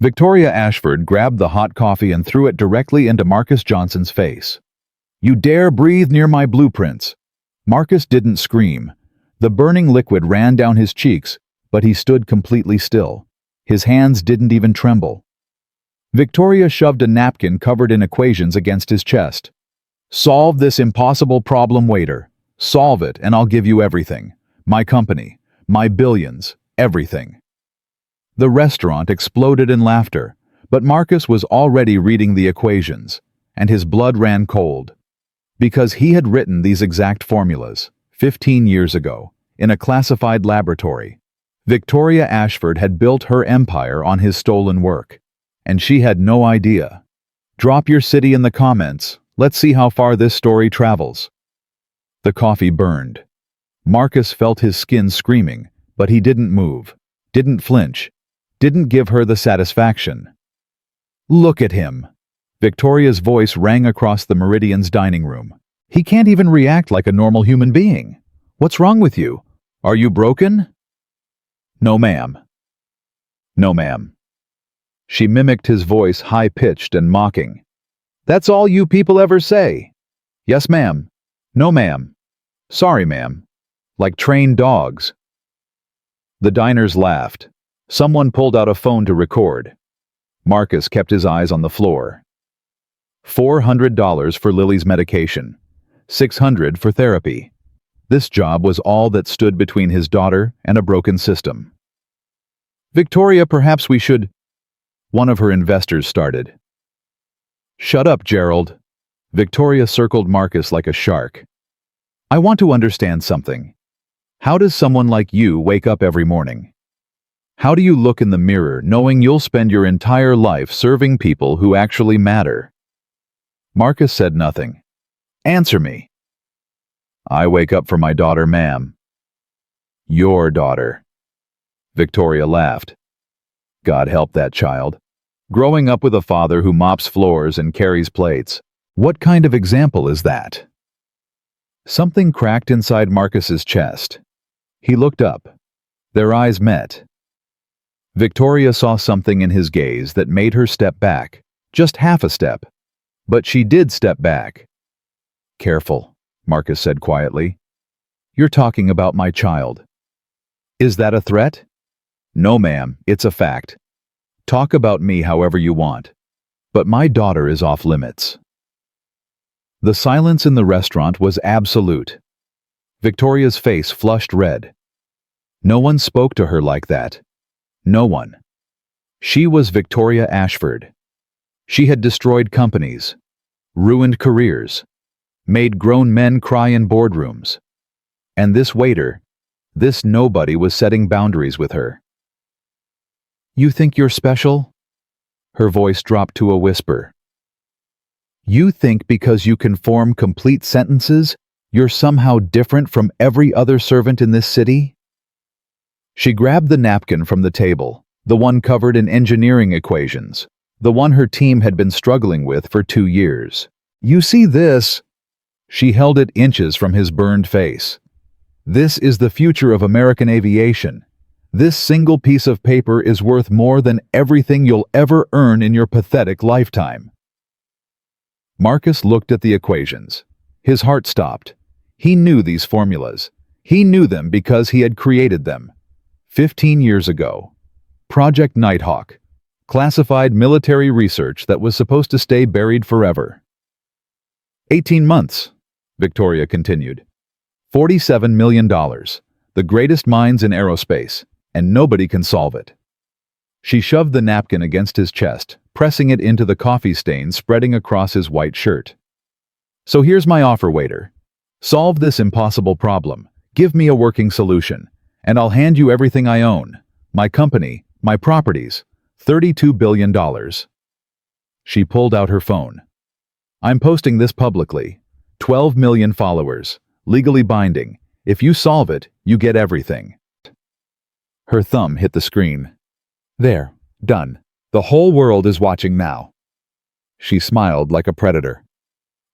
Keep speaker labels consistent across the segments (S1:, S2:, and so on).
S1: Victoria Ashford grabbed the hot coffee and threw it directly into Marcus Johnson's face. "You dare breathe near my blueprints!" Marcus didn't scream. The burning liquid ran down his cheeks, but he stood completely still. His hands didn't even tremble. Victoria shoved a napkin covered in equations against his chest. "Solve this impossible problem, waiter. Solve it, and I'll give you everything. My company, my billions, everything." The restaurant exploded in laughter, but Marcus was already reading the equations, and his blood ran cold. Because he had written these exact formulas, 15 years ago, in a classified laboratory. Victoria Ashford had built her empire on his stolen work, and she had no idea. Drop your city in the comments. Let's see how far this story travels. The coffee burned. Marcus felt his skin screaming, but he didn't move, didn't flinch, didn't give her the satisfaction. "Look at him." Victoria's voice rang across the Meridian's dining room. "He can't even react like a normal human being. What's wrong with you? Are you broken?" "No, ma'am." "No, ma'am." She mimicked his voice, high-pitched and mocking. "That's all you people ever say." "Yes, ma'am." "No, ma'am." "Sorry, ma'am." Like trained dogs. The diners laughed. Someone pulled out a phone to record. Marcus kept his eyes on the floor. $400 for Lily's medication. $600 for therapy. This job was all that stood between his daughter and a broken system. "Victoria, perhaps we should—" One of her investors started. "Shut up, Gerald." Victoria circled Marcus like a shark. "I want to understand something. How does someone like you wake up every morning? How do you look in the mirror knowing you'll spend your entire life serving people who actually matter?" Marcus said nothing. "Answer me." "I wake up for my daughter, ma'am." "Your daughter." Victoria laughed. God help that child. Growing up with a father who mops floors and carries plates. What kind of example is that? Something cracked inside Marcus's chest. He looked up. Their eyes met. Victoria saw something in his gaze that made her step back, just half a step. But she did step back. "Careful," Marcus said quietly. "You're talking about my child." "Is that a threat?" "No, ma'am, it's a fact. Talk about me however you want. But my daughter is off limits." The silence in the restaurant was absolute. Victoria's face flushed red. No one spoke to her like that. No one. She was Victoria Ashford. She had destroyed companies, ruined careers, made grown men cry in boardrooms. And this waiter, this nobody, was setting boundaries with her. "You think you're special?" Her voice dropped to a whisper. "You think because you can form complete sentences, you're somehow different from every other servant in this city?" She grabbed the napkin from the table, the one covered in engineering equations, the one her team had been struggling with for 2 years. "You see this?" She held it inches from his burned face. "This is the future of American aviation. This single piece of paper is worth more than everything you'll ever earn in your pathetic lifetime." Marcus looked at the equations. His heart stopped. He knew these formulas. He knew them because he had created them. 15 years ago. Project Nighthawk. Classified military research that was supposed to stay buried forever. 18 months, Victoria continued. $47 million. The greatest minds in aerospace, and nobody can solve it. She shoved the napkin against his chest, pressing it into the coffee stain spreading across his white shirt. "So here's my offer, waiter. Solve this impossible problem. Give me a working solution, and I'll hand you everything I own. My company, my properties, $32 billion. She pulled out her phone. "I'm posting this publicly. 12 million followers. Legally binding. If you solve it, you get everything." Her thumb hit the screen. "There. Done. The whole world is watching now." She smiled like a predator.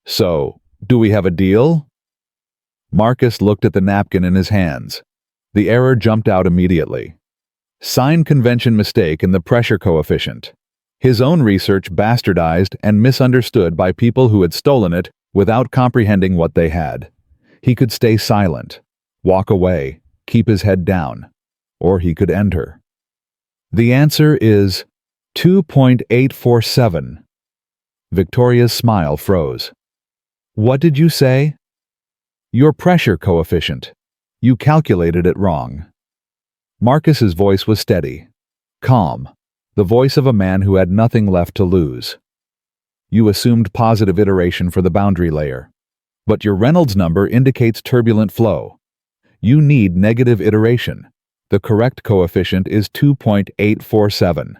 S1: "So, do we have a deal?" Marcus looked at the napkin in his hands. The error jumped out immediately. Sign convention mistake in the pressure coefficient. His own research bastardized and misunderstood by people who had stolen it without comprehending what they had. He could stay silent, walk away, keep his head down, or he could end her. The answer is 2.847. Victoria's smile froze. What did you say? Your pressure coefficient. You calculated it wrong. Marcus's voice was steady, calm, the voice of a man who had nothing left to lose. You assumed positive iteration for the boundary layer, but your Reynolds number indicates turbulent flow. You need negative iteration. The correct coefficient is 2.847.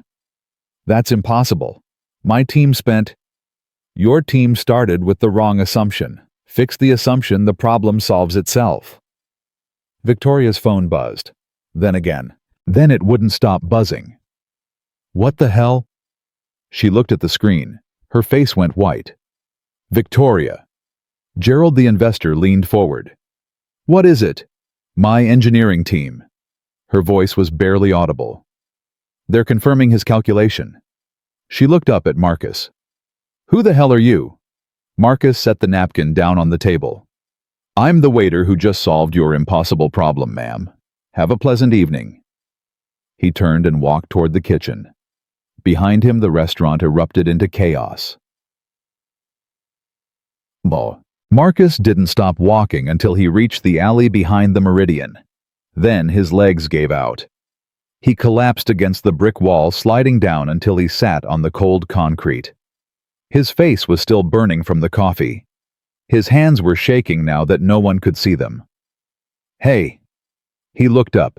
S1: That's impossible. My team spent... Your team started with the wrong assumption. Fix the assumption, the problem solves itself. Victoria's phone buzzed. Then again. Then it wouldn't stop buzzing. What the hell? She looked at the screen. Her face went white. Victoria. Gerald the investor leaned forward. What is it? My engineering team. Her voice was barely audible. They're confirming his calculation. She looked up at Marcus. Who the hell are you? Marcus set the napkin down on the table. I'm the waiter who just solved your impossible problem, ma'am. Have a pleasant evening. He turned and walked toward the kitchen. Behind him, the restaurant erupted into chaos. Marcus didn't stop walking until he reached the alley behind the Meridian. Then his legs gave out. He collapsed against the brick wall, sliding down until he sat on the cold concrete. His face was still burning from the coffee. His hands were shaking now that no one could see them. Hey! He looked up.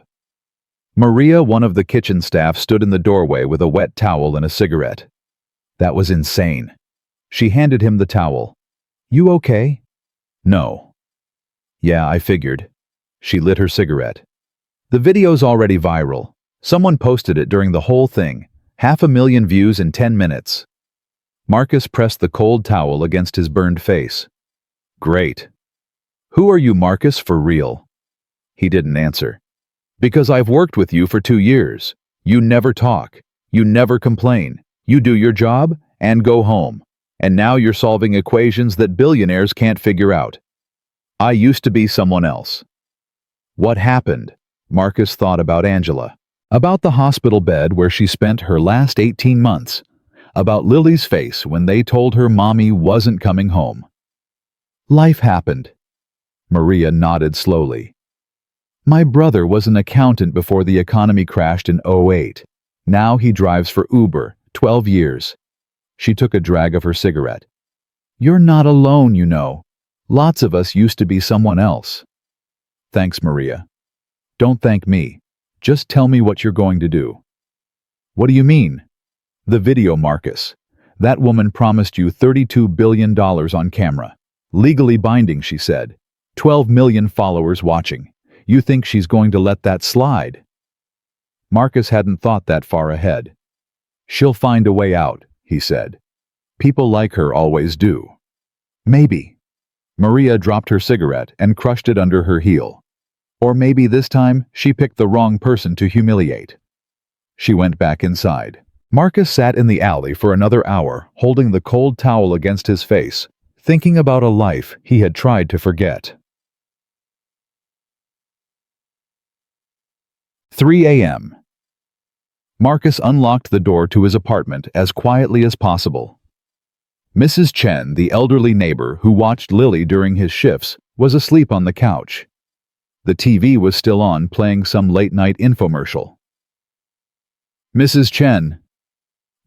S1: Maria, one of the kitchen staff, stood in the doorway with a wet towel and a cigarette. That was insane. She handed him the towel. You okay? No. Yeah, I figured. She lit her cigarette. The video's already viral. Someone posted it during the whole thing. 500,000 views in 10 minutes. Marcus pressed the cold towel against his burned face. Great. Who are you, Marcus, for real? He didn't answer. Because I've worked with you for 2 years. You never talk. You never complain. You do your job and go home. And now you're solving equations that billionaires can't figure out. I used to be someone else. What happened? Marcus thought about Angela. About the hospital bed where she spent her last 18 months. About Lily's face when they told her mommy wasn't coming home. Life happened. Maria nodded slowly. My brother was an accountant before the economy crashed in '08. Now he drives for Uber, 12 years. She took a drag of her cigarette. You're not alone, you know. Lots of us used to be someone else. Thanks, Maria. Don't thank me. Just tell me what you're going to do. What do you mean? The video, Marcus. That woman promised you $32 billion on camera. Legally binding, she said. 12 million followers watching. You think she's going to let that slide? Marcus hadn't thought that far ahead. She'll find a way out, he said. People like her always do. Maybe. Maria dropped her cigarette and crushed it under her heel. Or maybe this time she picked the wrong person to humiliate. She went back inside. Marcus sat in the alley for another hour, holding the cold towel against his face, thinking about a life he had tried to forget. 3 a.m. Marcus unlocked the door to his apartment as quietly as possible. Mrs. Chen, the elderly neighbor who watched Lily during his shifts, was asleep on the couch. The TV was still on, playing some late-night infomercial. Mrs. Chen.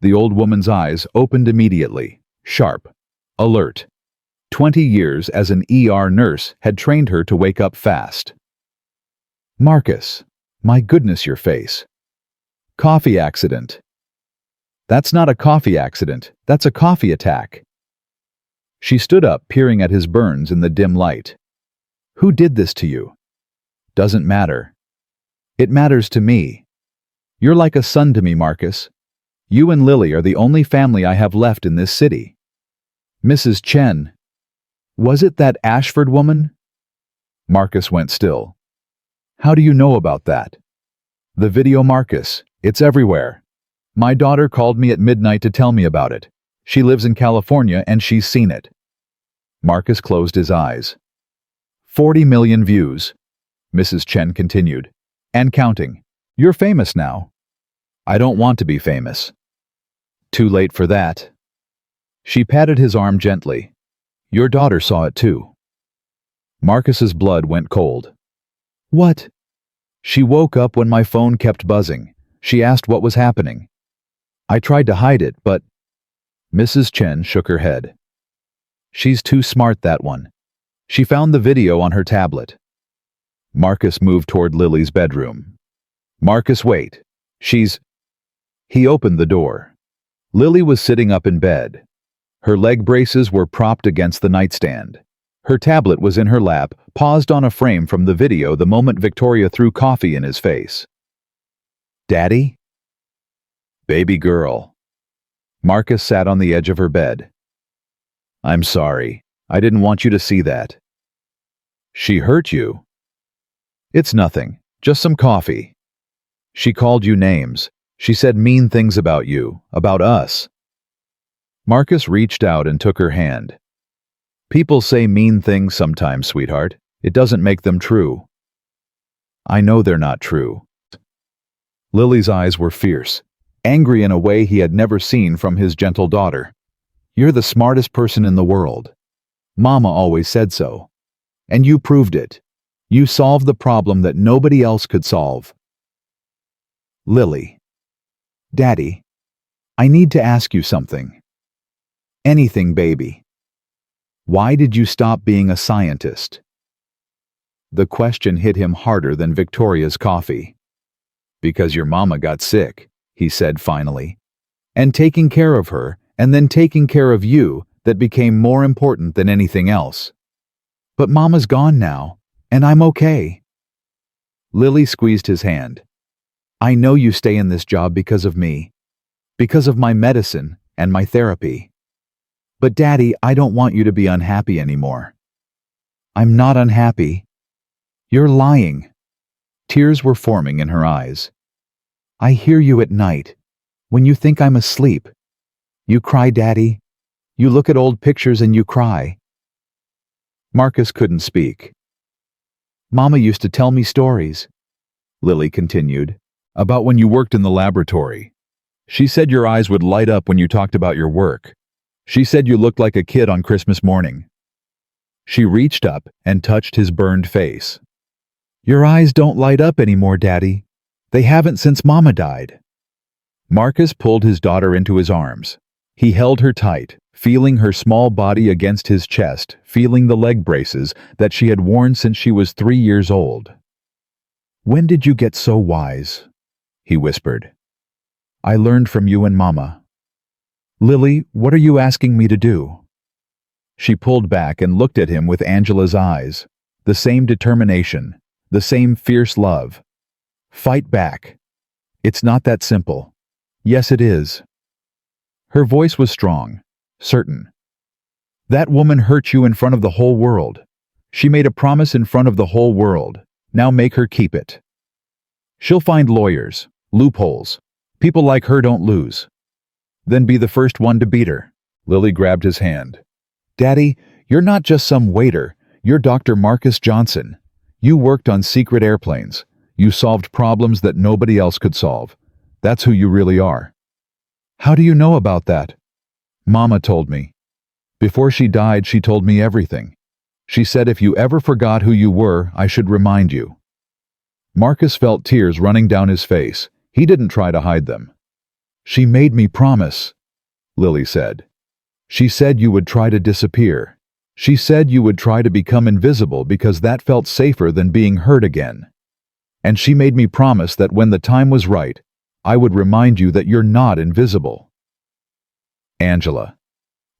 S1: The old woman's eyes opened immediately, sharp, alert. 20 years as an ER nurse had trained her to wake up fast. Marcus, my goodness, your face. Coffee accident. That's not a coffee accident, that's a coffee attack. She stood up, peering at his burns in the dim light. Who did this to you? Doesn't matter. It matters to me. You're like a son to me, Marcus. You and Lily are the only family I have left in this city. Mrs. Chen. Was it that Ashford woman? Marcus went still. How do you know about that? The video, Marcus. It's everywhere. My daughter called me at midnight to tell me about it. She lives in California and she's seen it. Marcus closed his eyes. 40 million views. Mrs. Chen continued. And counting. You're famous now. I don't want to be famous. Too late for that. She patted his arm gently. Your daughter saw it too. Marcus's blood went cold. What? She woke up when my phone kept buzzing. She asked what was happening. I tried to hide it, but... Mrs. Chen shook her head. She's too smart, that one. She found the video on her tablet. Marcus moved toward Lily's bedroom. Marcus, wait. He opened the door. Lily was sitting up in bed. Her leg braces were propped against the nightstand. Her tablet was in her lap, paused on a frame from the video the moment Victoria threw coffee in his face. Daddy? Baby girl. Marcus sat on the edge of her bed. I'm sorry. I didn't want you to see that. She hurt you? It's nothing. Just some coffee. She called you names. She said mean things about you, about us. Marcus reached out and took her hand. People say mean things sometimes, sweetheart. It doesn't make them true. I know they're not true. Lily's eyes were fierce, angry in a way he had never seen from his gentle daughter. You're the smartest person in the world. Mama always said so. And you proved it. You solved the problem that nobody else could solve. Lily. Daddy. I need to ask you something. Anything, baby. Why did you stop being a scientist? The question hit him harder than Victoria's coffee. Because your mama got sick, he said finally. And taking care of her, and then taking care of you, that became more important than anything else. But Mama's gone now, and I'm okay. Lily squeezed his hand. I know you stay in this job because of me. Because of my medicine and my therapy. But Daddy, I don't want you to be unhappy anymore. I'm not unhappy. You're lying. Tears were forming in her eyes. I hear you at night, when you think I'm asleep. You cry, Daddy. You look at old pictures and you cry. Marcus couldn't speak. Mama used to tell me stories, Lily continued, about when you worked in the laboratory. She said your eyes would light up when you talked about your work. She said you looked like a kid on Christmas morning. She reached up and touched his burned face. Your eyes don't light up anymore, Daddy. They haven't since Mama died. Marcus pulled his daughter into his arms. He held her tight, feeling her small body against his chest, feeling the leg braces that she had worn since she was 3 years old. When did you get so wise? He whispered. I learned from you and Mama. Lily, what are you asking me to do? She pulled back and looked at him with Angela's eyes, the same determination, the same fierce love. Fight back. It's not that simple. Yes, it is. Her voice was strong, certain. That woman hurt you in front of the whole world. She made a promise in front of the whole world. Now make her keep it. She'll find lawyers, loopholes. People like her don't lose. Then be the first one to beat her. Lily grabbed his hand. Daddy, you're not just some waiter. You're Dr. Marcus Johnson. You worked on secret airplanes. You solved problems that nobody else could solve. That's who you really are. How do you know about that? Mama told me. Before she died, she told me everything. She said if you ever forgot who you were, I should remind you. Marcus felt tears running down his face. He didn't try to hide them. She made me promise, Lily said. She said you would try to disappear. She said you would try to become invisible because that felt safer than being hurt again. And she made me promise that when the time was right, I would remind you that you're not invisible. Angela.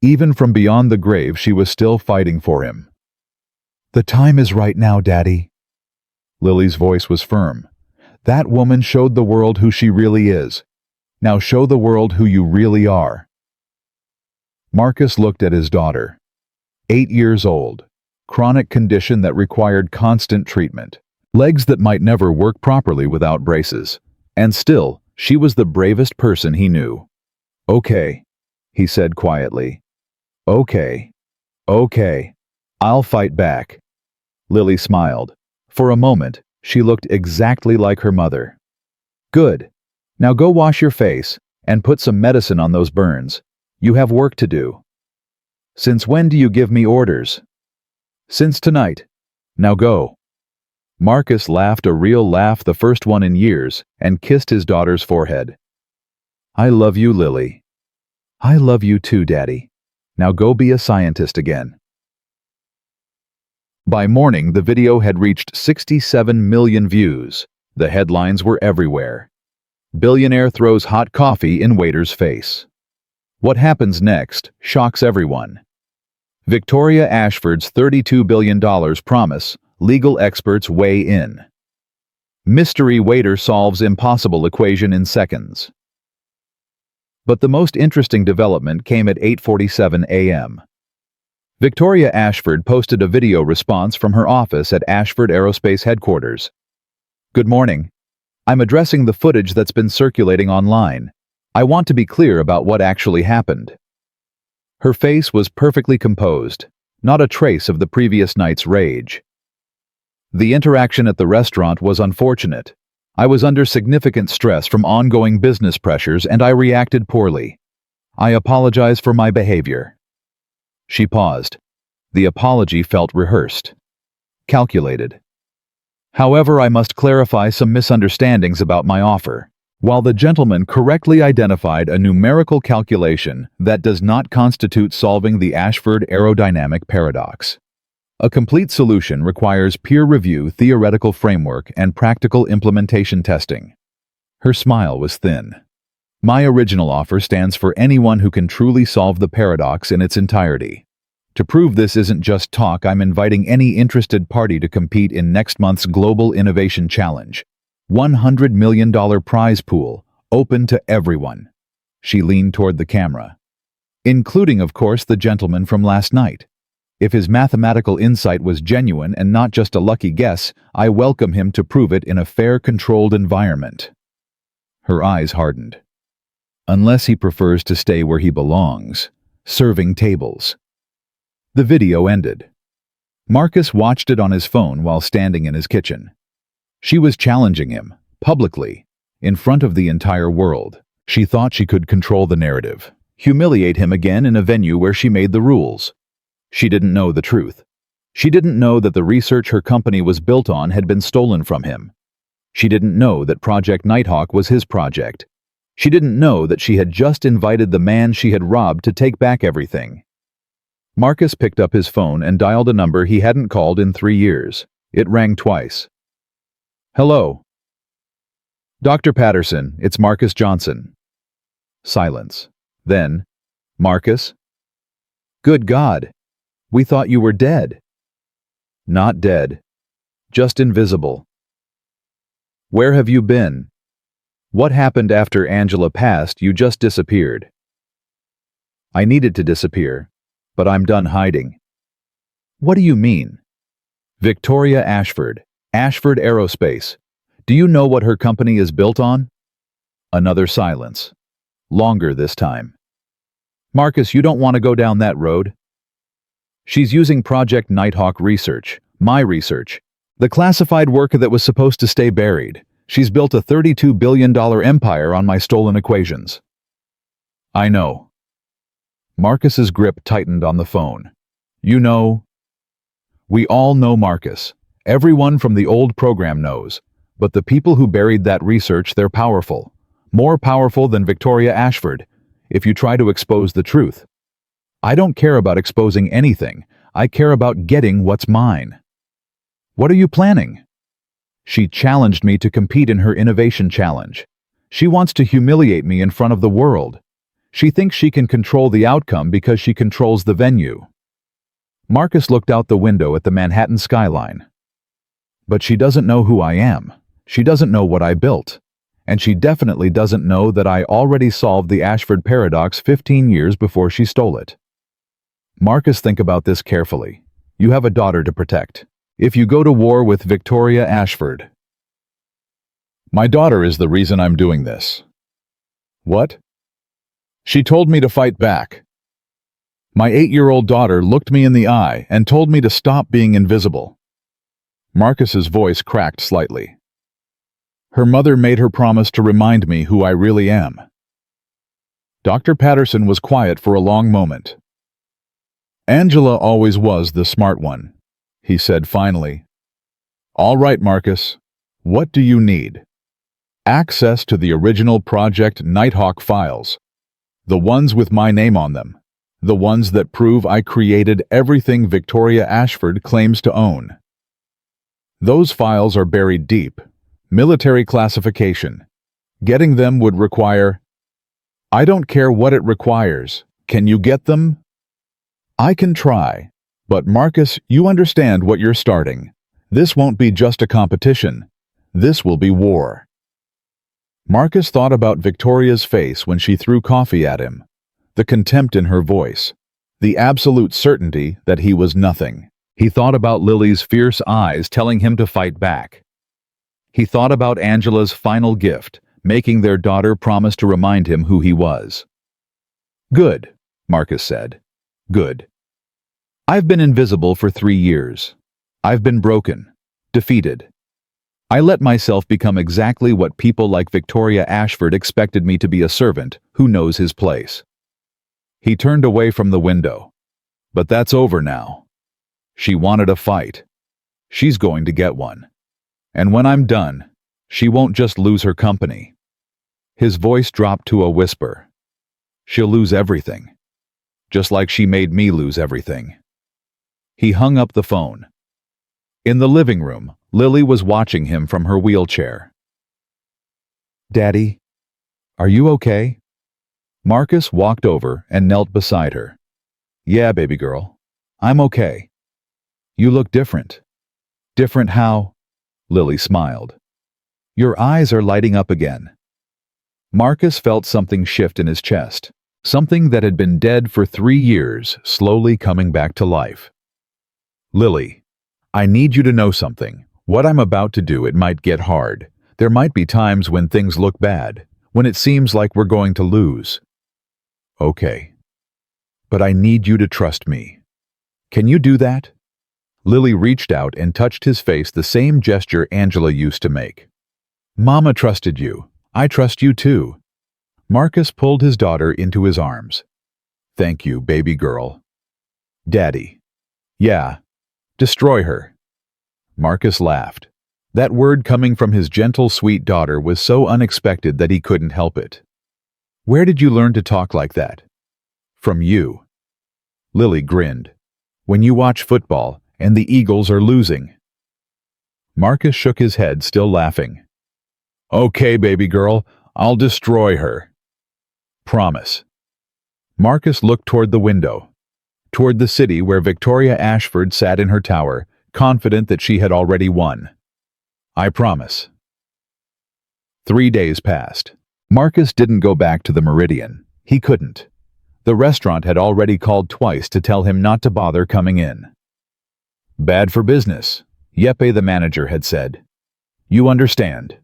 S1: Even from beyond the grave, she was still fighting for him. The time is right now, Daddy. Lily's voice was firm. That woman showed the world who she really is. Now show the world who you really are. Marcus looked at his daughter. 8 years old. Chronic condition that required constant treatment. Legs that might never work properly without braces. And still, she was the bravest person he knew. "Okay," he said quietly. "Okay. Okay. I'll fight back." Lily smiled. For a moment, she looked exactly like her mother. "Good. Now go wash your face and put some medicine on those burns. You have work to do." "Since when do you give me orders?" "Since tonight. Now go." Marcus laughed a real laugh, the first one in years, and kissed his daughter's forehead. "I love you, Lily." "I love you too, Daddy. Now go be a scientist again." By morning, the video had reached 67 million views. The headlines were everywhere. Billionaire throws hot coffee in waiter's face. What happens next shocks everyone. Victoria Ashford's $32 billion promise, legal experts weigh in. Mystery waiter solves impossible equation in seconds. But the most interesting development came at 8:47 a.m. Victoria Ashford posted a video response from her office at Ashford Aerospace headquarters. "Good morning. I'm addressing the footage that's been circulating online. I want to be clear about what actually happened." Her face was perfectly composed, not a trace of the previous night's rage. "The interaction at the restaurant was unfortunate. I was under significant stress from ongoing business pressures and I reacted poorly. I apologize for my behavior." She paused. The apology felt rehearsed, calculated. "However, I must clarify some misunderstandings about my offer. While the gentleman correctly identified a numerical calculation, that does not constitute solving the Ashford aerodynamic paradox. A complete solution requires peer review, theoretical framework, and practical implementation testing." Her smile was thin. "My original offer stands for anyone who can truly solve the paradox in its entirety. To prove this isn't just talk, I'm inviting any interested party to compete in next month's Global Innovation Challenge. $100 million prize pool, open to everyone." She leaned toward the camera. "Including, of course, the gentleman from last night. If his mathematical insight was genuine and not just a lucky guess, I welcome him to prove it in a fair, controlled environment." Her eyes hardened. "Unless he prefers to stay where he belongs, serving tables." The video ended. Marcus watched it on his phone while standing in his kitchen. She was challenging him, publicly, in front of the entire world. She thought she could control the narrative, humiliate him again in a venue where she made the rules. She didn't know the truth. She didn't know that the research her company was built on had been stolen from him. She didn't know that Project Nighthawk was his project. She didn't know that she had just invited the man she had robbed to take back everything. Marcus picked up his phone and dialed a number he hadn't called in 3 years. It rang twice. "Hello." "Dr. Patterson, it's Marcus Johnson." Silence. Then, "Marcus?" "Good God. We thought you were dead." "Not dead. Just invisible." "Where have you been? What happened after Angela passed? You just disappeared." "I needed to disappear, but I'm done hiding." "What do you mean?" "Victoria Ashford, Ashford Aerospace. Do you know what her company is built on?" Another silence. Longer this time. "Marcus, you don't want to go down that road." "She's using Project Nighthawk research, my research, the classified work that was supposed to stay buried. She's built a $32 billion empire on my stolen equations." "I know." Marcus's grip tightened on the phone. "You know?" "We all know Marcus. Everyone from the old program knows. But the people who buried that research, they're powerful. More powerful than Victoria Ashford, if you try to expose the truth. I don't care about exposing anything. I care about getting what's mine." "What are you planning?" "She challenged me to compete in her innovation challenge. She wants to humiliate me in front of the world. She thinks she can control the outcome because she controls the venue." Marcus looked out the window at the Manhattan skyline. "But she doesn't know who I am. She doesn't know what I built. And she definitely doesn't know that I already solved the Ashford paradox 15 years before she stole it." "Marcus, think about this carefully. You have a daughter to protect. If you go to war with Victoria Ashford, My daughter is the reason I'm doing this. What? She told me to fight back. My 8-year-old daughter looked me in the eye and told me to stop being invisible. Marcus's voice cracked slightly. Her mother made her promise to remind me who I really am. Dr. Patterson was quiet for a long moment. Angela always was the smart one, he said finally. All right, Marcus. What do you need? Access to the original Project Nighthawk files. The ones with my name on them. The ones that prove I created everything Victoria Ashford claims to own. Those files are buried deep. Military classification. Getting them would require... I don't care what it requires. Can you get them? I can try. But Marcus, you understand what you're starting. This won't be just a competition. This will be war. Marcus thought about Victoria's face when she threw coffee at him. The contempt in her voice. The absolute certainty that he was nothing. He thought about Lily's fierce eyes telling him to fight back. He thought about Angela's final gift, making their daughter promise to remind him who he was. Good, Marcus said. Good. I've been invisible for 3 years. I've been broken, defeated. I let myself become exactly what people like Victoria Ashford expected me to be, a servant who knows his place. He turned away from the window. But that's over now. She wanted a fight. She's going to get one. And when I'm done, she won't just lose her company. His voice dropped to a whisper. She'll lose everything. Just like she made me lose everything. He hung up the phone. In the living room, Lily was watching him from her wheelchair. Daddy, are you okay? Marcus walked over and knelt beside her. Yeah, baby girl. I'm okay. You look different. Different how? Lily smiled. Your eyes are lighting up again. Marcus felt something shift in his chest. Something that had been dead for 3 years, slowly coming back to life. Lily, I need you to know something. What I'm about to do, it might get hard. There might be times when things look bad, when it seems like we're going to lose. Okay. But I need you to trust me. Can you do that? Lily reached out and touched his face, the same gesture Angela used to make. Mama trusted you. I trust you too. Marcus pulled his daughter into his arms. Thank you, baby girl. Daddy. Yeah. Destroy her. Marcus laughed. That word coming from his gentle, sweet daughter was so unexpected that he couldn't help it. Where did you learn to talk like that? From you. Lily grinned. When you watch football and the Eagles are losing. Marcus shook his head, still laughing. Okay, baby girl, I'll destroy her. Promise. Marcus looked toward the window, toward the city where Victoria Ashford sat in her tower, confident that she had already won. I promise. 3 days passed. Marcus didn't go back to the Meridian. He couldn't. The restaurant had already called twice to tell him not to bother coming in. Bad for business, Yeppe the manager had said. You understand.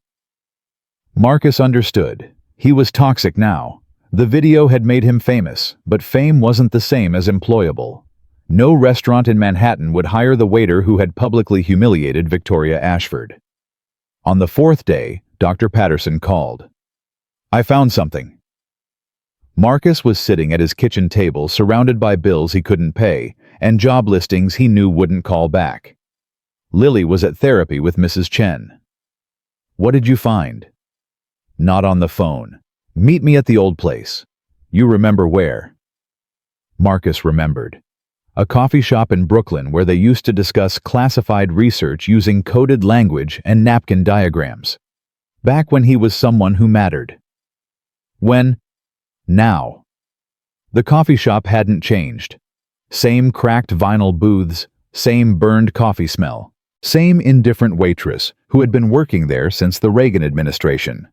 S1: Marcus understood. He was toxic now. The video had made him famous, but fame wasn't the same as employable. No restaurant in Manhattan would hire the waiter who had publicly humiliated Victoria Ashford. On the 4th day, Dr. Patterson called. I found something. Marcus was sitting at his kitchen table, surrounded by bills he couldn't pay and job listings he knew wouldn't call back. Lily was at therapy with Mrs. Chen. What did you find? Not on the phone. Meet me at the old place. You remember where? Marcus remembered. A coffee shop in Brooklyn where they used to discuss classified research using coded language and napkin diagrams. Back when he was someone who mattered. When? Now. The coffee shop hadn't changed. Same cracked vinyl booths, same burned coffee smell, same indifferent waitress who had been working there since the Reagan administration.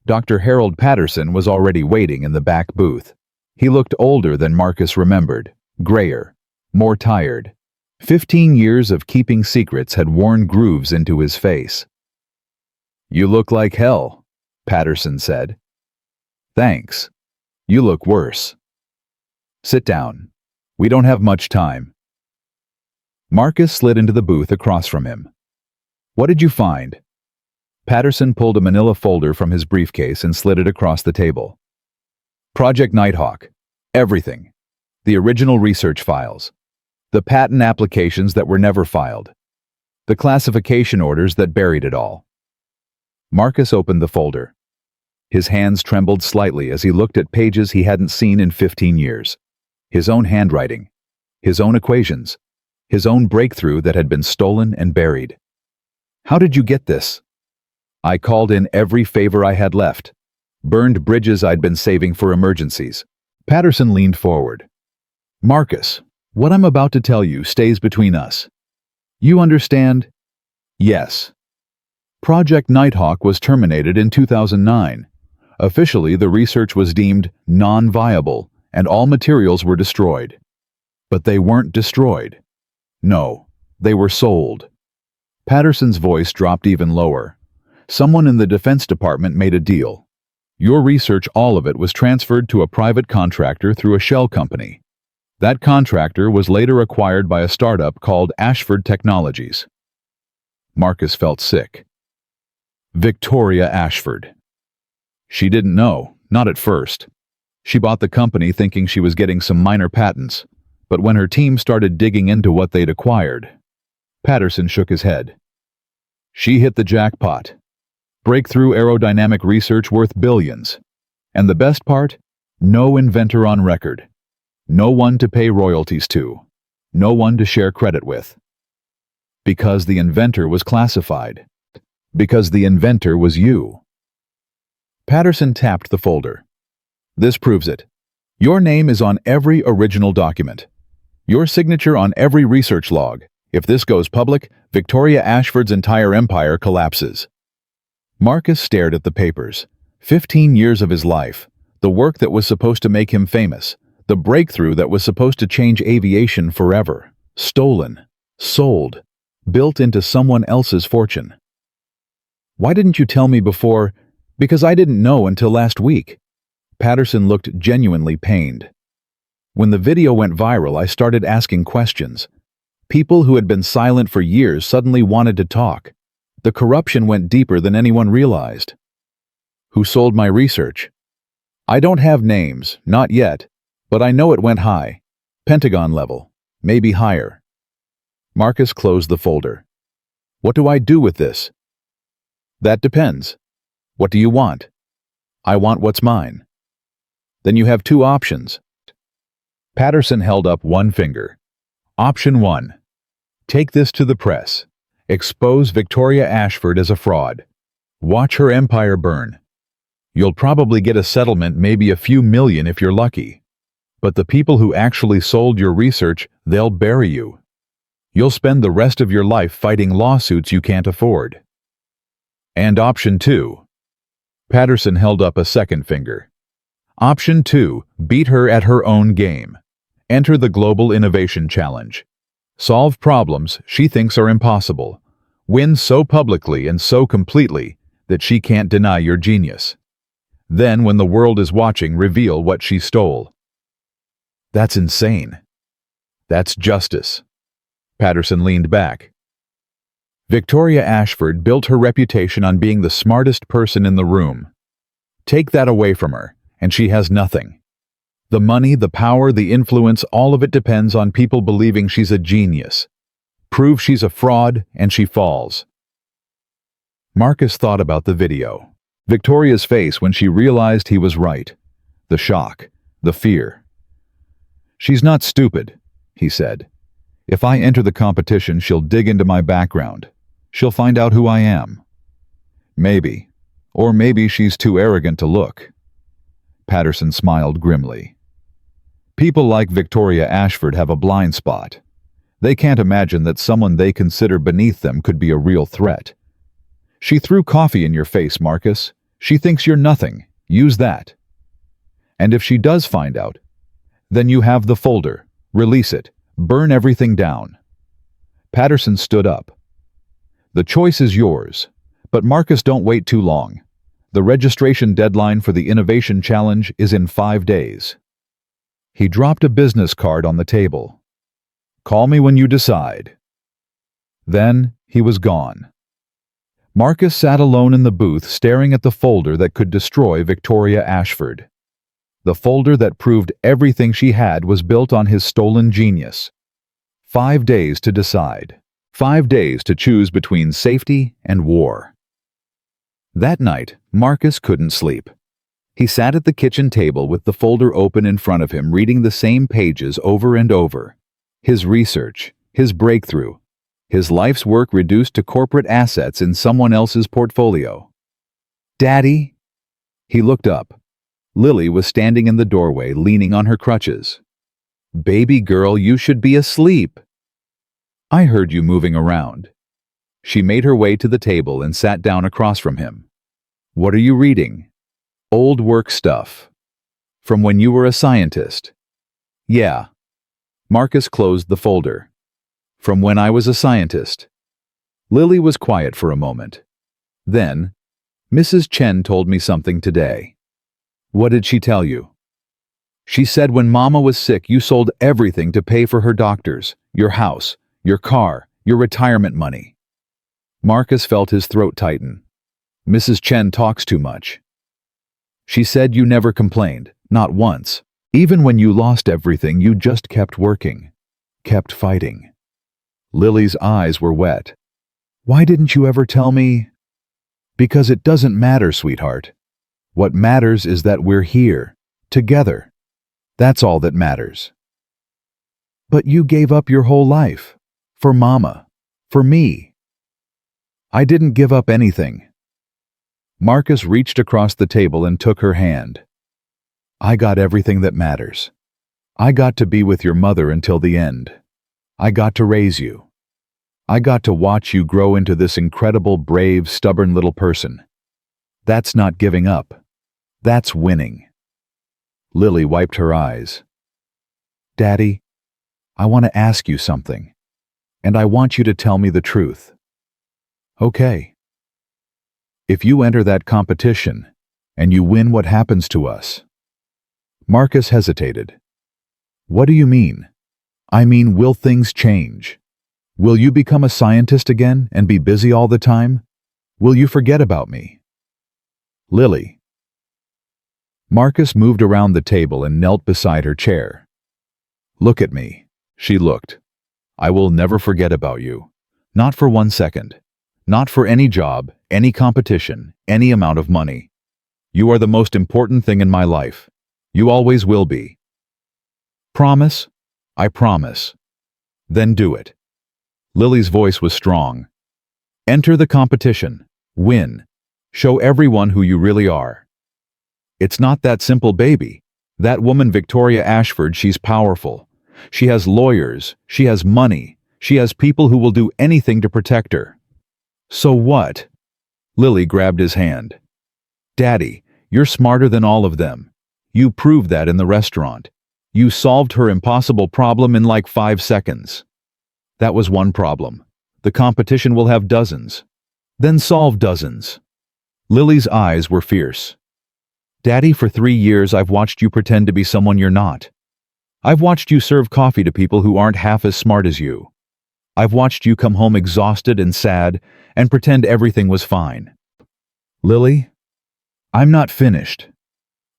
S1: Dr. Harold Patterson was already waiting in the back booth. He looked older than Marcus remembered, grayer, more tired. 15 years of keeping secrets had worn grooves into his face. You look like hell, Patterson said. Thanks. You look worse. Sit down. We don't have much time. Marcus slid into the booth across from him. What did you find? Patterson pulled a manila folder from his briefcase and slid it across the table. Project Nighthawk. Everything. The original research files. The patent applications that were never filed. The classification orders that buried it all. Marcus opened the folder. His hands trembled slightly as he looked at pages he hadn't seen in 15 years. His own handwriting. His own equations. His own breakthrough that had been stolen and buried. How did you get this? I called in every favor I had left. Burned bridges I'd been saving for emergencies. Patterson leaned forward. Marcus, what I'm about to tell you stays between us. You understand? Yes. Project Nighthawk was terminated in 2009. Officially, the research was deemed non-viable and all materials were destroyed. But they weren't destroyed. No, they were sold. Patterson's voice dropped even lower. Someone in the Defense Department made a deal. Your research, all of it, was transferred to a private contractor through a shell company. That contractor was later acquired by a startup called Ashford Technologies. Marcus felt sick. Victoria Ashford. She didn't know, not at first. She bought the company thinking she was getting some minor patents, but when her team started digging into what they'd acquired, Patterson shook his head. She hit the jackpot. Breakthrough aerodynamic research worth billions. And the best part? No inventor on record. No one to pay royalties to. No one to share credit with. Because the inventor was classified. Because the inventor was you. Patterson tapped the folder. This proves it. Your name is on every original document. Your signature on every research log. If this goes public, Victoria Ashford's entire empire collapses. Marcus stared at the papers. 15 years of his life. The work that was supposed to make him famous. The breakthrough that was supposed to change aviation forever. Stolen. Sold. Built into someone else's fortune. Why didn't you tell me before? Because I didn't know until last week. Patterson looked genuinely pained. When the video went viral, I started asking questions. People who had been silent for years suddenly wanted to talk. The corruption went deeper than anyone realized. Who sold my research? I don't have names, not yet, but I know it went high. Pentagon level, maybe higher. Marcus closed the folder. What do I do with this? That depends. What do you want? I want what's mine. Then you have two options. Patterson held up one finger. Option 1. Take this to the press. Expose Victoria Ashford as a fraud. Watch her empire burn. You'll probably get a settlement, maybe a few million if you're lucky. But the people who actually sold your research, they'll bury you. You'll spend the rest of your life fighting lawsuits you can't afford. And option 2. Patterson held up a second finger. Option 2, beat her at her own game. Enter the Global Innovation Challenge. Solve problems she thinks are impossible. Win so publicly and so completely that she can't deny your genius. Then, when the world is watching, reveal what she stole. That's insane. That's justice. Patterson leaned back. Victoria Ashford built her reputation on being the smartest person in the room. Take that away from her, and she has nothing. The money, the power, the influence, all of it depends on people believing she's a genius. Prove she's a fraud, and she falls. Marcus thought about the video. Victoria's face when she realized he was right. The shock, the fear. She's not stupid, he said. If I enter the competition, she'll dig into my background. She'll find out who I am. Maybe. Or maybe she's too arrogant to look. Patterson smiled grimly. People like Victoria Ashford have a blind spot. They can't imagine that someone they consider beneath them could be a real threat. She threw coffee in your face, Marcus. She thinks you're nothing. Use that. And if she does find out, then you have the folder. Release it. Burn everything down. Patterson stood up. The choice is yours. But Marcus, don't wait too long. The registration deadline for the Innovation Challenge is in 5 days. He dropped a business card on the table. Call me when you decide. Then he was gone. Marcus sat alone in the booth staring at the folder that could destroy Victoria Ashford. The folder that proved everything she had was built on his stolen genius. 5 days to decide. 5 days to choose between safety and war. That night, Marcus couldn't sleep. He sat at the kitchen table with the folder open in front of him, reading the same pages over and over. His research, his breakthrough, his life's work reduced to corporate assets in someone else's portfolio. "Daddy?" He looked up. Lily was standing in the doorway, leaning on her crutches. "Baby girl, you should be asleep." "I heard you moving around." She made her way to the table and sat down across from him. "What are you reading?" "Old work stuff. From when you were a scientist." "Yeah." Marcus closed the folder. "From when I was a scientist." Lily was quiet for a moment. Then, "Mrs. Chen told me something today." "What did she tell you?" "She said when Mama was sick, you sold everything to pay for her doctors, your house, your car, your retirement money." Marcus felt his throat tighten. "Mrs. Chen talks too much." "She said you never complained, not once. Even when you lost everything, you just kept working, kept fighting." Lily's eyes were wet. "Why didn't you ever tell me?" "Because it doesn't matter, sweetheart. What matters is that we're here, together. That's all that matters." "But you gave up your whole life. For Mama. For me." "I didn't give up anything." Marcus reached across the table and took her hand. "I got everything that matters. I got to be with your mother until the end. I got to raise you. I got to watch you grow into this incredible, brave, stubborn little person. That's not giving up. That's winning." Lily wiped her eyes. "Daddy, I want to ask you something, and I want you to tell me the truth." "Okay." "If you enter that competition, and you win, what happens to us?" Marcus hesitated. "What do you mean?" "I mean, will things change? Will you become a scientist again and be busy all the time? Will you forget about me?" "Lily." Marcus moved around the table and knelt beside her chair. "Look at me." She looked. "I will never forget about you. Not for 1 second. Not for any job, any competition, any amount of money. You are the most important thing in my life. You always will be." "Promise?" "I promise." "Then do it." Lily's voice was strong. "Enter the competition. Win. Show everyone who you really are." "It's not that simple, baby. That woman Victoria Ashford, she's powerful. She has lawyers, she has money, she has people who will do anything to protect her." "So what?" Lily grabbed his hand. "Daddy, you're smarter than all of them. You proved that in the restaurant. You solved her impossible problem in like 5 seconds. That was one problem. The competition will have dozens. Then solve dozens." Lily's eyes were fierce. "Daddy, for 3 years I've watched you pretend to be someone you're not. I've watched you serve coffee to people who aren't half as smart as you. I've watched you come home exhausted and sad and pretend everything was fine." "Lily, I'm not finished."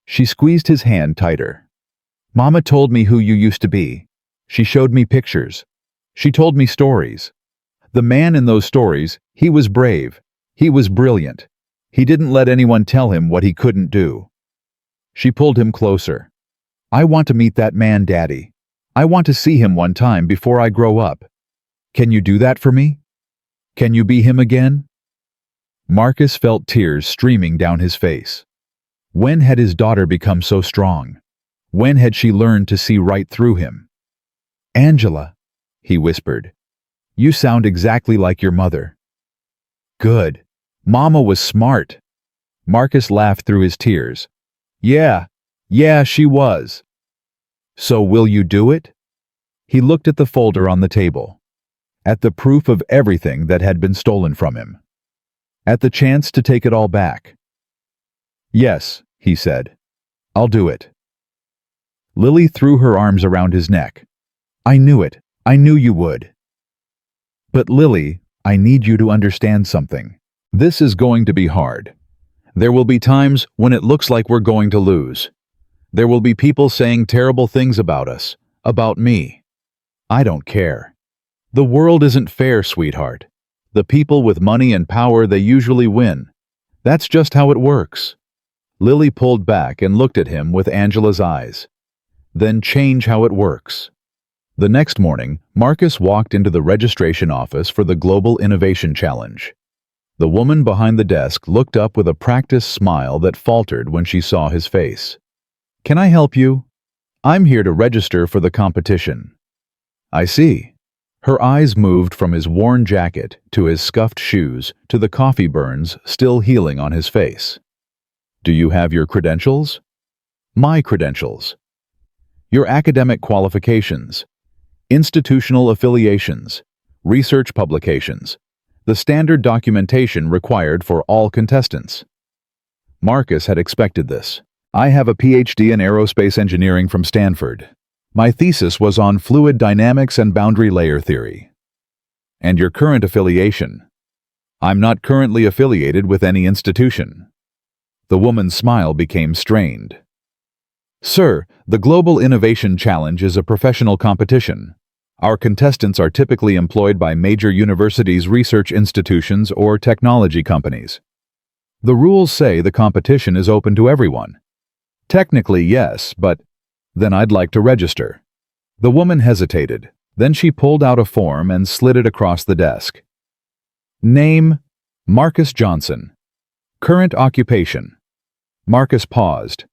S1: She squeezed his hand tighter. "Mama told me who you used to be. She showed me pictures. She told me stories. The man in those stories, he was brave. He was brilliant. He didn't let anyone tell him what he couldn't do." She pulled him closer. "I want to meet that man, Daddy. I want to see him one time before I grow up. Can you do that for me? Can you be him again?" Marcus felt tears streaming down his face. When had his daughter become so strong? When had she learned to see right through him? "Angela," he whispered, "you sound exactly like your mother." "Good. Mama was smart." Marcus laughed through his tears. Yeah, she was." "So will you do it?" He looked at the folder on the table, at the proof of everything that had been stolen from him. at the chance to take it all back. "Yes," he said. "I'll do it." Lily threw her arms around his neck. "I knew it. I knew you would." "But Lily, I need you to understand something. This is going to be hard. There will be times when it looks like we're going to lose. There will be people saying terrible things about us, about me. I don't care. The world isn't fair, sweetheart. The people with money and power, they usually win. That's just how it works." Lily pulled back and looked at him with Angela's eyes. "Then change how it works." The next morning, Marcus walked into the registration office for the Global Innovation Challenge. The woman behind the desk looked up with a practiced smile that faltered when she saw his face. "Can I help you? I'm here to register for the competition." "I see." Her eyes moved from his worn jacket to his scuffed shoes to the coffee burns still healing on his face. "Do you have your credentials?" "My credentials." "Your academic qualifications, institutional affiliations, research publications, the standard documentation required for all contestants." Marcus had expected this. "I have a PhD in aerospace engineering from Stanford. My thesis was on fluid dynamics and boundary layer theory." "And your current affiliation?" "I'm not currently affiliated with any institution." The woman's smile became strained. "Sir, the Global Innovation Challenge is a professional competition. Our contestants are typically employed by major universities, research institutions, or technology companies. The rules say the competition is open to everyone." "Technically, yes, but then I'd like to register." The woman hesitated. Then she pulled out a form and slid it across the desk. "Name, Marcus Johnson. Current occupation." Marcus paused.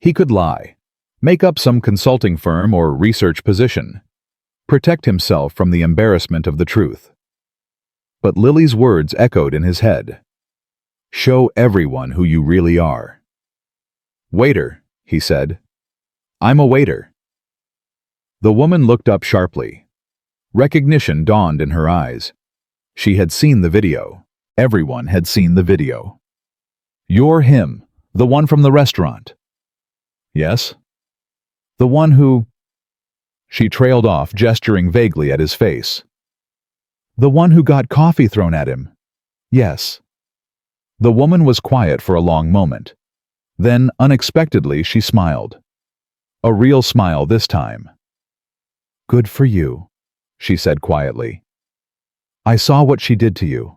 S1: He could lie, make up some consulting firm or research position, protect himself from the embarrassment of the truth. But Lily's words echoed in his head. "Show everyone who you really are." "Waiter," he said. "I'm a waiter." The woman looked up sharply. Recognition dawned in her eyes. She had seen the video. Everyone had seen the video. "You're him, the one from the restaurant." "Yes." "The one who—" She trailed off, gesturing vaguely at his face. "The one who got coffee thrown at him." "Yes." The woman was quiet for a long moment. Then, unexpectedly, she smiled. A real smile this time. "Good for you," she said quietly. "I saw what she did to you.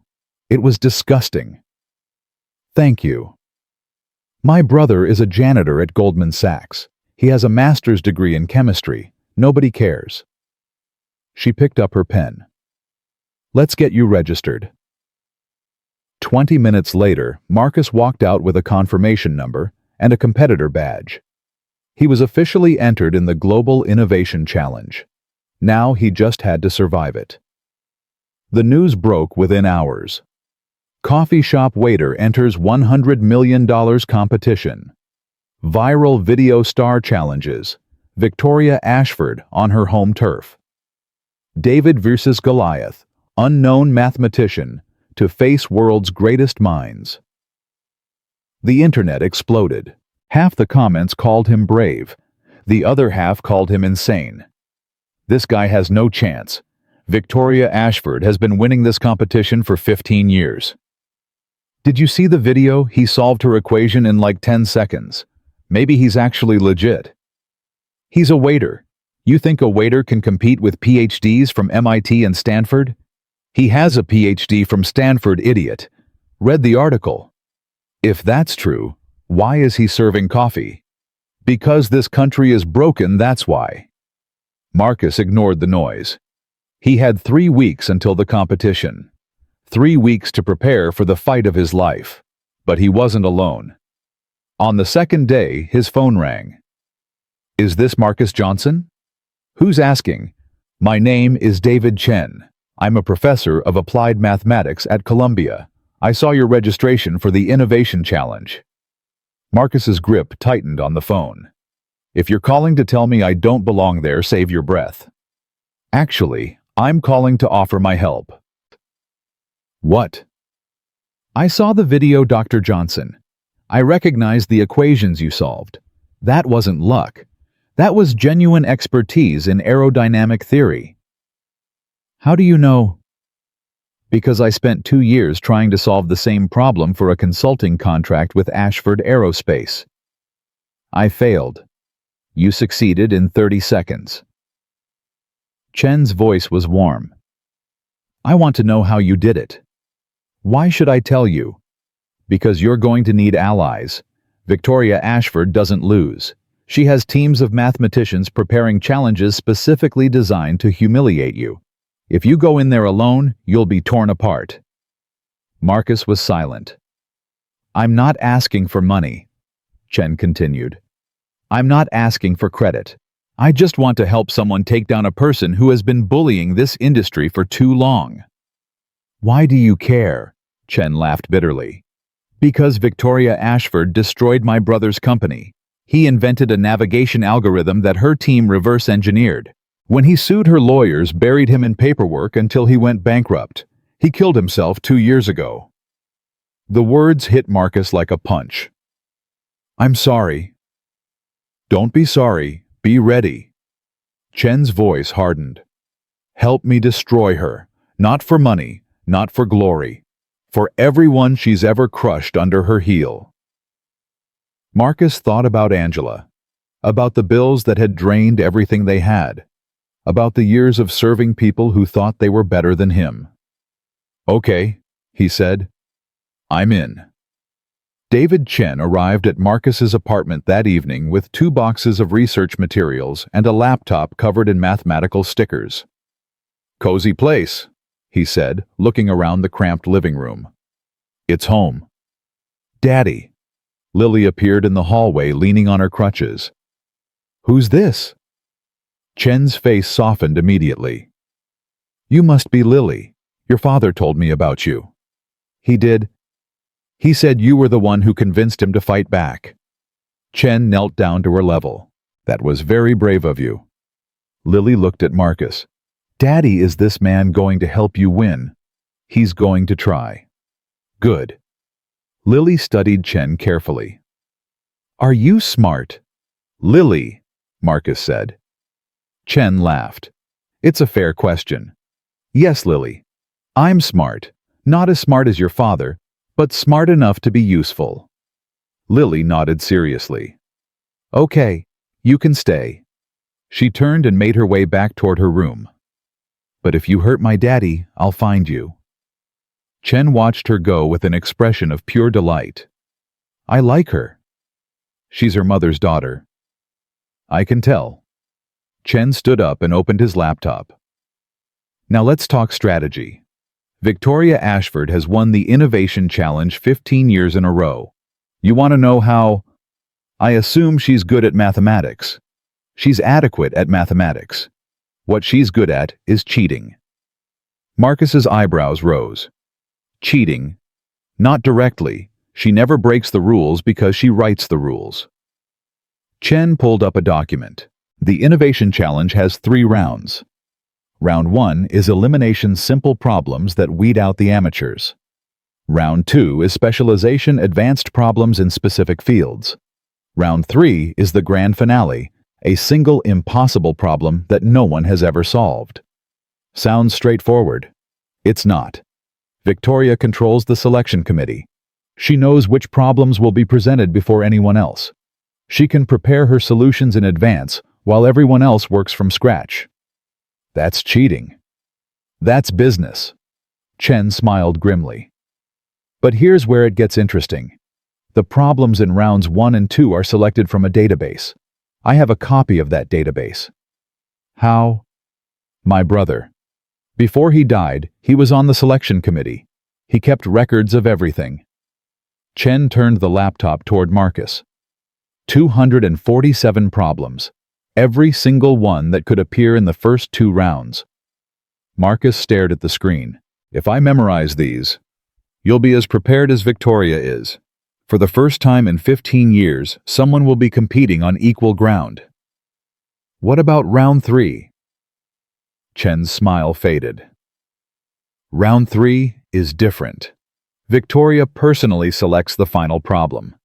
S1: It was disgusting." "Thank you." "My brother is a janitor at Goldman Sachs. He has a master's degree in chemistry. Nobody cares." She picked up her pen. "Let's get you registered." 20 minutes later, Marcus walked out with a confirmation number and a competitor badge. He was officially entered in the Global Innovation Challenge. Now he just had to survive it. The news broke within hours. Coffee shop waiter enters $100 million competition. Viral video star challenges. Victoria Ashford on her home turf. David versus Goliath, unknown mathematician, to face world's greatest minds. The internet exploded. Half the comments called him brave. The other half called him insane. "This guy has no chance. Victoria Ashford has been winning this competition for 15 years. Did you see the video? He solved her equation in like 10 seconds. Maybe he's actually legit." "He's a waiter. You think a waiter can compete with PhDs from MIT and Stanford?" "He has a PhD from Stanford, idiot. Read the article." "If that's true, why is he serving coffee?" "Because this country is broken, that's why." Marcus ignored the noise. He had 3 weeks until the competition. 3 weeks to prepare for the fight of his life. But he wasn't alone. On the second day, his phone rang. "Is this Marcus Johnson?" "Who's asking?" "My name is David Chen. I'm a professor of applied mathematics at Columbia. I saw your registration for the Innovation Challenge." Marcus's grip tightened on the phone. "If you're calling to tell me I don't belong there, save your breath." "Actually, I'm calling to offer my help." "What?" I saw the video, Dr. Johnson. I recognized the equations you solved. That wasn't luck. That was genuine expertise in aerodynamic theory. How do you know? Because I spent 2 years trying to solve the same problem for a consulting contract with Ashford Aerospace. I failed. You succeeded in 30 seconds. Chen's voice was warm. I want to know how you did it. Why should I tell you? Because you're going to need allies. Victoria Ashford doesn't lose. She has teams of mathematicians preparing challenges specifically designed to humiliate you. If you go in there alone, you'll be torn apart. Marcus was silent. I'm not asking for money, Chen continued. I'm not asking for credit. I just want to help someone take down a person who has been bullying this industry for too long. Why do you care? Chen laughed bitterly. Because Victoria Ashford destroyed my brother's company. He invented a navigation algorithm that her team reverse-engineered. When he sued, her lawyers buried him in paperwork until he went bankrupt. He killed himself 2 years ago. The words hit Marcus like a punch. I'm sorry. Don't be sorry. Be ready. Chen's voice hardened. Help me destroy her. Not for money, not for glory. For everyone she's ever crushed under her heel. Marcus thought about Angela, about the bills that had drained everything they had, about the years of serving people who thought they were better than him. Okay, he said. I'm in. David Chen arrived at Marcus's apartment that evening with 2 boxes of research materials and a laptop covered in mathematical stickers. Cozy place, he said, looking around the cramped living room. It's home. Daddy. Lily appeared in the hallway, leaning on her crutches. Who's this? Chen's face softened immediately. You must be Lily. Your father told me about you. He did. He said you were the one who convinced him to fight back. Chen knelt down to her level. That was very brave of you. Lily looked at Marcus. Daddy, is this man going to help you win? He's going to try. Good. Lily studied Chen carefully. Are you smart? Lily, Marcus said. Chen laughed. It's a fair question. Yes, Lily. I'm smart. Not as smart as your father, but smart enough to be useful. Lily nodded seriously. Okay, you can stay. She turned and made her way back toward her room. But if you hurt my daddy, I'll find you. Chen watched her go with an expression of pure delight. I like her. She's her mother's daughter. I can tell. Chen stood up and opened his laptop. Now let's talk strategy. Victoria Ashford has won the Innovation Challenge 15 years in a row. You want to know how? I assume she's good at mathematics. She's adequate at mathematics. What she's good at is cheating. Marcus's eyebrows rose. Cheating. Not directly. She never breaks the rules because she writes the rules. Chen pulled up a document. The Innovation Challenge has 3 rounds. Round 1 is elimination simple problems that weed out the amateurs. Round 2 is specialization advanced problems in specific fields. Round 3 is the grand finale, a single impossible problem that no one has ever solved. Sounds straightforward. It's not. Victoria controls the selection committee. She knows which problems will be presented before anyone else. She can prepare her solutions in advance while everyone else works from scratch. That's cheating. That's business. Chen smiled grimly. But here's where it gets interesting. The problems in rounds 1 and 2 are selected from a database. I have a copy of that database. How? My brother. Before he died, he was on the selection committee. He kept records of everything. Chen turned the laptop toward Marcus. 247 problems. Every single one that could appear in the first 2 rounds. Marcus stared at the screen. If I memorize these, you'll be as prepared as Victoria is. For the first time in 15 years, someone will be competing on equal ground. What about round 3? Chen's smile faded. Round 3 is different. Victoria personally selects the final problem.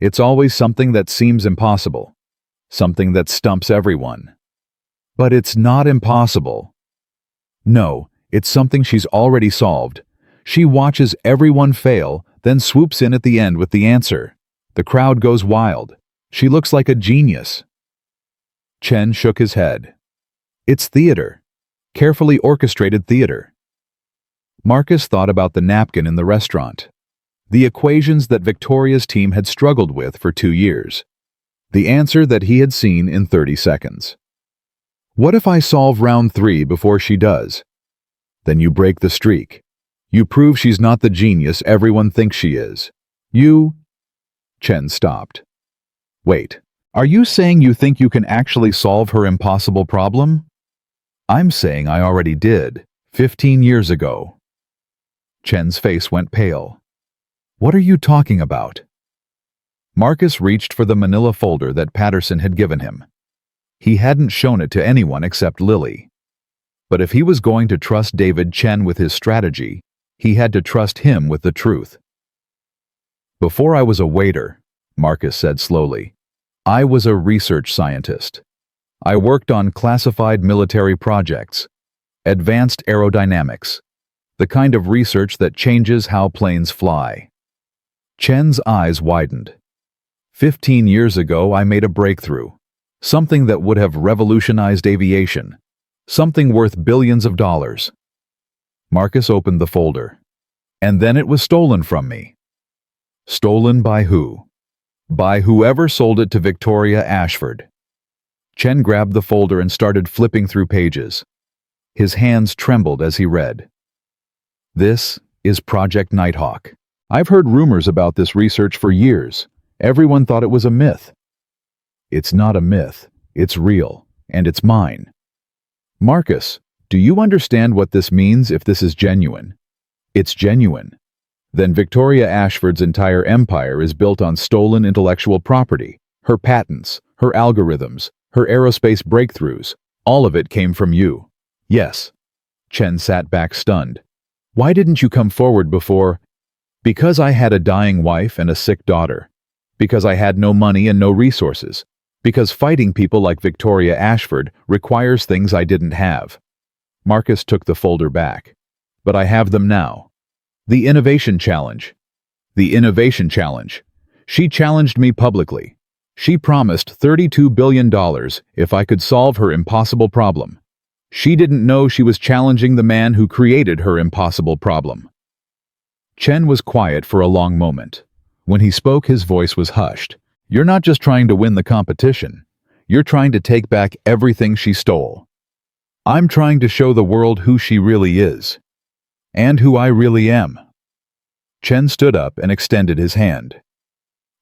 S1: It's always something that seems impossible, something that stumps everyone. But it's not impossible. No, it's something she's already solved. She watches everyone fail, then swoops in at the end with the answer. The crowd goes wild. She looks like a genius. Chen shook his head. It's theater. Carefully orchestrated theater. Marcus thought about the napkin in the restaurant. The equations that Victoria's team had struggled with for 2 years. The answer that he had seen in 30 seconds. What if I solve round 3 before she does? Then you break the streak. You prove she's not the genius everyone thinks she is. Chen stopped. Wait, are you saying you think you can actually solve her impossible problem? I'm saying I already did, 15 years ago. Chen's face went pale. What are you talking about? Marcus reached for the manila folder that Patterson had given him. He hadn't shown it to anyone except Lily. But if he was going to trust David Chen with his strategy, he had to trust him with the truth. Before I was a waiter, Marcus said slowly, I was a research scientist. I worked on classified military projects, advanced aerodynamics, the kind of research that changes how planes fly. Chen's eyes widened. 15 years ago, I made a breakthrough, something that would have revolutionized aviation, something worth billions of dollars. Marcus opened the folder. And then it was stolen from me. Stolen by who? By whoever sold it to Victoria Ashford. Chen grabbed the folder and started flipping through pages. His hands trembled as he read. This is Project Nighthawk. I've heard rumors about this research for years. Everyone thought it was a myth. It's not a myth. It's real. And it's mine. Marcus, do you understand what this means if this is genuine? It's genuine. Then Victoria Ashford's entire empire is built on stolen intellectual property. Her patents, her algorithms, her aerospace breakthroughs, all of it came from you. Yes. Chen sat back stunned. Why didn't you come forward before? Because I had a dying wife and a sick daughter. Because I had no money and no resources. Because fighting people like Victoria Ashford requires things I didn't have. Marcus took the folder back. But I have them now. The Innovation Challenge. The Innovation Challenge. She challenged me publicly. She promised $32 billion if I could solve her impossible problem. She didn't know she was challenging the man who created her impossible problem. Chen was quiet for a long moment. When he spoke, his voice was hushed. You're not just trying to win the competition. You're trying to take back everything she stole. I'm trying to show the world who she really is. And who I really am. Chen stood up and extended his hand.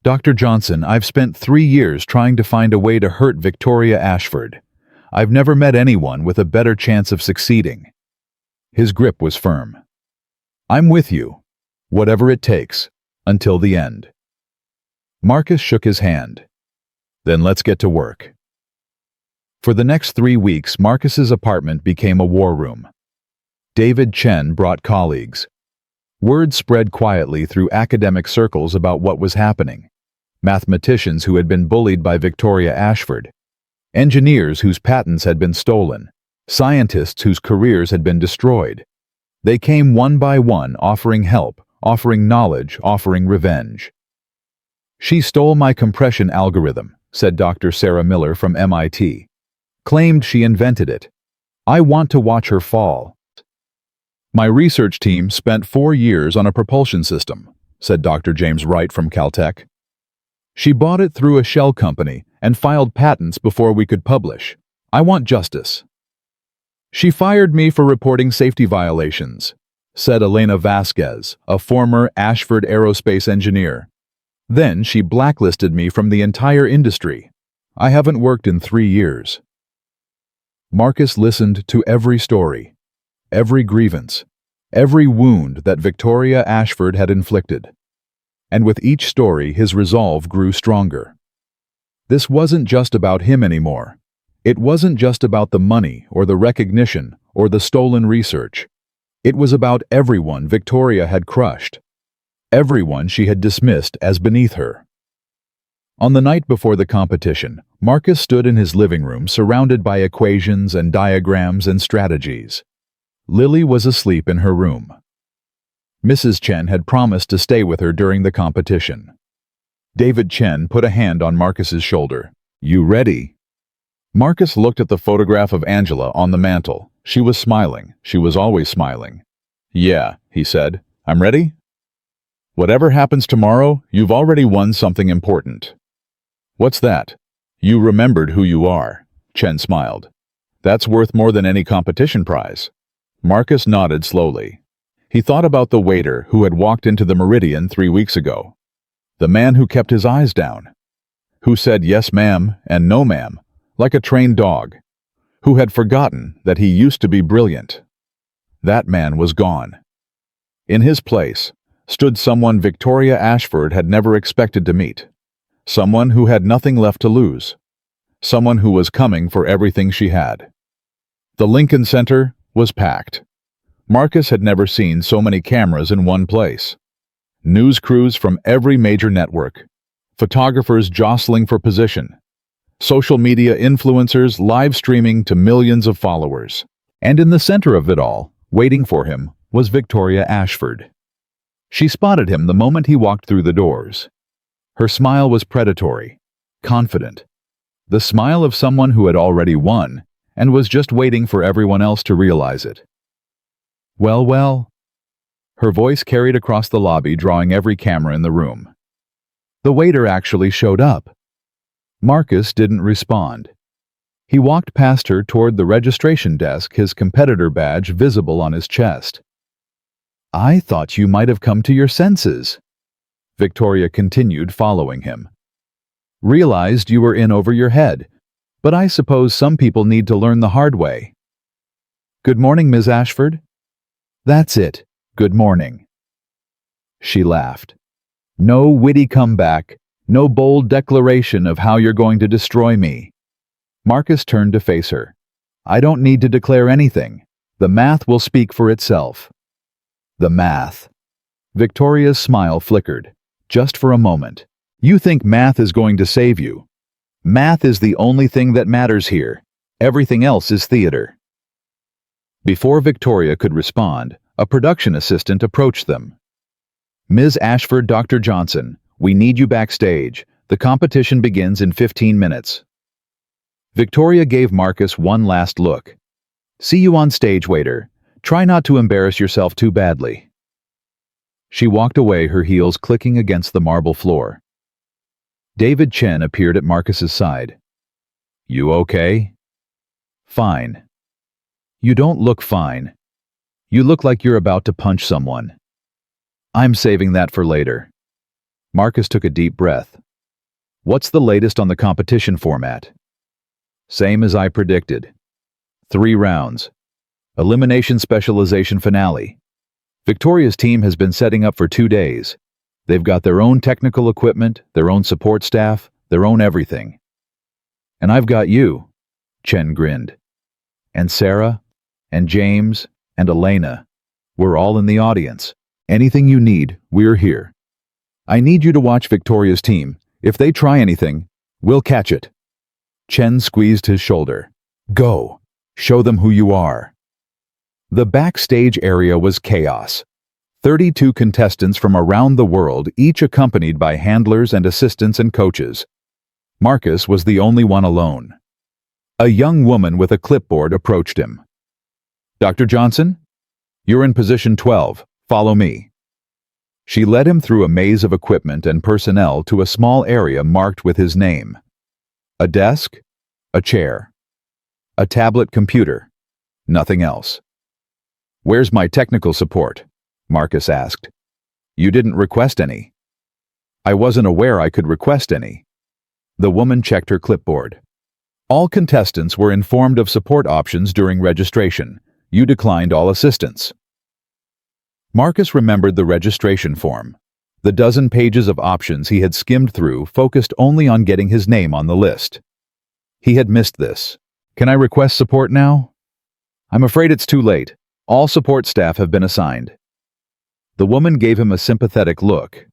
S1: Dr. Johnson, I've spent 3 years trying to find a way to hurt Victoria Ashford. I've never met anyone with a better chance of succeeding. His grip was firm. I'm with you, whatever it takes, until the end. Marcus shook his hand. Then let's get to work. For the next 3 weeks, Marcus's apartment became a war room. David Chen brought colleagues. Word spread quietly through academic circles about what was happening. Mathematicians who had been bullied by Victoria Ashford. Engineers whose patents had been stolen. Scientists whose careers had been destroyed. They came one by one, offering help, offering knowledge, offering revenge. She stole my compression algorithm, said Dr. Sarah Miller from MIT. Claimed she invented it. I want to watch her fall. My research team spent 4 years on a propulsion system, said Dr. James Wright from Caltech. She bought it through a shell company and filed patents before we could publish. I want justice. She fired me for reporting safety violations, said Elena Vasquez, a former Ashford aerospace engineer. Then she blacklisted me from the entire industry. I haven't worked in 3 years. Marcus listened to every story, every grievance, every wound that Victoria Ashford had inflicted. And with each story, his resolve grew stronger. This wasn't just about him anymore. It wasn't just about the money or the recognition or the stolen research. It was about everyone Victoria had crushed. everyone she had dismissed as beneath her. On the night before the competition, Marcus stood in his living room surrounded by equations and diagrams and strategies. Lily was asleep in her room. Mrs. Chen had promised to stay with her during the competition. David Chen put a hand on Marcus's shoulder. "You ready?" Marcus looked at the photograph of Angela on the mantel. She was smiling. She was always smiling. "Yeah," he said. "I'm ready?" "Whatever happens tomorrow, you've already won something important." "What's that?" "You remembered who you are." Chen smiled. "That's worth more than any competition prize." Marcus nodded slowly. He thought about the waiter who had walked into the Meridian 3 weeks ago. The man who kept his eyes down. Who said yes ma'am and no ma'am, like a trained dog. Who had forgotten that he used to be brilliant. That man was gone. In his place stood someone Victoria Ashford had never expected to meet. Someone who had nothing left to lose. Someone who was coming for everything she had. The Lincoln Center was packed. Marcus had never seen so many cameras in one place. News crews from every major network. Photographers jostling for position. Social media influencers live streaming to millions of followers. And in the center of it all, waiting for him, was Victoria Ashford. She spotted him the moment he walked through the doors. Her smile was predatory, confident. The smile of someone who had already won and was just waiting for everyone else to realize it. "Well, well." Her voice carried across the lobby, drawing every camera in the room. The waiter actually showed up. Marcus didn't respond. He walked past her toward the registration desk, his competitor badge visible on his chest. "I thought you might have come to your senses." Victoria continued, following him. "Realized you were in over your head, but I suppose some people need to learn the hard way." "Good morning, Ms. Ashford." "That's it. Good morning." She laughed. No witty comeback, no bold declaration of how you're going to destroy me. Marcus turned to face her. "I don't need to declare anything. The math will speak for itself." The math. Victoria's smile flickered, just for a moment. "You think math is going to save you? Math is the only thing that matters here. Everything else is theater." Before Victoria could respond, a production assistant approached them. "Ms. Ashford, Dr. Johnson, we need you backstage. The competition begins in 15 minutes. Victoria gave Marcus one last look. "See you on stage, waiter. Try not to embarrass yourself too badly." She walked away, her heels clicking against the marble floor. David Chen appeared at Marcus's side. "You okay?" "Fine." "You don't look fine. You look like you're about to punch someone." "I'm saving that for later." Marcus took a deep breath. "What's the latest on the competition format?" "Same as I predicted. 3 rounds. Elimination specialization finale. Victoria's team has been setting up for 2 days. They've got their own technical equipment, their own support staff, their own everything. And I've got you," Chen grinned. "And Sarah, and James, and Elena. We're all in the audience. Anything you need, we're here. I need you to watch Victoria's team. If they try anything, we'll catch it." Chen squeezed his shoulder. "Go. Show them who you are." The backstage area was chaos. 32 contestants from around the world, each accompanied by handlers and assistants and coaches. Marcus was the only one alone. A young woman with a clipboard approached him. "Dr. Johnson? You're in position 12. Follow me." She led him through a maze of equipment and personnel to a small area marked with his name. A desk, a chair, a tablet computer, nothing else. "Where's my technical support?" Marcus asked. "You didn't request any." "I wasn't aware I could request any." The woman checked her clipboard. "All contestants were informed of support options during registration. You declined all assistance." Marcus remembered the registration form. The dozen pages of options he had skimmed through focused only on getting his name on the list. He had missed this. "Can I request support now?" "I'm afraid it's too late. All support staff have been assigned." The woman gave him a sympathetic look.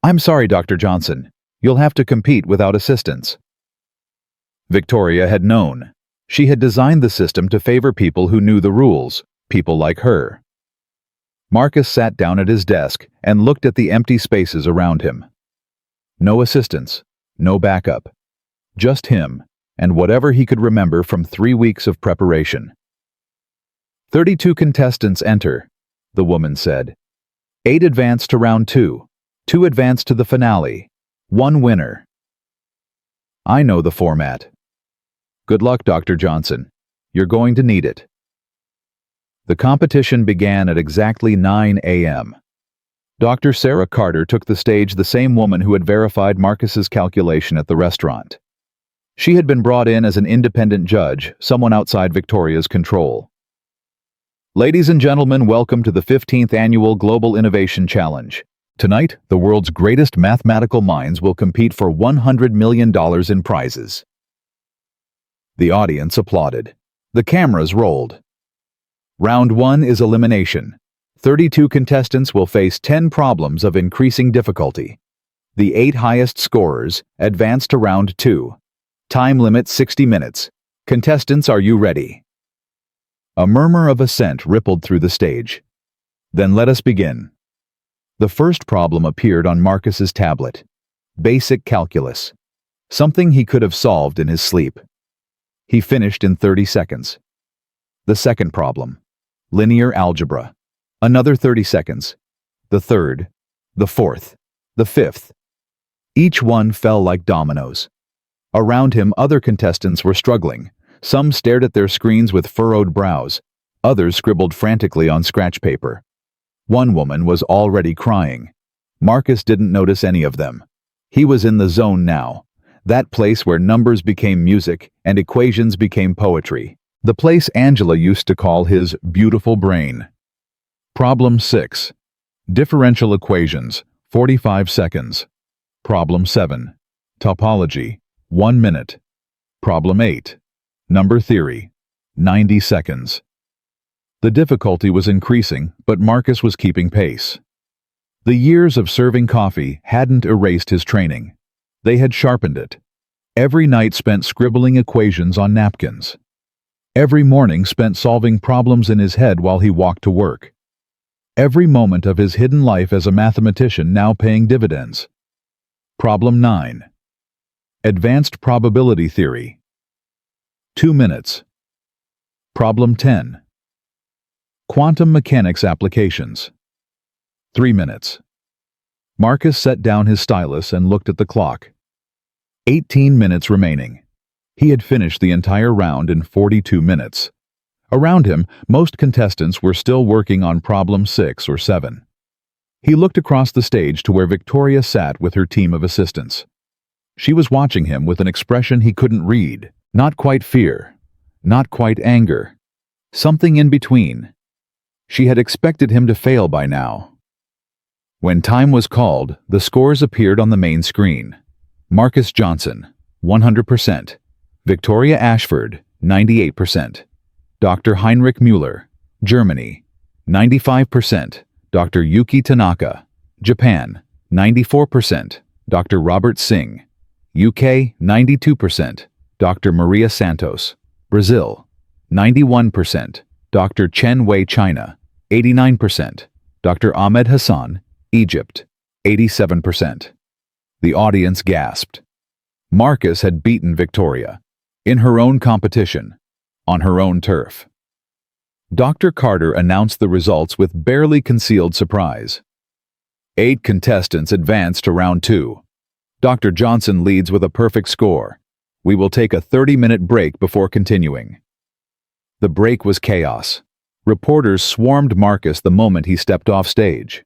S1: "I'm sorry, Dr. Johnson. You'll have to compete without assistance." Victoria had known. She had designed the system to favor people who knew the rules, people like her. Marcus sat down at his desk and looked at the empty spaces around him. No assistance, no backup. Just him, and whatever he could remember from 3 weeks of preparation. 32 contestants enter, the woman said. 8 advance to round 2, 2 advance to the finale, 1 winner. I know the format. Good luck, Dr. Johnson. You're going to need it. The competition began at exactly 9 a.m. Dr. Sarah Carter took the stage, the same woman who had verified Marcus's calculation at the restaurant. She had been brought in as an independent judge, someone outside Victoria's control. Ladies and gentlemen, welcome to the 15th Annual Global Innovation Challenge. Tonight, the world's greatest mathematical minds will compete for $100 million in prizes. The audience applauded. The cameras rolled. Round 1 is elimination. 32 contestants will face 10 problems of increasing difficulty. The 8 highest scorers advance to round 2. Time limit 60 minutes. Contestants, are you ready? A murmur of assent rippled through the stage. Then let us begin. The first problem appeared on Marcus's tablet. Basic calculus. Something he could have solved in his sleep. He finished in 30 seconds. The second problem. Linear algebra. Another 30 seconds. The third. The fourth. The fifth. Each one fell like dominoes. Around him, other contestants were struggling. Some stared at their screens with furrowed brows. Others scribbled frantically on scratch paper. One woman was already crying. Marcus didn't notice any of them. He was in the zone now. That place where numbers became music and equations became poetry. The place Angela used to call his beautiful brain. Problem 6. Differential equations, 45 seconds. Problem 7. Topology, 1 minute. Problem 8. Number theory, 90 seconds. The difficulty was increasing, but Marcus was keeping pace. The years of serving coffee hadn't erased his training. They had sharpened it. Every night spent scribbling equations on napkins. Every morning spent solving problems in his head while he walked to work. Every moment of his hidden life as a mathematician now paying dividends. Problem 9. Advanced probability theory. 2 minutes. Problem 10. Quantum mechanics applications. 3 minutes. Marcus set down his stylus and looked at the clock. 18 minutes remaining. He had finished the entire round in 42 minutes. Around him, most contestants were still working on problem 6 or 7. He looked across the stage to where Victoria sat with her team of assistants. She was watching him with an expression he couldn't read. Not quite fear, not quite anger. Something in between. She had expected him to fail by now. When time was called, the scores appeared on the main screen. Marcus Johnson, 100%. Victoria Ashford, 98%. Dr. Heinrich Müller, Germany, 95%. Dr. Yuki Tanaka, Japan, 94%. Dr. Robert Singh, UK, 92%. Dr. Maria Santos, Brazil, 91%. Dr. Chen Wei, China, 89%. Dr. Ahmed Hassan, Egypt, 87%. The audience gasped. Marcus had beaten Victoria, in her own competition, on her own turf. Dr. Carter announced the results with barely concealed surprise. 8 contestants advanced to round 2. Dr. Johnson leads with a perfect score. We will take a 30-minute break before continuing. The break was chaos. Reporters swarmed Marcus the moment he stepped off stage.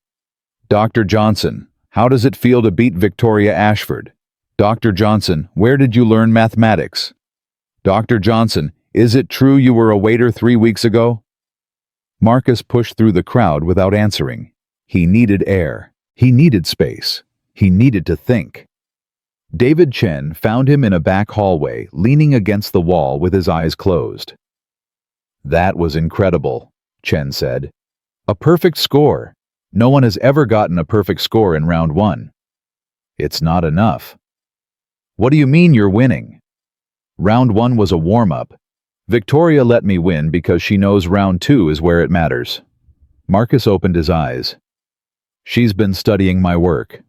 S1: Dr. Johnson, how does it feel to beat Victoria Ashford? Dr. Johnson, where did you learn mathematics? Dr. Johnson, is it true you were a waiter 3 weeks ago? Marcus pushed through the crowd without answering. He needed air. He needed space. He needed to think. David Chen found him in a back hallway, leaning against the wall with his eyes closed. That was incredible, Chen said. A perfect score. No one has ever gotten a perfect score in round 1. It's not enough. What do you mean you're winning? Round 1 was a warm-up. Victoria let me win because she knows round 2 is where it matters. Marcus opened his eyes. She's been studying my work.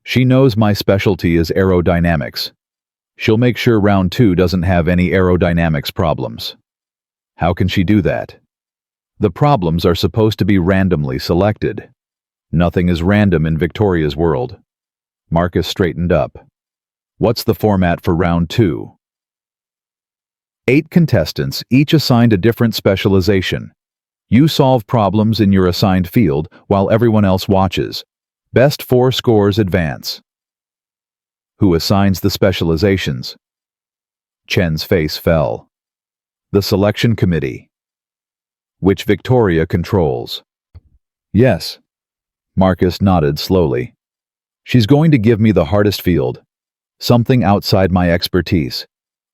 S1: She knows my specialty is aerodynamics. She'll make sure round 2 doesn't have any aerodynamics problems. How can she do that? The problems are supposed to be randomly selected. Nothing is random in Victoria's world. Marcus straightened up. What's the format for round 2? 8 contestants, each assigned a different specialization. You solve problems in your assigned field while everyone else watches. Best 4 scores advance. Who assigns the specializations? Chen's face fell. The selection committee. Which Victoria controls. Yes. Marcus nodded slowly. She's going to give me the hardest field. Something outside my expertise.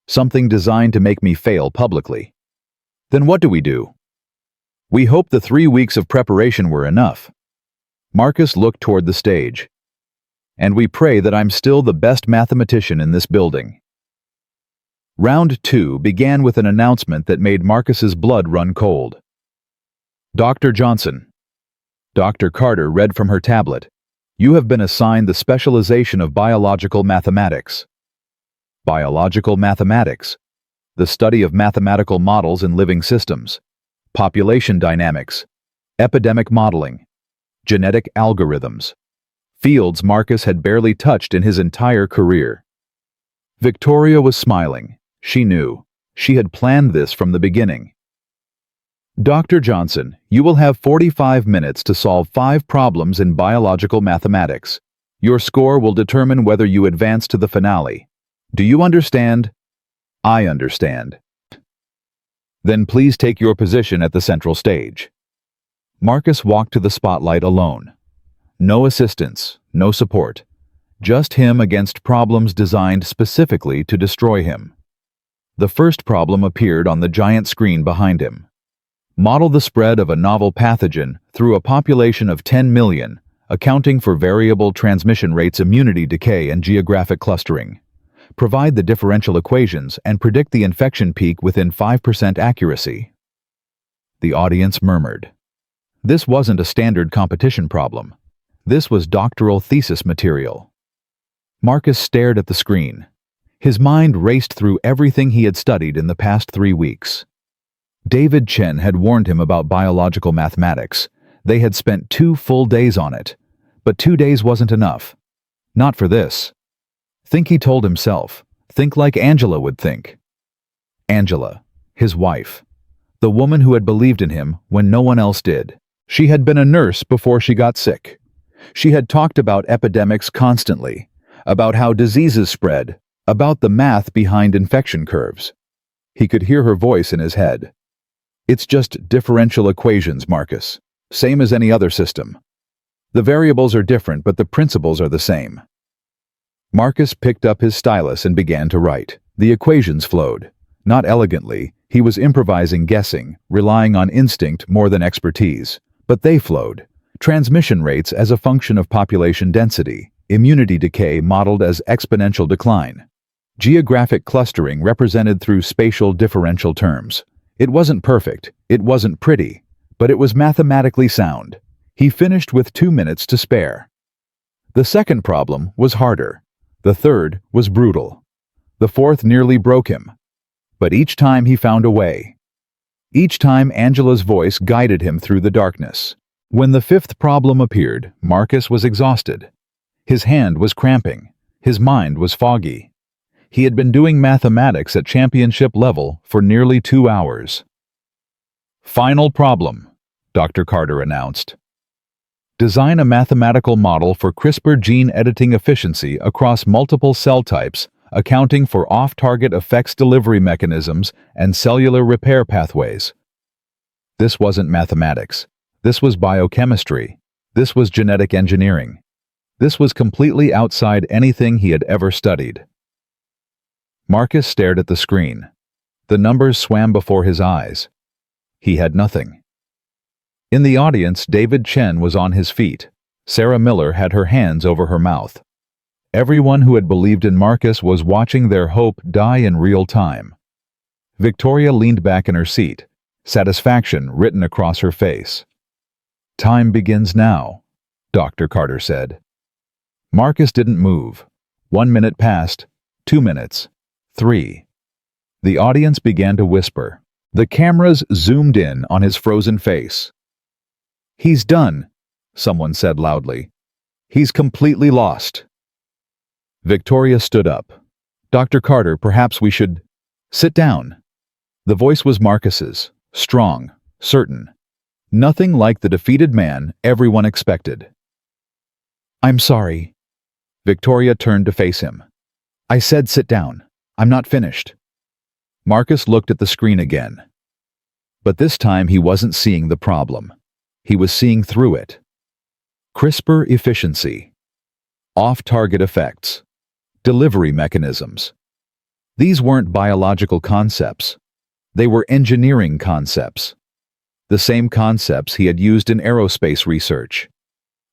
S1: Something designed to make me fail publicly. Then what do we do? We hope the 3 weeks of preparation were enough. Marcus looked toward the stage. And we pray that I'm still the best mathematician in this building. Round 2 began with an announcement that made Marcus's blood run cold. Dr. Johnson. Dr. Carter read from her tablet. You have been assigned the specialization of biological mathematics. Biological mathematics. The study of mathematical models in living systems. Population dynamics. Epidemic modeling. Genetic algorithms. Fields Marcus had barely touched in his entire career. Victoria was smiling. She knew. She had planned this from the beginning. Dr. Johnson, you will have 45 minutes to solve 5 problems in biological mathematics. Your score will determine whether you advance to the finale. Do you understand? I understand. Then please take your position at the central stage. Marcus walked to the spotlight alone. No assistance, no support. Just him against problems designed specifically to destroy him. The first problem appeared on the giant screen behind him. Model the spread of a novel pathogen through a population of 10 million, accounting for variable transmission rates, immunity decay, and geographic clustering. Provide the differential equations and predict the infection peak within 5% accuracy. The audience murmured. This wasn't a standard competition problem. This was doctoral thesis material. Marcus stared at the screen. His mind raced through everything he had studied in the past 3 weeks. David Chen had warned him about biological mathematics. They had spent 2 full days on it. But 2 days wasn't enough. Not for this. Think, he told himself. Think like Angela would think. Angela, his wife. The woman who had believed in him when no one else did. She had been a nurse before she got sick. She had talked about epidemics constantly, about how diseases spread, about the math behind infection curves. He could hear her voice in his head. It's just differential equations, Marcus. Same as any other system. The variables are different, but the principles are the same. Marcus picked up his stylus and began to write. The equations flowed. Not elegantly, he was improvising, guessing, relying on instinct more than expertise. But they flowed. Transmission rates as a function of population density, immunity decay modeled as exponential decline. Geographic clustering represented through spatial differential terms. It wasn't perfect, it wasn't pretty, but it was mathematically sound. He finished with 2 minutes to spare. The second problem was harder. The third was brutal. The fourth nearly broke him. But each time he found a way. Each time Angela's voice guided him through the darkness. When the fifth problem appeared, Marcus was exhausted. His hand was cramping. His mind was foggy. He had been doing mathematics at championship level for nearly 2 hours. Final problem, Dr. Carter announced. Design a mathematical model for CRISPR gene editing efficiency across multiple cell types, accounting for off-target effects, delivery mechanisms, and cellular repair pathways. This wasn't mathematics. This was biochemistry. This was genetic engineering. This was completely outside anything he had ever studied. Marcus stared at the screen. The numbers swam before his eyes. He had nothing. In the audience, David Chen was on his feet. Sarah Miller had her hands over her mouth. Everyone who had believed in Marcus was watching their hope die in real time. Victoria leaned back in her seat, satisfaction written across her face. "Time begins now," Dr. Carter said. Marcus didn't move. 1 minute passed, 2 minutes, 3. The audience began to whisper. The cameras zoomed in on his frozen face. "He's done," someone said loudly. "He's completely lost." Victoria stood up. "Dr. Carter, perhaps we should sit down." The voice was Marcus's, strong, certain. Nothing like the defeated man everyone expected. "I'm sorry." Victoria turned to face him. "I said sit down. I'm not finished." Marcus looked at the screen again. But this time he wasn't seeing the problem. He was seeing through it. CRISPR efficiency. Off-target effects. Delivery mechanisms. These weren't biological concepts. They were engineering concepts. The same concepts he had used in aerospace research.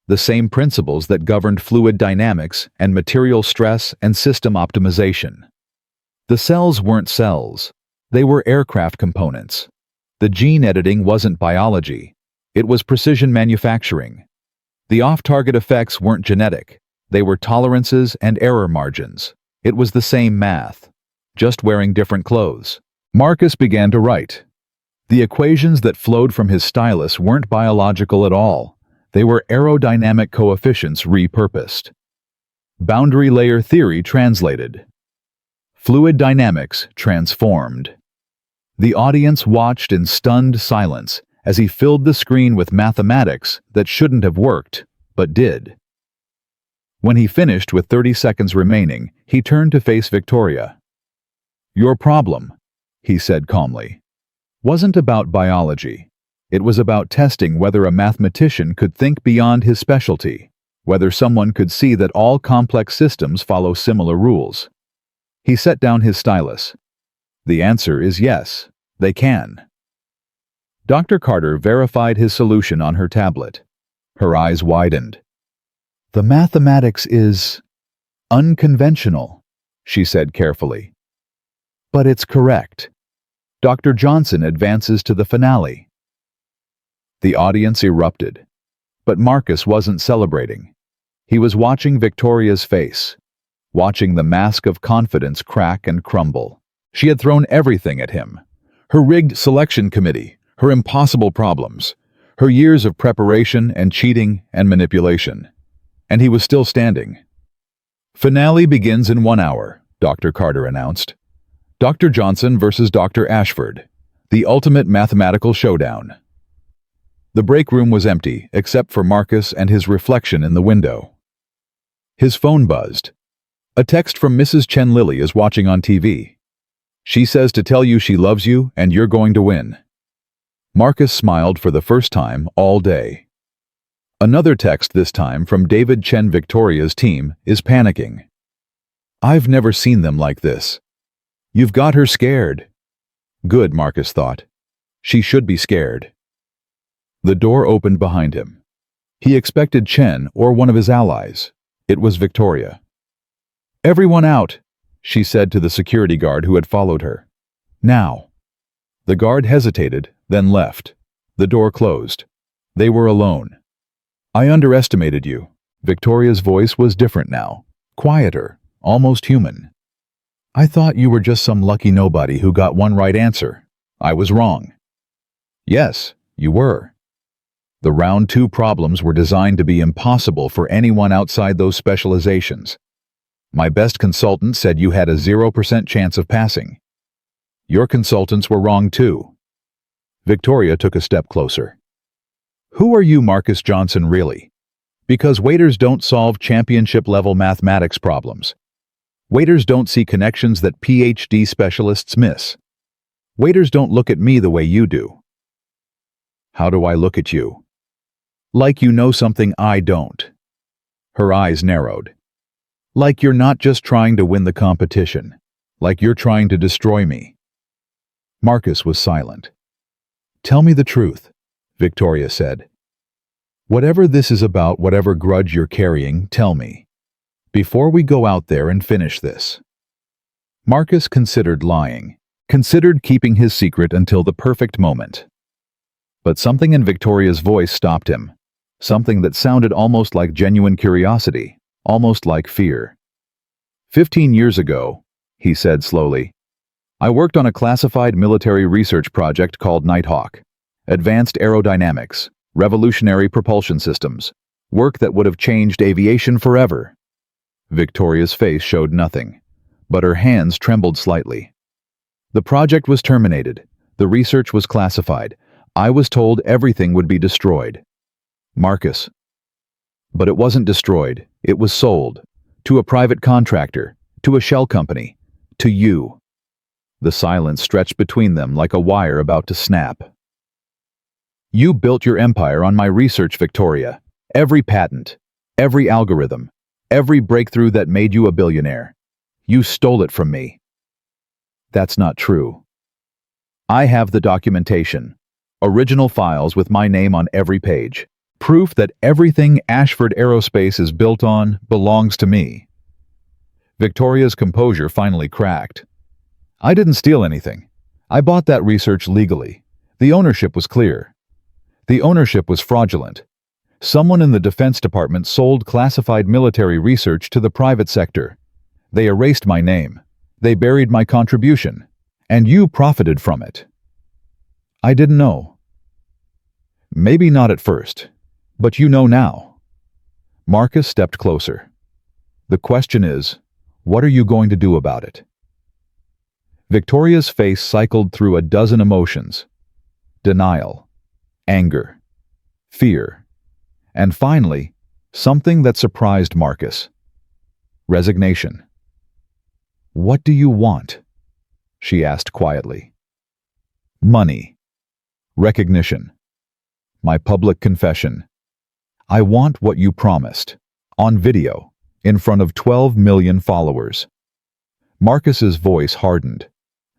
S1: The same principles that governed fluid dynamics and material stress and system optimization. The cells weren't cells. They were aircraft components. The gene editing wasn't biology. It was precision manufacturing. The off-target effects weren't genetic. They were tolerances and error margins. It was the same math, just wearing different clothes. Marcus began to write. The equations that flowed from his stylus weren't biological at all. They were aerodynamic coefficients repurposed. Boundary layer theory translated. Fluid dynamics transformed. The audience watched in stunned silence as he filled the screen with mathematics that shouldn't have worked, but did. When he finished with 30 seconds remaining, he turned to face Victoria. "Your problem," he said calmly, "wasn't about biology. It was about testing whether a mathematician could think beyond his specialty, whether someone could see that all complex systems follow similar rules." He set down his stylus. "The answer is yes, they can." Dr. Carter verified his solution on her tablet. Her eyes widened. "The mathematics is unconventional," she said carefully. "But it's correct." Dr. Johnson advances to the finale. The audience erupted. But Marcus wasn't celebrating. He was watching Victoria's face, watching the mask of confidence crack and crumble. She had thrown everything at him. Her rigged selection committee, her impossible problems, her years of preparation and cheating and manipulation. And he was still standing. "Finale begins in 1 hour," Dr. Carter announced. "Dr. Johnson versus Dr. Ashford. The ultimate mathematical showdown." The break room was empty, except for Marcus and his reflection in the window. His phone buzzed. "A text from Mrs. Chen Lily is watching on TV. She says to tell you she loves you and you're going to win." Marcus smiled for the first time all day. Another text, this time from David Chen. "Victoria's team is panicking. I've never seen them like this. You've got her scared." Good, Marcus thought. She should be scared. The door opened behind him. He expected Chen or one of his allies. It was Victoria. "Everyone out," she said to the security guard who had followed her. "Now." The guard hesitated, then left. The door closed. They were alone. "I underestimated you." Victoria's voice was different now, quieter, almost human. "I thought you were just some lucky nobody who got one right answer. I was wrong." "Yes, you were." The round 2 problems were designed to be impossible for anyone outside those specializations. My best consultant said you had a 0% chance of passing. Your consultants were wrong too. Victoria took a step closer. "Who are you, Marcus Johnson, really? Because waiters don't solve championship-level mathematics problems. Waiters don't see connections that PhD specialists miss. Waiters don't look at me the way you do." "How do I look at you?" "Like you know something I don't." Her eyes narrowed. "Like you're not just trying to win the competition. Like you're trying to destroy me." Marcus was silent. "Tell me the truth," Victoria said. Whatever this is about, whatever grudge you're carrying, tell me, before we go out there and finish this. Marcus considered lying, considered keeping his secret until the perfect moment. But something in Victoria's voice stopped him, something that sounded almost like genuine curiosity, almost like fear. 15 years ago, he said slowly, I worked on a classified military research project called Nighthawk. Advanced aerodynamics, revolutionary propulsion systems, work that would have changed aviation forever. Victoria's face showed nothing, but her hands trembled slightly. The project was terminated. The research was classified. I was told everything would be destroyed. Marcus. But it wasn't destroyed. It was sold. To a private contractor. To a shell company. To you. The silence stretched between them like a wire about to snap. You built your empire on my research, Victoria. Every patent, every algorithm, every breakthrough that made you a billionaire. You stole it from me. That's not true. I have the documentation. Original files with my name on every page. Proof that everything Ashford Aerospace is built on belongs to me. Victoria's composure finally cracked. I didn't steal anything. I bought that research legally. The ownership was clear. The ownership was fraudulent. Someone in the Defense Department sold classified military research to the private sector. They erased my name. They buried my contribution. And you profited from it. I didn't know. Maybe not at first, but you know now. Marcus stepped closer. The question is, what are you going to do about it? Victoria's face cycled through a dozen emotions. Denial. Anger, fear, and finally, something that surprised Marcus. Resignation. What do you want? She asked quietly. Money. Recognition. My public confession. I want what you promised. On video, in front of 12 million followers. Marcus's voice hardened.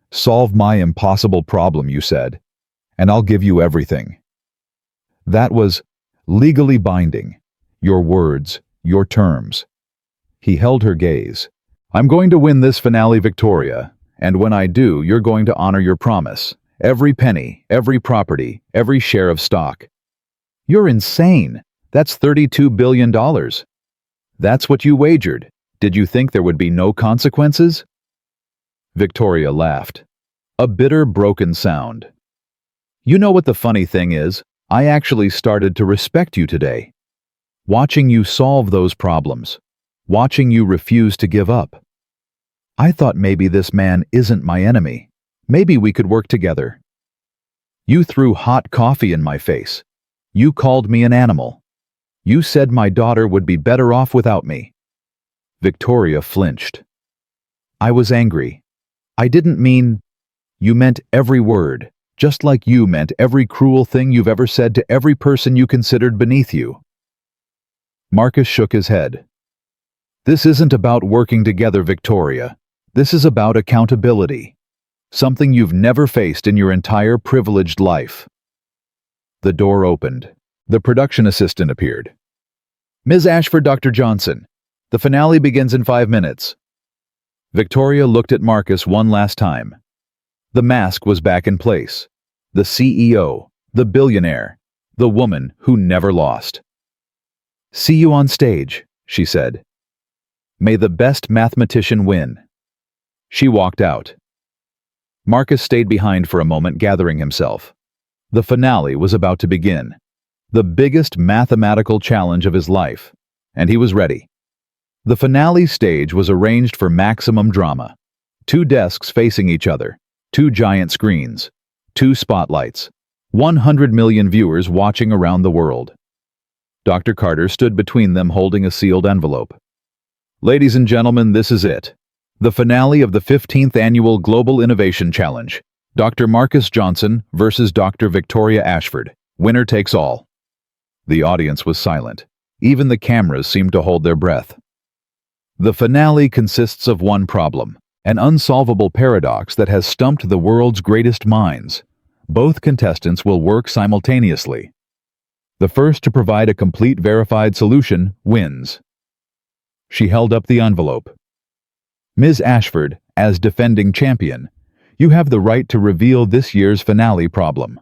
S1: Solve my impossible problem, you said, and I'll give you everything. That was legally binding. Your words, your terms. He held her gaze. I'm going to win this finale, Victoria, and when I do, you're going to honor your promise. Every penny, every property, every share of stock. You're insane. That's $32 billion. That's what you wagered. Did you think there would be no consequences? Victoria laughed. A bitter, broken sound. You know what the funny thing is? I actually started to respect you today. Watching you solve those problems. Watching you refuse to give up. I thought maybe this man isn't my enemy. Maybe we could work together. You threw hot coffee in my face. You called me an animal. You said my daughter would be better off without me. Victoria flinched. I was angry. I didn't mean... You meant every word. Just like you meant every cruel thing you've ever said to every person you considered beneath you. Marcus shook his head. This isn't about working together, Victoria. This is about accountability. Something you've never faced in your entire privileged life. The door opened. The production assistant appeared. Ms. Ashford, Dr. Johnson. The finale begins in 5 minutes. Victoria looked at Marcus one last time. The mask was back in place. The CEO, the billionaire, the woman who never lost. See you on stage, she said. May the best mathematician win. She walked out. Marcus stayed behind for a moment, gathering himself. The finale was about to begin. The biggest mathematical challenge of his life, and he was ready. The finale stage was arranged for maximum drama. 2 desks facing each other. 2 giant screens, 2 spotlights, 100 million viewers watching around the world. Dr. Carter stood between them holding a sealed envelope. Ladies and gentlemen, this is it. The finale of the 15th Annual Global Innovation Challenge. Dr. Marcus Johnson versus Dr. Victoria Ashford. Winner takes all. The audience was silent. Even the cameras seemed to hold their breath. The finale consists of one problem. An unsolvable paradox that has stumped the world's greatest minds. Both contestants will work simultaneously. The first to provide a complete verified solution wins. She held up the envelope. Ms. Ashford, as defending champion, you have the right to reveal this year's finale problem.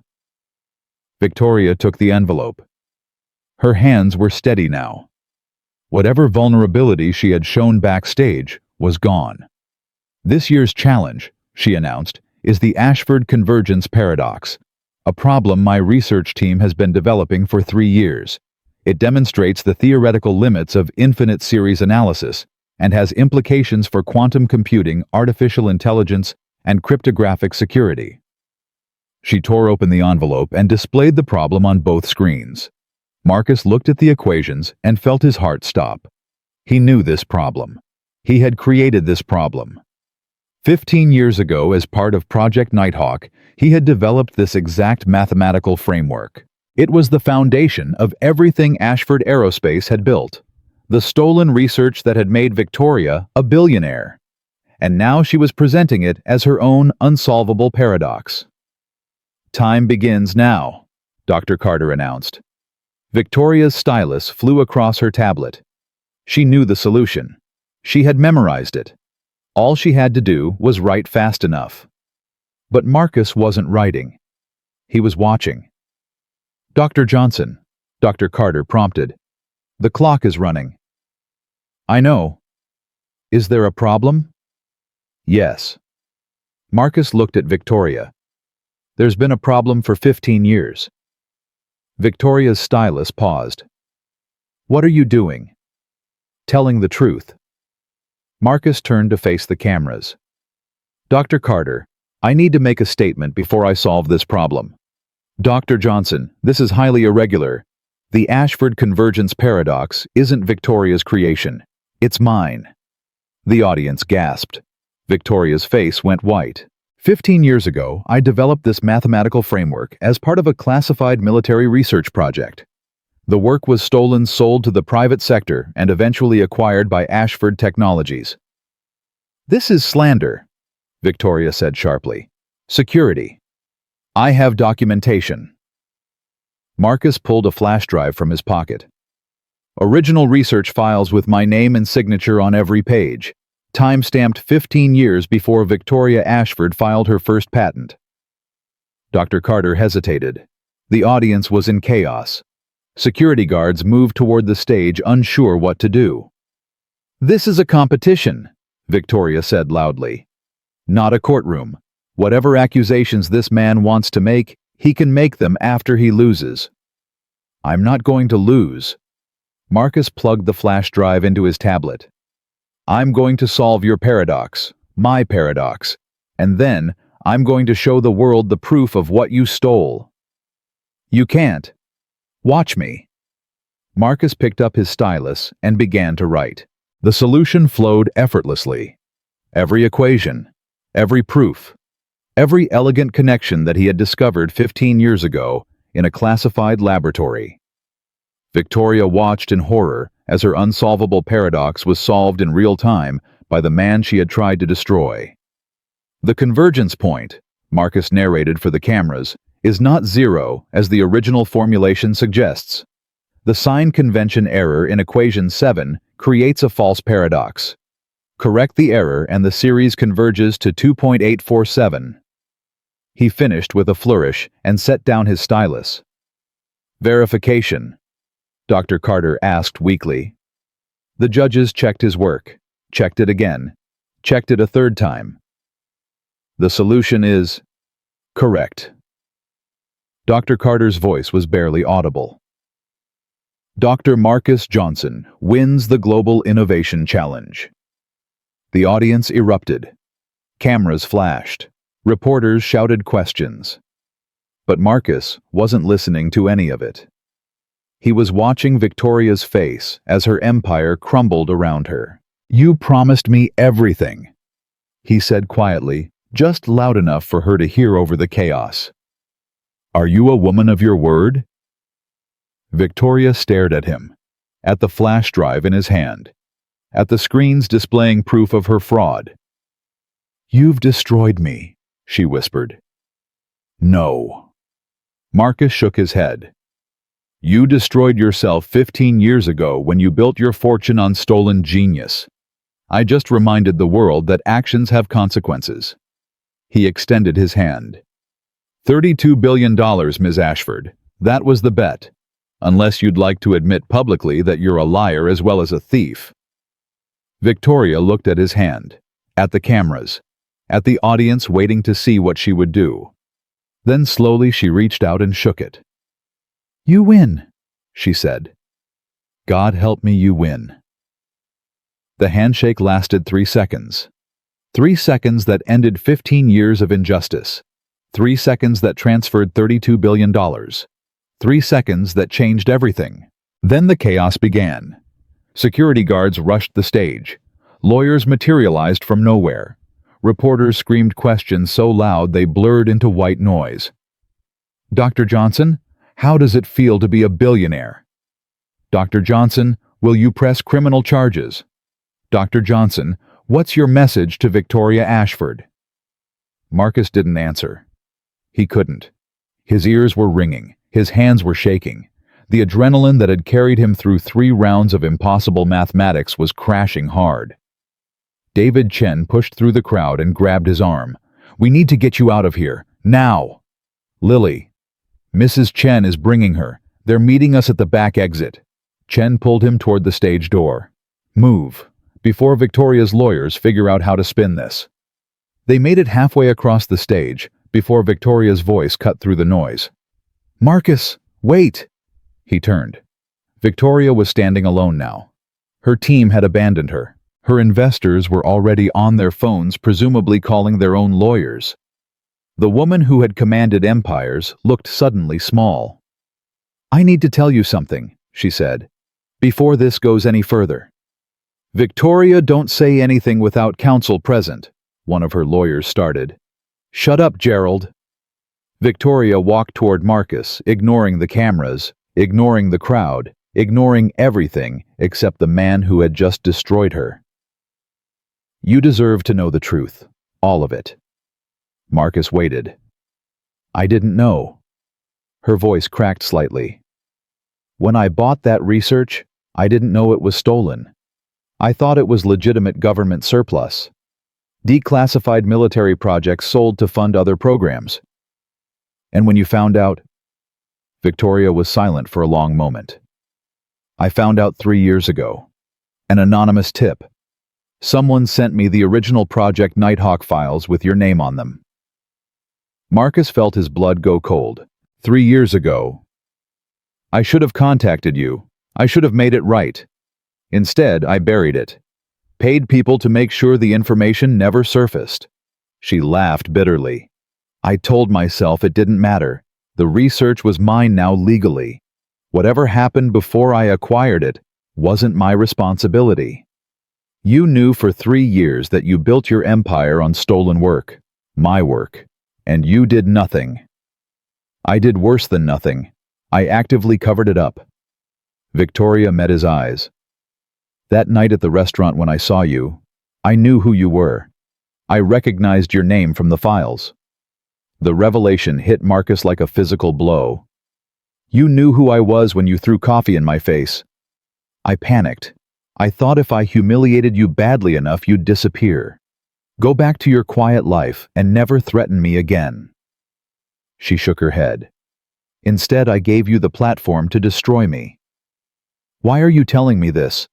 S1: Victoria took the envelope. Her hands were steady now. Whatever vulnerability she had shown backstage was gone. This year's challenge, she announced, is the Ashford convergence paradox, a problem my research team has been developing for 3 years. It demonstrates the theoretical limits of infinite series analysis and has implications for quantum computing, artificial intelligence, and cryptographic security. She tore open the envelope and displayed the problem on both screens. Marcus looked at the equations and felt his heart stop. He knew this problem. He had created this problem. 15 years ago, as part of Project Nighthawk, he had developed this exact mathematical framework. It was the foundation of everything Ashford Aerospace had built, the stolen research that had made Victoria a billionaire. And now she was presenting it as her own unsolvable paradox. "Time begins now," Dr. Carter announced. Victoria's stylus flew across her tablet. She knew the solution. She had memorized it. All she had to do was write fast enough. But Marcus wasn't writing. He was watching. "Dr. Johnson," Dr. Carter prompted. "The clock is running." "I know. Is there a problem?" "Yes." Marcus looked at Victoria. "There's been a problem for 15 years. Victoria's stylus paused. "What are you doing?" "Telling the truth." Marcus turned to face the cameras. "Dr. Carter, I need to make a statement before I solve this problem. Dr. Johnson, this is highly irregular. The Ashford convergence paradox isn't Victoria's creation. It's mine." The audience gasped. Victoria's face went white. 15 years ago, I developed this mathematical framework as part of a classified military research project. The work was stolen, sold to the private sector, and eventually acquired by Ashford Technologies. "This is slander," Victoria said sharply. "Security. I have documentation." Marcus pulled a flash drive from his pocket. "Original research files with my name and signature on every page. Time-stamped 15 years before Victoria Ashford filed her first patent." Dr. Carter hesitated. The audience was in chaos. Security guards moved toward the stage, unsure what to do. "This is a competition," Victoria said loudly. "Not a courtroom. Whatever accusations this man wants to make, he can make them after he loses." "I'm not going to lose." Marcus plugged the flash drive into his tablet. "I'm going to solve your paradox, my paradox, and then I'm going to show the world the proof of what you stole." "You can't. Watch me." Marcus picked up his stylus and began to write. The solution flowed effortlessly. Every equation, every proof, every elegant connection that he had discovered 15 years ago in a classified laboratory. Victoria watched in horror as her unsolvable paradox was solved in real time by the man she had tried to destroy. "The convergence point," Marcus narrated for the cameras, "is not zero as the original formulation suggests. The sign convention error in equation 7 creates a false paradox. Correct the error and the series converges to 2.847. He finished with a flourish and set down his stylus. "Verification," Dr. Carter asked weakly. The judges checked his work, checked it again, checked it a third time. "The solution is correct." Dr. Carter's voice was barely audible. "Dr. Marcus Johnson wins the Global Innovation Challenge." The audience erupted. Cameras flashed. Reporters shouted questions. But Marcus wasn't listening to any of it. He was watching Victoria's face as her empire crumbled around her. "You promised me everything," he said quietly, just loud enough for her to hear over the chaos. "Are you a woman of your word?" Victoria stared at him, at the flash drive in his hand, at the screens displaying proof of her fraud. "You've destroyed me," she whispered. No. Marcus shook his head. You destroyed yourself 15 years ago when you built your fortune on stolen genius. I just reminded the world that actions have consequences. He extended his hand. $32 billion, Ms. Ashford. That was the bet. Unless you'd like to admit publicly that you're a liar as well as a thief. Victoria looked at his hand, at the cameras, at the audience waiting to see what she would do. Then slowly she reached out and shook it. You win, she said. God help me, you win. The handshake lasted 3 seconds. 3 seconds that ended 15 years of injustice. 3 seconds that transferred $32 billion. 3 seconds that changed everything. Then the chaos began. Security guards rushed the stage. Lawyers materialized from nowhere. Reporters screamed questions so loud they blurred into white noise. Dr. Johnson, how does it feel to be a billionaire? Dr. Johnson, will you press criminal charges? Dr. Johnson, what's your message to Victoria Ashford? Marcus didn't answer. He couldn't. His ears were ringing. His hands were shaking. The adrenaline that had carried him through 3 rounds of impossible mathematics was crashing hard. David Chen pushed through the crowd and grabbed his arm. We need to get you out of here. Now! Lily. Mrs. Chen is bringing her. They're meeting us at the back exit. Chen pulled him toward the stage door. Move, before Victoria's lawyers figure out how to spin this. They made it halfway across the stage before Victoria's voice cut through the noise. Marcus, wait! He turned. Victoria was standing alone now. Her team had abandoned her. Her investors were already on their phones, presumably calling their own lawyers. The woman who had commanded empires looked suddenly small. I need to tell you something, she said, before this goes any further. Victoria, don't say anything without counsel present, one of her lawyers started. Shut up, Gerald. Victoria walked toward Marcus, ignoring the cameras, ignoring the crowd, ignoring everything except the man who had just destroyed her. You deserve to know the truth, all of it. Marcus waited. I didn't know. Her voice cracked slightly. When I bought that research, I didn't know it was stolen. I thought it was legitimate government surplus. Declassified military projects sold to fund other programs. And when you found out? Victoria was silent for a long moment. I found out 3 years ago. An anonymous tip. Someone sent me the original Project Nighthawk files with your name on them. Marcus felt his blood go cold. 3 years ago. I should have contacted you. I should have made it right. Instead, I buried it. Paid people to make sure the information never surfaced. She laughed bitterly. I told myself it didn't matter. The research was mine now legally. Whatever happened before I acquired it wasn't my responsibility. You knew for 3 years that you built your empire on stolen work, my work, and you did nothing. I did worse than nothing. I actively covered it up. Victoria met his eyes. That night at the restaurant when I saw you, I knew who you were. I recognized your name from the files. The revelation hit Marcus like a physical blow. You knew who I was when you threw coffee in my face. I panicked. I thought if I humiliated you badly enough, you'd disappear. Go back to your quiet life and never threaten me again. She shook her head. Instead, I gave you the platform to destroy me. Why are you telling me this?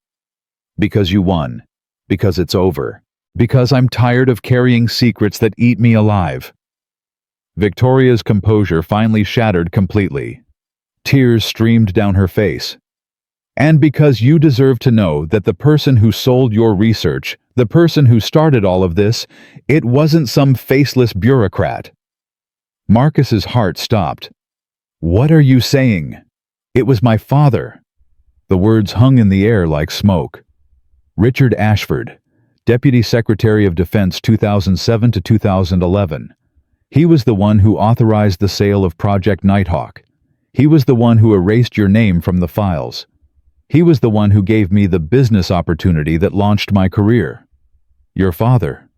S1: Because you won. Because it's over. Because I'm tired of carrying secrets that eat me alive. Victoria's composure finally shattered completely. Tears streamed down her face. And because you deserve to know that the person who sold your research, the person who started all of this, it wasn't some faceless bureaucrat. Marcus's heart stopped. What are you saying? It was my father. The words hung in the air like smoke. Richard Ashford, Deputy Secretary of Defense 2007 to 2011. He was the one who authorized the sale of Project Nighthawk. He was the one who erased your name from the files. He was the one who gave me the business opportunity that launched my career. Your father.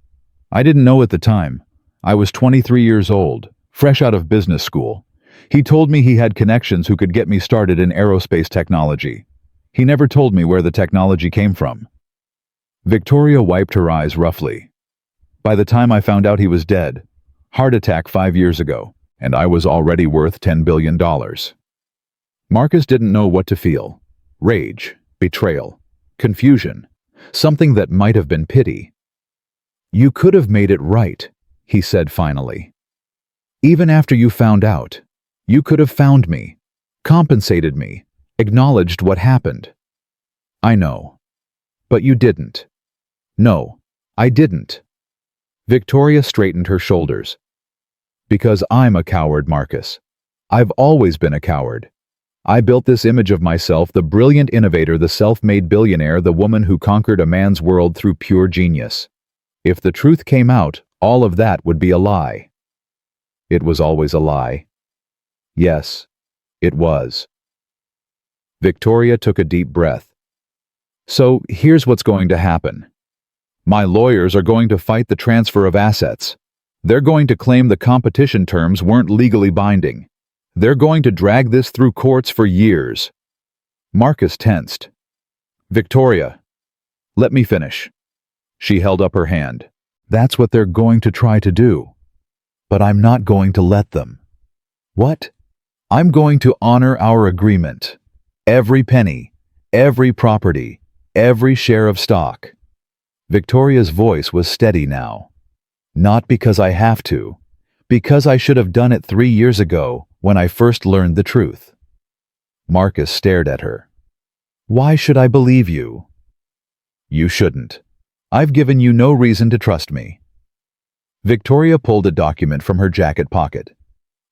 S1: I didn't know at the time. I was 23 years old, fresh out of business school. He told me he had connections who could get me started in aerospace technology. He never told me where the technology came from. Victoria wiped her eyes roughly. By the time I found out he was dead, heart attack 5 years ago, and I was already worth $10 billion. Marcus didn't know what to feel. Rage, betrayal, confusion, something that might have been pity. You could have made it right, he said finally. Even after you found out, you could have found me, compensated me, acknowledged what happened. I know. But you didn't. No, I didn't. Victoria straightened her shoulders. Because I'm a coward, Marcus. I've always been a coward. I built this image of myself, the brilliant innovator, the self-made billionaire, the woman who conquered a man's world through pure genius. If the truth came out, all of that would be a lie. It was always a lie. Yes, it was. Victoria took a deep breath. So here's what's going to happen. My lawyers are going to fight the transfer of assets. They're going to claim the competition terms weren't legally binding. They're going to drag this through courts for years. Marcus tensed. Victoria, let me finish. She held up her hand. That's what they're going to try to do. But I'm not going to let them. What? I'm going to honor our agreement. Every penny, every property, every share of stock. Victoria's voice was steady now. Not because I have to, because I should have done it 3 years ago when I first learned the truth. Marcus stared at her. Why should I believe you? You shouldn't. I've given you no reason to trust me. Victoria pulled a document from her jacket pocket.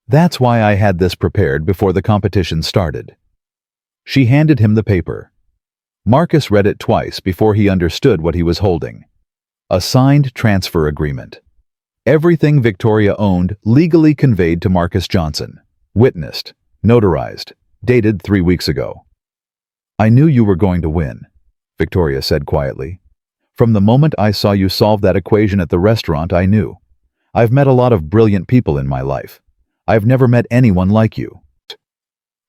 S1: That's why I had this prepared before the competition started. She handed him the paper. Marcus read it twice before he understood what he was holding. A signed transfer agreement. Everything Victoria owned legally conveyed to Marcus Johnson. Witnessed, notarized, dated 3 weeks ago. I knew you were going to win, Victoria said quietly. From the moment I saw you solve that equation at the restaurant, I knew. I've met a lot of brilliant people in my life. I've never met anyone like you.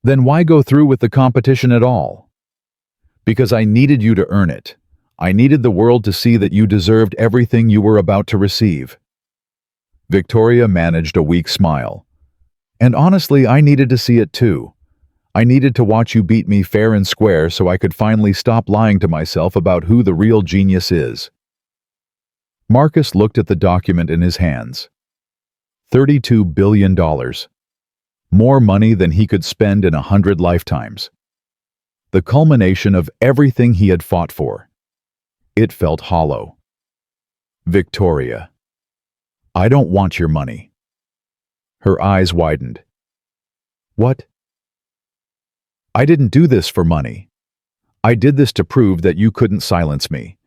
S1: Then why go through with the competition at all? Because I needed you to earn it. I needed the world to see that you deserved everything you were about to receive. Victoria managed a weak smile. And honestly, I needed to see it too. I needed to watch you beat me fair and square so I could finally stop lying to myself about who the real genius is. Marcus looked at the document in his hands. $32 billion. More money than he could spend in 100 lifetimes. The culmination of everything he had fought for. It felt hollow. Victoria. I don't want your money. Her eyes widened. What? I didn't do this for money. I did this to prove that you couldn't silence me,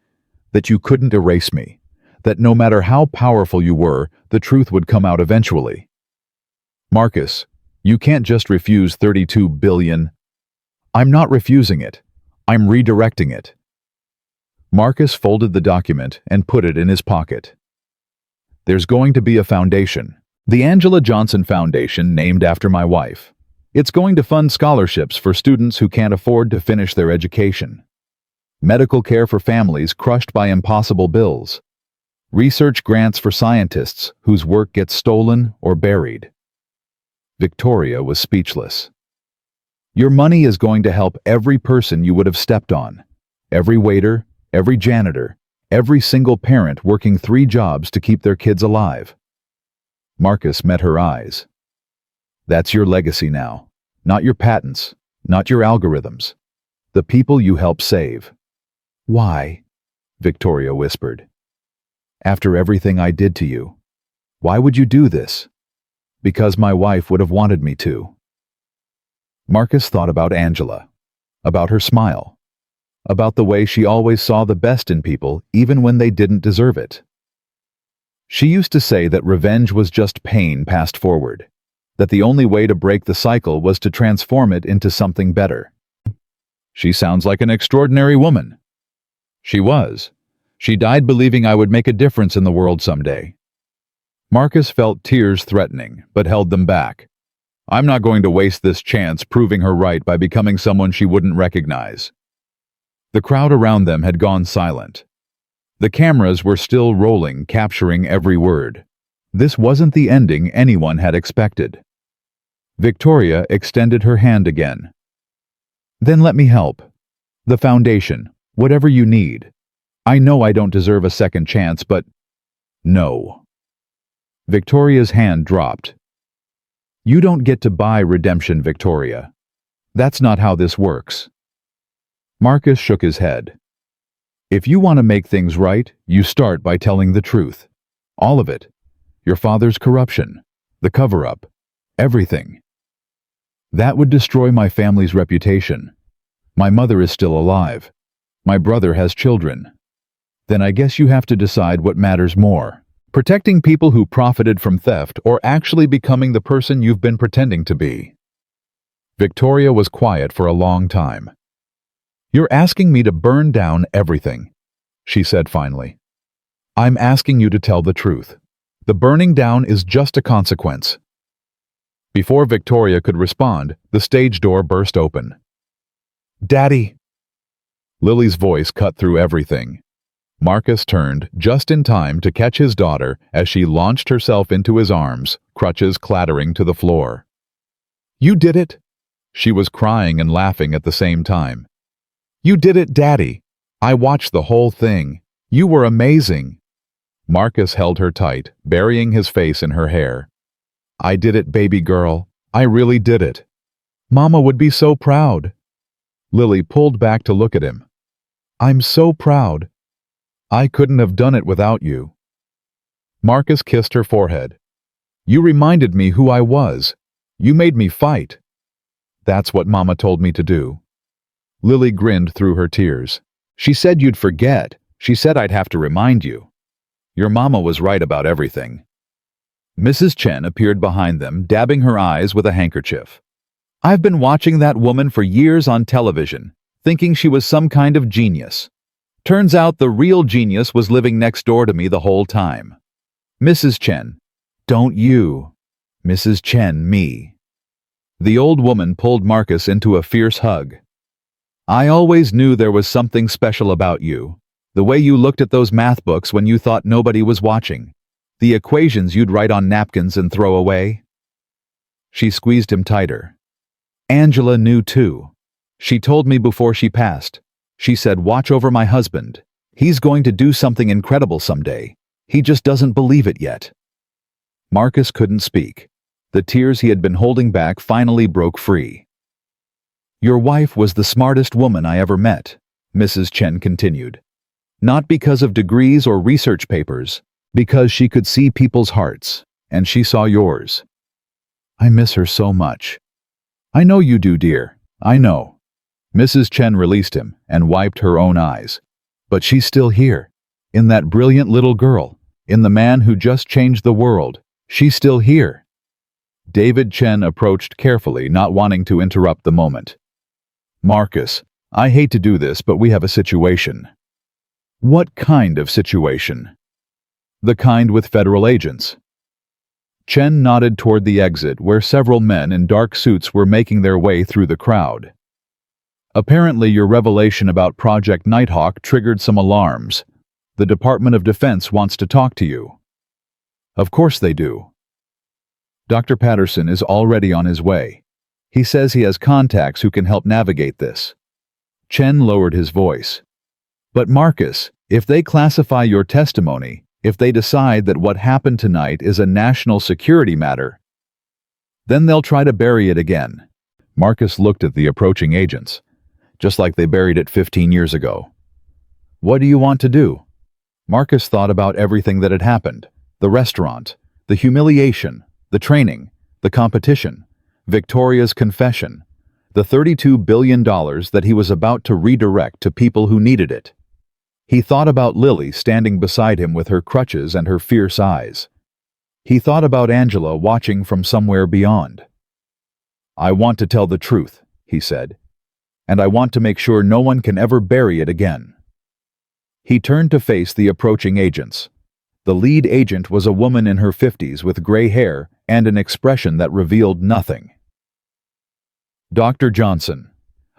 S1: that you couldn't erase me, that no matter how powerful you were, the truth would come out eventually. Marcus, you can't just refuse $32 billion. I'm not refusing it. I'm redirecting it. Marcus folded the document and put it in his pocket. There's going to be a foundation, the Angela Johnson Foundation, named after my wife. It's going to fund scholarships for students who can't afford to finish their education. Medical care for families crushed by impossible bills. Research grants for scientists whose work gets stolen or buried. Victoria was speechless. Your money is going to help every person you would have stepped on. Every waiter, every janitor, every single parent working 3 jobs to keep their kids alive. Marcus met her eyes. That's your legacy now. Not your patents, not your algorithms. The people you help save. Why? Victoria whispered. After everything I did to you. Why would you do this? Because my wife would have wanted me to. Marcus thought about Angela, about her smile, about the way she always saw the best in people even when they didn't deserve it. She used to say that revenge was just pain passed forward, that the only way to break the cycle was to transform it into something better. She sounds like an extraordinary woman. She was. She died believing I would make a difference in the world someday. Marcus felt tears threatening, but held them back. I'm not going to waste this chance proving her right by becoming someone she wouldn't recognize. The crowd around them had gone silent. The cameras were still rolling, capturing every word. This wasn't the ending anyone had expected. Victoria extended her hand again. Then let me help. The foundation, whatever you need. I know I don't deserve a second chance, but no. Victoria's hand dropped. You don't get to buy redemption, Victoria. That's not how this works. Marcus shook his head. If you want to make things right, you start by telling the truth. All of it. Your father's corruption, the cover-up, everything. That would destroy my family's reputation. My mother is still alive. My brother has children. Then I guess you have to decide what matters more. Protecting people who profited from theft or actually becoming the person you've been pretending to be. Victoria was quiet for a long time. You're asking me to burn down everything, she said finally. I'm asking you to tell the truth. The burning down is just a consequence. Before Victoria could respond, the stage door burst open. Daddy! Lily's voice cut through everything. Marcus turned just in time to catch his daughter as she launched herself into his arms, crutches clattering to the floor. You did it! She was crying and laughing at the same time. You did it, Daddy! I watched the whole thing. You were amazing! Marcus held her tight, burying his face in her hair. I did it, baby girl. I really did it. Mama would be so proud. Lily pulled back to look at him. I'm so proud. I couldn't have done it without you. Marcus kissed her forehead. You reminded me who I was. You made me fight. That's what Mama told me to do. Lily grinned through her tears. She said you'd forget. She said I'd have to remind you. Your Mama was right about everything. Mrs. Chen appeared behind them, dabbing her eyes with a handkerchief. I've been watching that woman for years on television, thinking she was some kind of genius. Turns out the real genius was living next door to me the whole time. Mrs. Chen, don't you. Mrs. Chen, me. The old woman pulled Marcus into a fierce hug. I always knew there was something special about you. The way you looked at those math books when you thought nobody was watching. The equations you'd write on napkins and throw away. She squeezed him tighter. Angela knew too. She told me before she passed. She said, watch over my husband. He's going to do something incredible someday. He just doesn't believe it yet. Marcus couldn't speak. The tears he had been holding back finally broke free. Your wife was the smartest woman I ever met, Mrs. Chen continued. Not because of degrees or research papers, because she could see people's hearts, and she saw yours. I miss her so much. I know you do, dear. I know. Mrs. Chen released him and wiped her own eyes. But she's still here. In that brilliant little girl. In the man who just changed the world. She's still here. David Chen approached carefully, not wanting to interrupt the moment. Marcus, I hate to do this, but we have a situation. What kind of situation? The kind with federal agents. Chen nodded toward the exit where several men in dark suits were making their way through the crowd. Apparently your revelation about Project Nighthawk triggered some alarms. The Department of Defense wants to talk to you. Of course they do. Dr. Patterson is already on his way. He says he has contacts who can help navigate this. Chen lowered his voice. But Marcus, if they classify your testimony, if they decide that what happened tonight is a national security matter, then they'll try to bury it again. Marcus looked at the approaching agents, just like they buried it 15 years ago. What do you want to do? Marcus thought about everything that had happened. The restaurant, the humiliation, the training, the competition, Victoria's confession, the $32 billion that he was about to redirect to people who needed it. He thought about Lily standing beside him with her crutches and her fierce eyes. He thought about Angela watching from somewhere beyond. I want to tell the truth, he said, and I want to make sure no one can ever bury it again. He turned to face the approaching agents. The lead agent was a woman in her 50s with gray hair and an expression that revealed nothing. Dr. Johnson,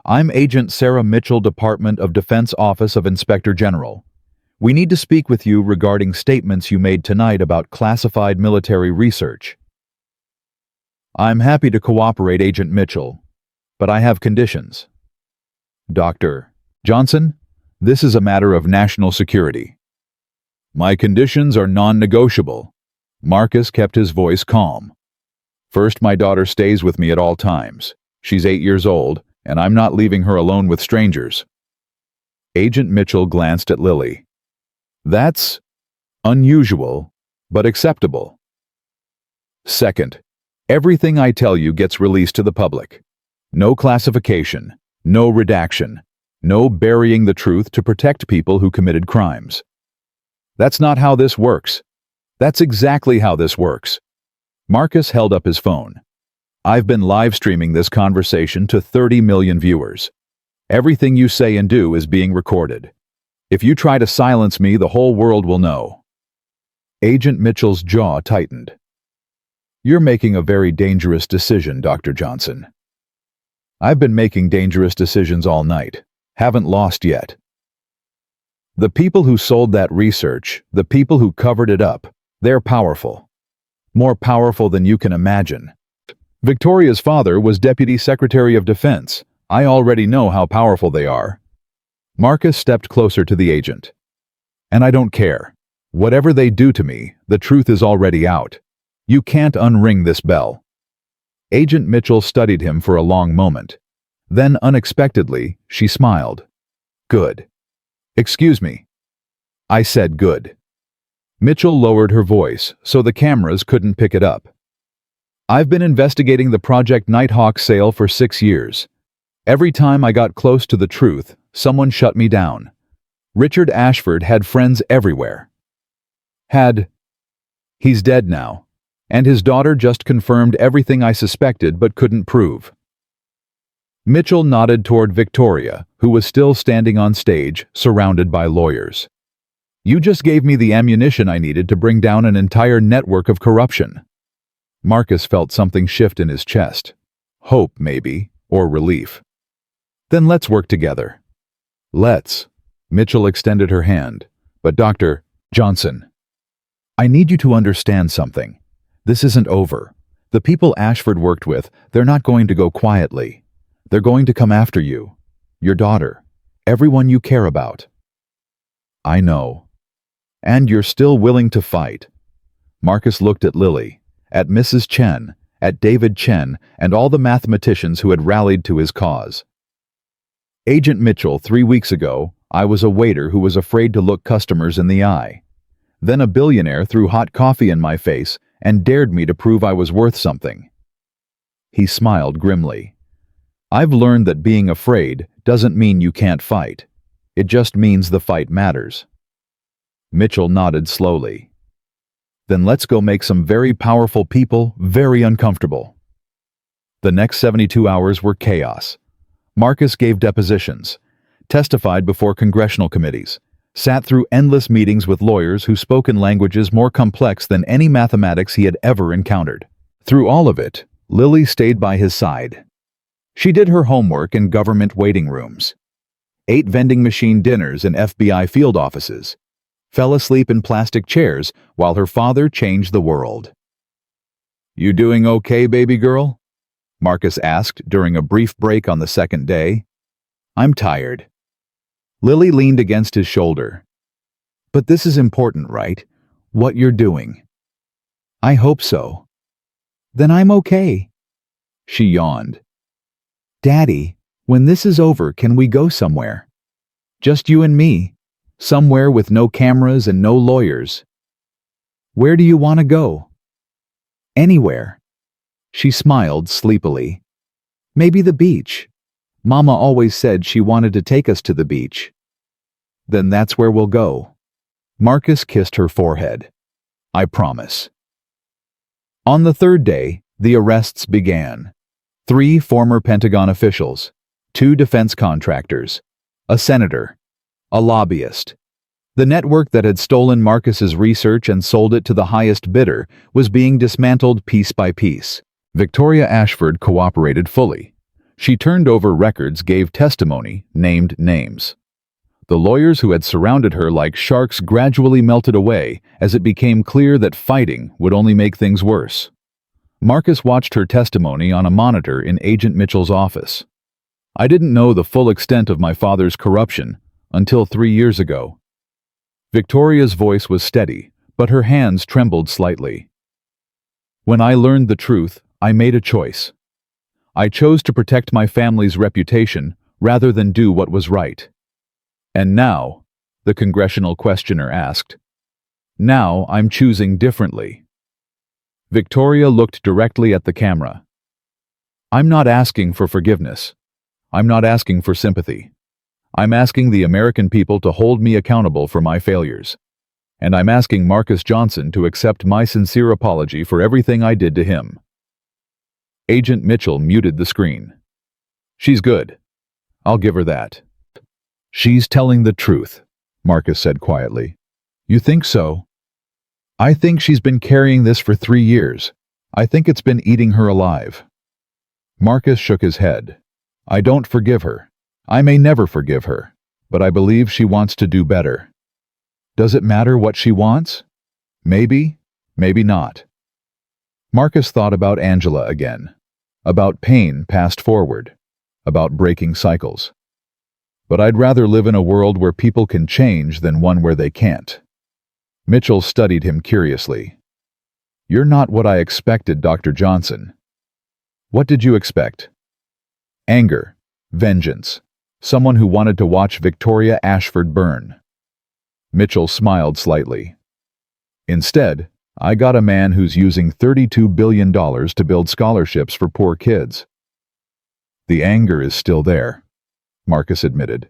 S1: I'm Agent Sarah Mitchell, Department of Defense Office of Inspector General. We need to speak with you regarding statements you made tonight about classified military research. I'm happy to cooperate, Agent Mitchell, but I have conditions. Dr. Johnson, this is a matter of national security. My conditions are non-negotiable. Marcus kept his voice calm. First, my daughter stays with me at all times. She's 8 years old, and I'm not leaving her alone with strangers. Agent Mitchell glanced at Lily. That's unusual, but acceptable. Second, everything I tell you gets released to the public. No classification, no redaction, no burying the truth to protect people who committed crimes. That's not how this works. That's exactly how this works. Marcus held up his phone. I've been live streaming this conversation to 30 million viewers. Everything you say and do is being recorded. If you try to silence me, the whole world will know. Agent Mitchell's jaw tightened. You're making a very dangerous decision, Dr. Johnson. I've been making dangerous decisions all night. Haven't lost yet. The people who sold that research, the people who covered it up, they're powerful. More powerful than you can imagine. Victoria's father was Deputy Secretary of Defense. I already know how powerful they are. Marcus stepped closer to the agent. And I don't care. Whatever they do to me, the truth is already out. You can't unring this bell. Agent Mitchell studied him for a long moment. Then, unexpectedly, she smiled. Good. Excuse me. I said good. Mitchell lowered her voice so the cameras couldn't pick it up. I've been investigating the Project Nighthawk sale for 6 years. Every time I got close to the truth, someone shut me down. Richard Ashford had friends everywhere. He's dead now, and his daughter just confirmed everything I suspected but couldn't prove. Mitchell nodded toward Victoria, who was still standing on stage, surrounded by lawyers. You just gave me the ammunition I needed to bring down an entire network of corruption. Marcus felt something shift in his chest. Hope, maybe, or relief. Then let's work together. Let's. Mitchell extended her hand. But Dr. Johnson, I need you to understand something. This isn't over. The people Ashford worked with, they're not going to go quietly. They're going to come after you, your daughter, everyone you care about. I know. And you're still willing to fight. Marcus looked at Lily, at Mrs. Chen, at David Chen, and all the mathematicians who had rallied to his cause. Agent Mitchell, 3 weeks ago, I was a waiter who was afraid to look customers in the eye. Then a billionaire threw hot coffee in my face and dared me to prove I was worth something. He smiled grimly. I've learned that being afraid doesn't mean you can't fight. It just means the fight matters. Mitchell nodded slowly. Then let's go make some very powerful people very uncomfortable. The next 72 hours were chaos. Marcus gave depositions, testified before congressional committees, sat through endless meetings with lawyers who spoke in languages more complex than any mathematics he had ever encountered. Through all of it, Lily stayed by his side. She did her homework in government waiting rooms, ate vending machine dinners in FBI field offices, fell asleep in plastic chairs while her father changed the world. You doing okay, baby girl? Marcus asked during a brief break on the second day. I'm tired. Lily leaned against his shoulder. But this is important, right? What you're doing. I hope so. Then I'm okay. She yawned. Daddy, when this is over, can we go somewhere? Just you and me. Somewhere with no cameras and no lawyers. Where do you want to go? Anywhere. She smiled sleepily. Maybe the beach. Mama always said she wanted to take us to the beach. Then that's where we'll go. Marcus kissed her forehead. I promise. On the third day, the arrests began. 3 former Pentagon officials, 2 defense contractors, a senator, a lobbyist, The network that had stolen Marcus's research and sold it to the highest bidder was being dismantled piece by piece. Victoria Ashford cooperated fully. She turned over records, gave testimony, named names. The lawyers who had surrounded her like sharks gradually melted away as it became clear that fighting would only make things worse. Marcus watched her testimony on a monitor in Agent Mitchell's office. "I didn't know the full extent of my father's corruption until 3 years ago." Victoria's voice was steady, but her hands trembled slightly. "When I learned the truth, I made a choice. I chose to protect my family's reputation rather than do what was right." "And now," the congressional questioner asked, "now I'm choosing differently." Victoria looked directly at the camera. "I'm not asking for forgiveness. I'm not asking for sympathy. I'm asking the American people to hold me accountable for my failures. And I'm asking Marcus Johnson to accept my sincere apology for everything I did to him." Agent Mitchell muted the screen. "She's good. I'll give her that." "She's telling the truth," Marcus said quietly. "You think so?" "I think she's been carrying this for 3 years. I think it's been eating her alive." Marcus shook his head. "I don't forgive her. I may never forgive her, but I believe she wants to do better." "Does it matter what she wants?" "Maybe, maybe not." Marcus thought about Angela again, about pain passed forward, about breaking cycles. "But I'd rather live in a world where people can change than one where they can't." Mitchell studied him curiously. "You're not what I expected, Dr. Johnson." "What did you expect?" "Anger, vengeance, someone who wanted to watch Victoria Ashford burn." Mitchell smiled slightly. "Instead, I got a man who's using $32 billion to build scholarships for poor kids." "The anger is still there," Marcus admitted.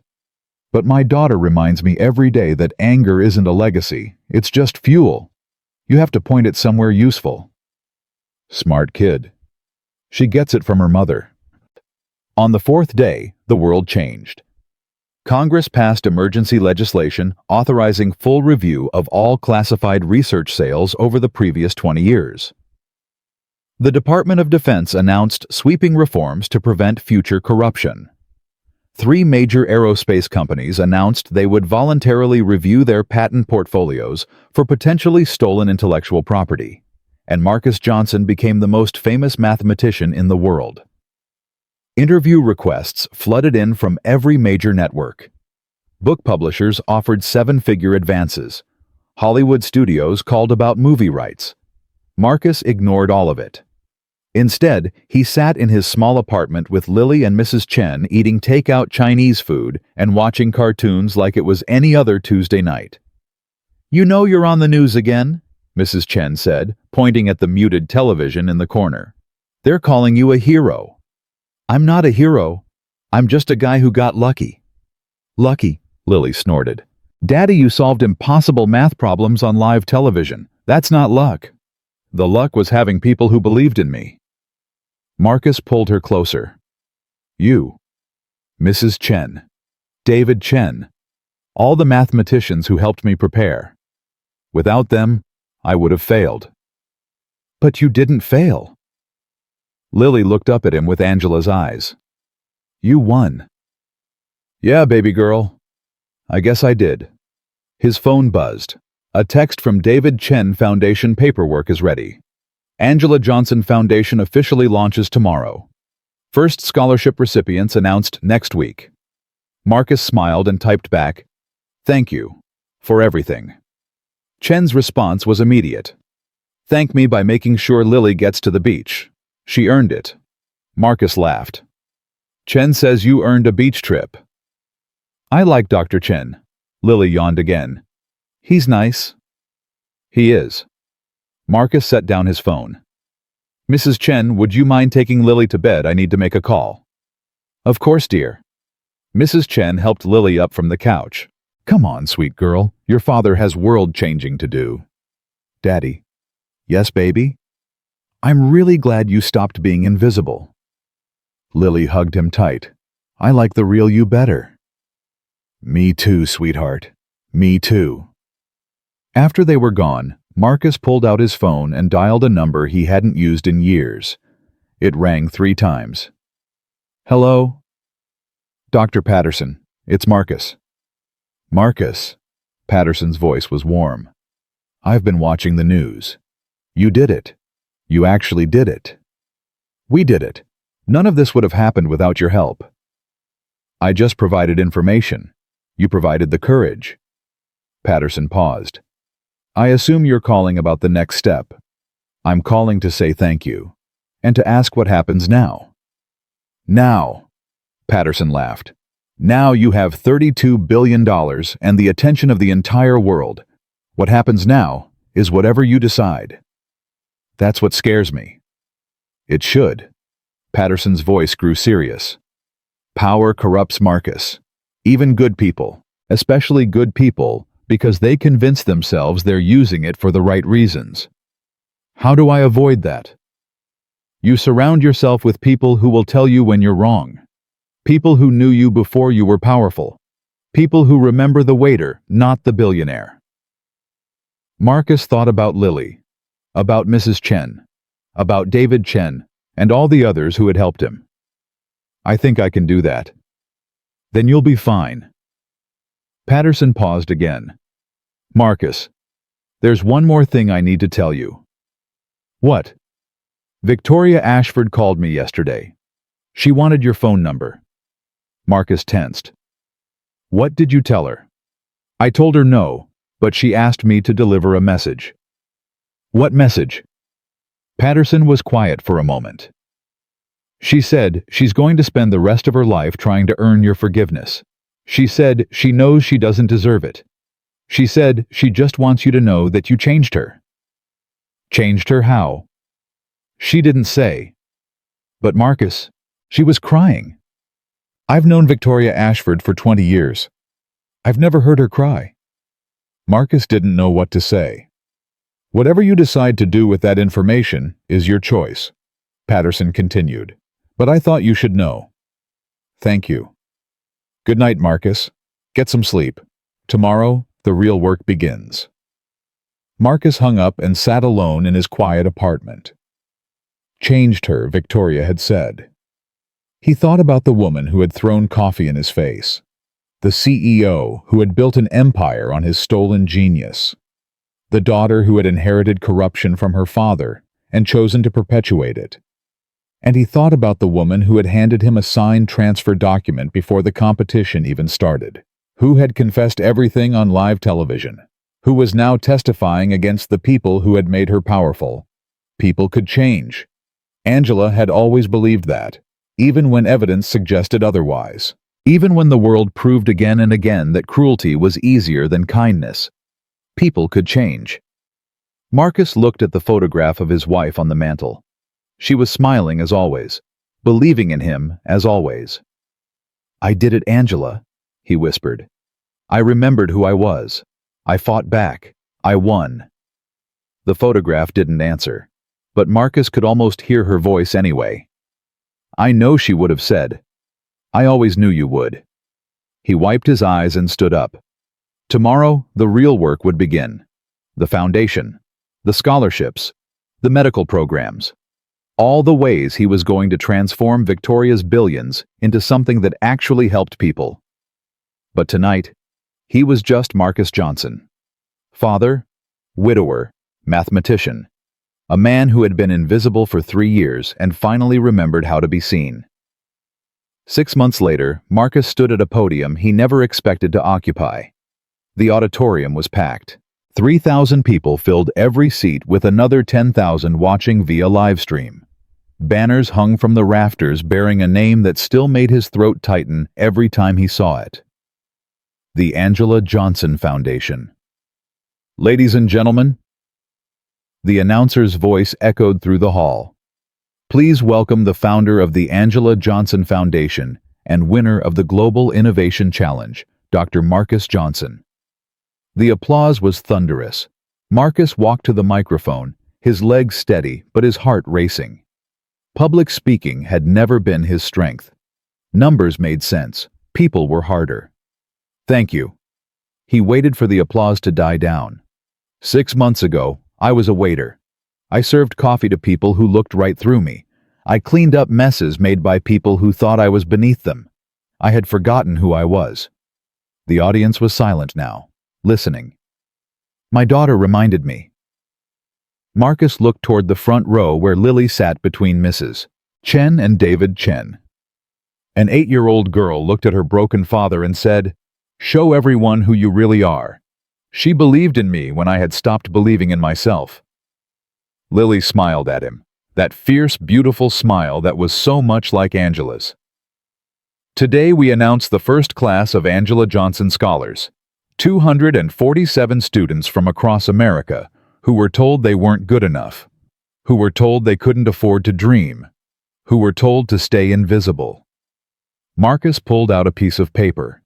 S1: "But my daughter reminds me every day that anger isn't a legacy, it's just fuel. You have to point it somewhere useful." "Smart kid. She gets it from her mother." On the 4th day, the world changed. Congress passed emergency legislation authorizing full review of all classified research sales over the previous 20 years. The Department of Defense announced sweeping reforms to prevent future corruption. 3 major aerospace companies announced they would voluntarily review their patent portfolios for potentially stolen intellectual property, and Marcus Johnson became the most famous mathematician in the world. Interview requests flooded in from every major network. Book publishers offered 7-figure advances. Hollywood studios called about movie rights. Marcus ignored all of it. Instead, he sat in his small apartment with Lily and Mrs. Chen eating takeout Chinese food and watching cartoons like it was any other Tuesday night. "You know you're on the news again," Mrs. Chen said, pointing at the muted television in the corner. "They're calling you a hero." "I'm not a hero. I'm just a guy who got lucky." "Lucky," Lily snorted. "Daddy, you solved impossible math problems on live television. That's not luck." "The luck was having people who believed in me." Marcus pulled her closer. "You, Mrs. Chen, David Chen, all the mathematicians who helped me prepare. Without them, I would have failed." "But you didn't fail." Lily looked up at him with Angela's eyes. "You won." "Yeah, baby girl. I guess I did." His phone buzzed. A text from David Chen Foundation paperwork is ready. Angela Johnson Foundation officially launches tomorrow. First scholarship recipients announced next week. Marcus smiled and typed back, "Thank you for everything." Chen's response was immediate. "Thank me by making sure Lily gets to the beach. She earned it." Marcus laughed. "Chen says you earned a beach trip." "I like Dr. Chen." Lily yawned again. "He's nice." "He is." Marcus set down his phone. "Mrs. Chen, would you mind taking Lily to bed? I need to make a call." "Of course, dear." Mrs. Chen helped Lily up from the couch. "Come on, sweet girl. Your father has world-changing to do." "Daddy." "Yes, baby?" "I'm really glad you stopped being invisible." Lily hugged him tight. "I like the real you better." "Me too, sweetheart." Me too. After they were gone, Marcus pulled out his phone and dialed a number he hadn't used in years. It rang 3 times. Hello? Dr. Patterson, it's Marcus. Marcus. Patterson's voice was warm. I've been watching the news. You did it. You actually did it. We did it. None of this would have happened without your help. I just provided information. You provided the courage. Patterson paused. I assume you're calling about the next step. I'm calling to say thank you, and to ask what happens now. Now, Patterson laughed. Now you have $32 billion and the attention of the entire world. What happens now is whatever you decide. That's what scares me. It should. Patterson's voice grew serious. Power corrupts Marcus. Even good people, especially good people, because they convince themselves they're using it for the right reasons. How do I avoid that? You surround yourself with people who will tell you when you're wrong. People who knew you before you were powerful. People who remember the waiter, not the billionaire. Marcus thought about Lily, about Mrs. Chen, about David Chen, and all the others who had helped him. I think I can do that. Then you'll be fine. Patterson paused again. Marcus, there's one more thing I need to tell you. What? Victoria Ashford called me yesterday. She wanted your phone number. Marcus tensed. What did you tell her? I told her no, but she asked me to deliver a message. What message? Patterson was quiet for a moment. She said she's going to spend the rest of her life trying to earn your forgiveness. She said she knows she doesn't deserve it. She said she just wants you to know that you changed her. Changed her how? She didn't say. But Marcus, she was crying. I've known Victoria Ashford for 20 years. I've never heard her cry. Marcus didn't know what to say. Whatever you decide to do with that information is your choice, Patterson continued. But I thought you should know. Thank you. Good night, Marcus. Get some sleep. Tomorrow, the real work begins. Marcus hung up and sat alone in his quiet apartment. Changed her, Victoria had said. He thought about the woman who had thrown coffee in his face, the CEO who had built an empire on his stolen genius, the daughter who had inherited corruption from her father and chosen to perpetuate it. And he thought about the woman who had handed him a signed transfer document before the competition even started, who had confessed everything on live television, who was now testifying against the people who had made her powerful. People could change. Angela had always believed that, even when evidence suggested otherwise. Even when the world proved again and again that cruelty was easier than kindness. People could change. Marcus looked at the photograph of his wife on the mantel. She was smiling as always, believing in him as always. I did it, Angela, he whispered. I remembered who I was. I fought back. I won. The photograph didn't answer, but Marcus could almost hear her voice anyway. I know she would have said. I always knew you would. He wiped his eyes and stood up. Tomorrow, the real work would begin. The foundation, the scholarships, the medical programs, all the ways he was going to transform Victoria's billions into something that actually helped people. But tonight, he was just Marcus Johnson. Father, widower, mathematician, a man who had been invisible for 3 years and finally remembered how to be seen. 6 months later, Marcus stood at a podium he never expected to occupy. The auditorium was packed. 3,000 people filled every seat with another 10,000 watching via livestream. Banners hung from the rafters bearing a name that still made his throat tighten every time he saw it. The Angela Johnson Foundation. Ladies and gentlemen, the announcer's voice echoed through the hall. Please welcome the founder of the Angela Johnson Foundation and winner of the Global Innovation Challenge, Dr. Marcus Johnson. The applause was thunderous. Marcus walked to the microphone, his legs steady but his heart racing. Public speaking had never been his strength. Numbers made sense. People were harder. Thank you. He waited for the applause to die down. 6 months ago, I was a waiter. I served coffee to people who looked right through me. I cleaned up messes made by people who thought I was beneath them. I had forgotten who I was. The audience was silent now, listening. My daughter reminded me. Marcus looked toward the front row where Lily sat between Mrs. Chen and David Chen. An 8-year-old girl looked at her broken father and said, "Show everyone who you really are." She believed in me when I had stopped believing in myself. Lily smiled at him, that fierce, beautiful smile that was so much like Angela's. Today we announce the first class of Angela Johnson Scholars, 247 students from across America who were told they weren't good enough, who were told they couldn't afford to dream, who were told to stay invisible. Marcus pulled out a piece of paper.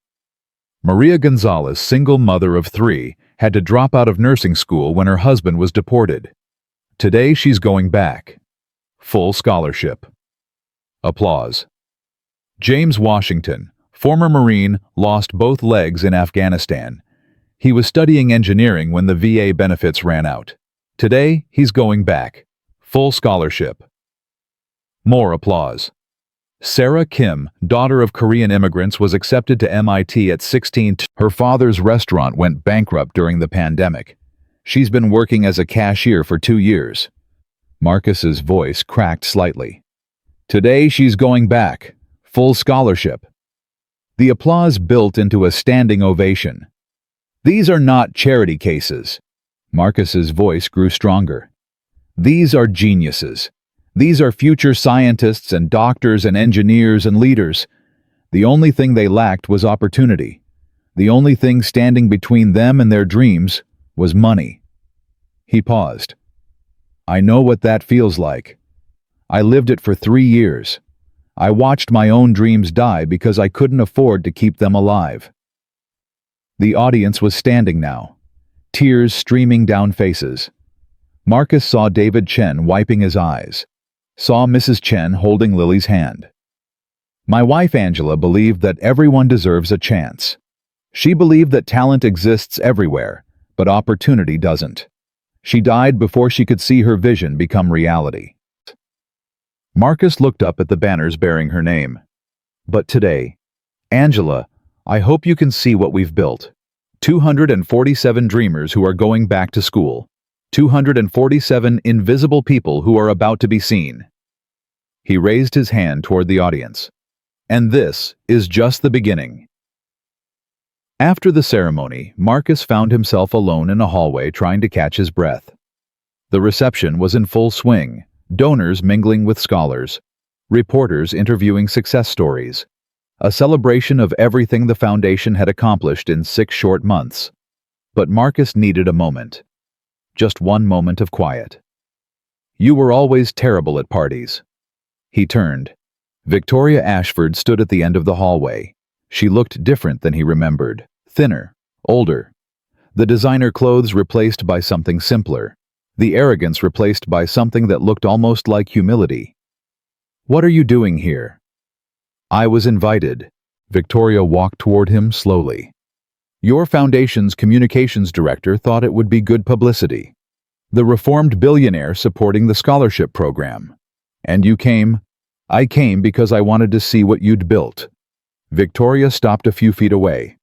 S1: Maria Gonzalez, single mother of 3, had to drop out of nursing school when her husband was deported. Today she's going back. Full scholarship. Applause. James Washington, former Marine, lost both legs in Afghanistan. He was studying engineering when the VA benefits ran out. Today, he's going back. Full scholarship. More applause. Sarah Kim, daughter of Korean immigrants, was accepted to MIT at 16. Her father's restaurant went bankrupt during the pandemic. She's been working as a cashier for 2 years. Marcus's voice cracked slightly. Today she's going back. Full scholarship. The applause built into a standing ovation. These are not charity cases. Marcus's voice grew stronger. These are geniuses. These are future scientists and doctors and engineers and leaders. The only thing they lacked was opportunity. The only thing standing between them and their dreams was money. He paused. I know what that feels like. I lived it for 3 years. I watched my own dreams die because I couldn't afford to keep them alive. The audience was standing now, tears streaming down faces. Marcus saw David Chen wiping his eyes, saw Mrs. Chen holding Lily's hand. My wife Angela believed that everyone deserves a chance. She believed that talent exists everywhere, but opportunity doesn't. She died before she could see her vision become reality. Marcus looked up at the banners bearing her name. But today, Angela, I hope you can see what we've built. 247 dreamers who are going back to school. 247 invisible people who are about to be seen. He raised his hand toward the audience. And this is just the beginning. After the ceremony, Marcus found himself alone in a hallway trying to catch his breath. The reception was in full swing, donors mingling with scholars, reporters interviewing success stories, a celebration of everything the foundation had accomplished in 6 short months. But Marcus needed a moment. Just one moment of quiet. You were always terrible at parties. He turned. Victoria Ashford stood at the end of the hallway. She looked different than he remembered, thinner, older. The designer clothes replaced by something simpler, the arrogance replaced by something that looked almost like humility. What are you doing here? I was invited. Victoria walked toward him slowly. Your foundation's communications director thought it would be good publicity. The reformed billionaire supporting the scholarship program. And you came? I came because I wanted to see what you'd built. Victoria stopped a few feet away.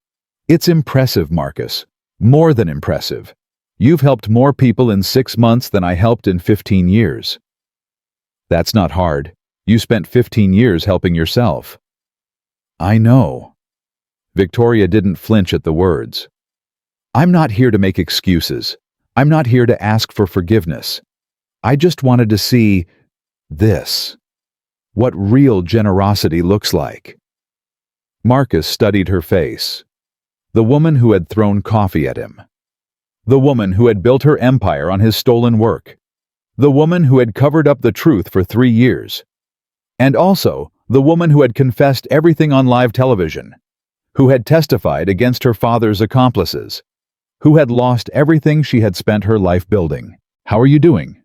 S1: It's impressive, Marcus. More than impressive. You've helped more people in 6 months than I helped in 15 years. That's not hard. You spent 15 years helping yourself. I know. Victoria didn't flinch at the words. I'm not here to make excuses. I'm not here to ask for forgiveness. I just wanted to see this. What real generosity looks like. Marcus studied her face. The woman who had thrown coffee at him. The woman who had built her empire on his stolen work. The woman who had covered up the truth for 3 years. And also, the woman who had confessed everything on live television. Who had testified against her father's accomplices. Who had lost everything she had spent her life building. How are you doing?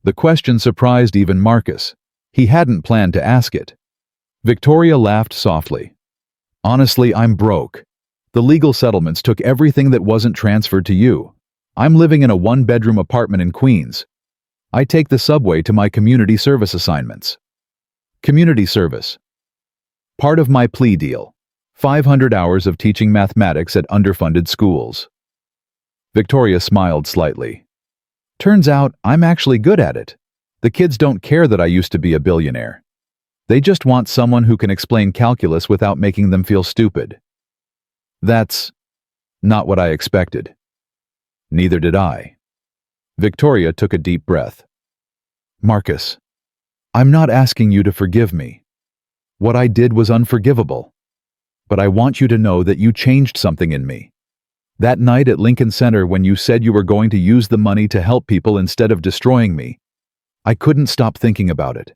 S1: The question surprised even Marcus. He hadn't planned to ask it. Victoria laughed softly. Honestly, I'm broke. The legal settlements took everything that wasn't transferred to you. I'm living in a one-bedroom apartment in Queens. I take the subway to my community service assignments. Community service. Part of my plea deal. 500 hours of teaching mathematics at underfunded schools. Victoria smiled slightly. Turns out I'm actually good at it. The kids don't care that I used to be a billionaire. They just want someone who can explain calculus without making them feel stupid. That's not what I expected. Neither did I. Victoria took a deep breath. Marcus, I'm not asking you to forgive me. What I did was unforgivable. But I want you to know that you changed something in me. That night at Lincoln Center when you said you were going to use the money to help people instead of destroying me, I couldn't stop thinking about it.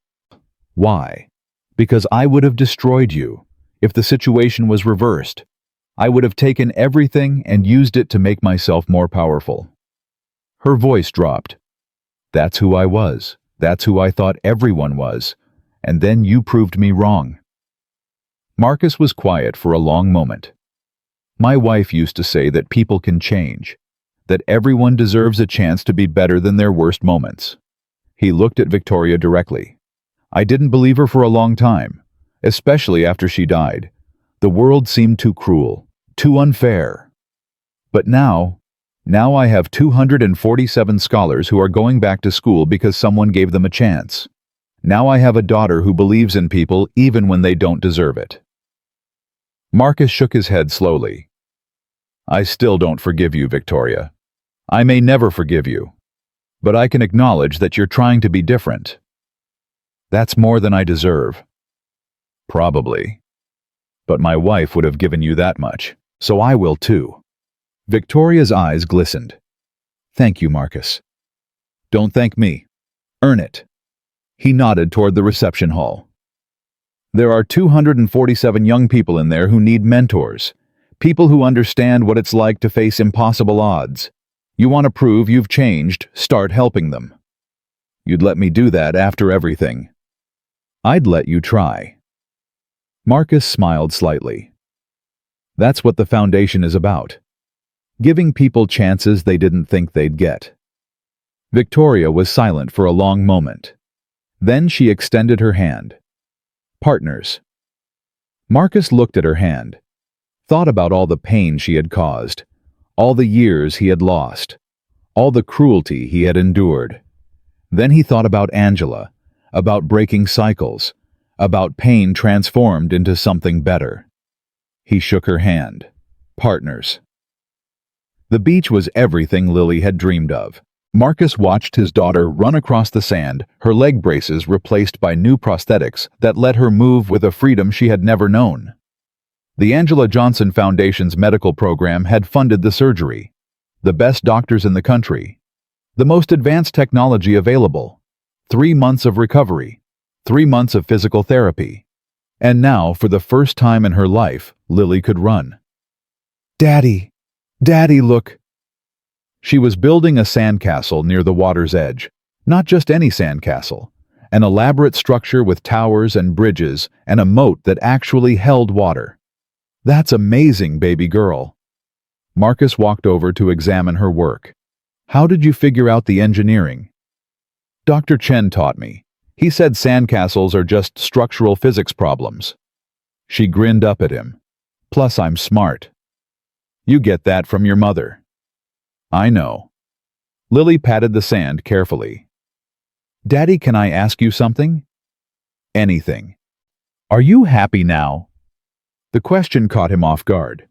S1: Why? Because I would have destroyed you if the situation was reversed. I would have taken everything and used it to make myself more powerful. Her voice dropped. That's who I was. That's who I thought everyone was. And then you proved me wrong. Marcus was quiet for a long moment. My wife used to say that people can change, that everyone deserves a chance to be better than their worst moments. He looked at Victoria directly. I didn't believe her for a long time, especially after she died. The world seemed too cruel, too unfair. But now I have 247 scholars who are going back to school because someone gave them a chance. Now I have a daughter who believes in people even when they don't deserve it. Marcus shook his head slowly. I still don't forgive you, Victoria. I may never forgive you, but I can acknowledge that you're trying to be different. That's more than I deserve. Probably. But my wife would have given you that much, so I will too. Victoria's eyes glistened. Thank you, Marcus. Don't thank me. Earn it. He nodded toward the reception hall. There are 247 young people in there who need mentors, people who understand what it's like to face impossible odds. You want to prove you've changed, start helping them. You'd let me do that after everything. I'd let you try. Marcus smiled slightly. That's what the foundation is about. Giving people chances they didn't think they'd get. Victoria was silent for a long moment. Then she extended her hand. Partners. Marcus looked at her hand, thought about all the pain she had caused, all the years he had lost, all the cruelty he had endured. Then he thought about Angela, about breaking cycles, about pain transformed into something better. He shook her hand. Partners. The beach was everything Lily had dreamed of. Marcus watched his daughter run across the sand, her leg braces replaced by new prosthetics that let her move with a freedom she had never known. The Angela Johnson Foundation's medical program had funded the surgery. The best doctors in the country. The most advanced technology available. 3 months of recovery. 3 months of physical therapy. And now, for the first time in her life, Lily could run. Daddy! Daddy, look! She was building a sandcastle near the water's edge. Not just any sandcastle. An elaborate structure with towers and bridges and a moat that actually held water. That's amazing, baby girl. Marcus walked over to examine her work. How did you figure out the engineering? Dr. Chen taught me. He said sandcastles are just structural physics problems. She grinned up at him. Plus, I'm smart. You get that from your mother. I know. Lily patted the sand carefully. Daddy, can I ask you something? Anything. Are you happy now? The question caught him off guard.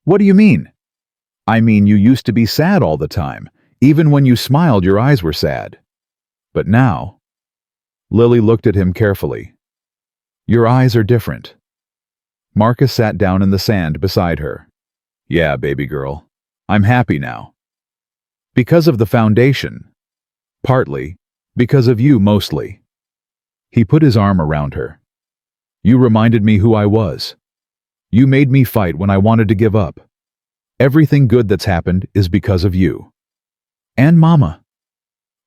S1: What do you mean? I mean, you used to be sad all the time. Even when you smiled, your eyes were sad. But now... Lily looked at him carefully. Your eyes are different. Marcus sat down in the sand beside her. Yeah, baby girl. I'm happy now. Because of the foundation. Partly. Because of you, mostly. He put his arm around her. You reminded me who I was. You made me fight when I wanted to give up. Everything good that's happened is because of you. And Mama.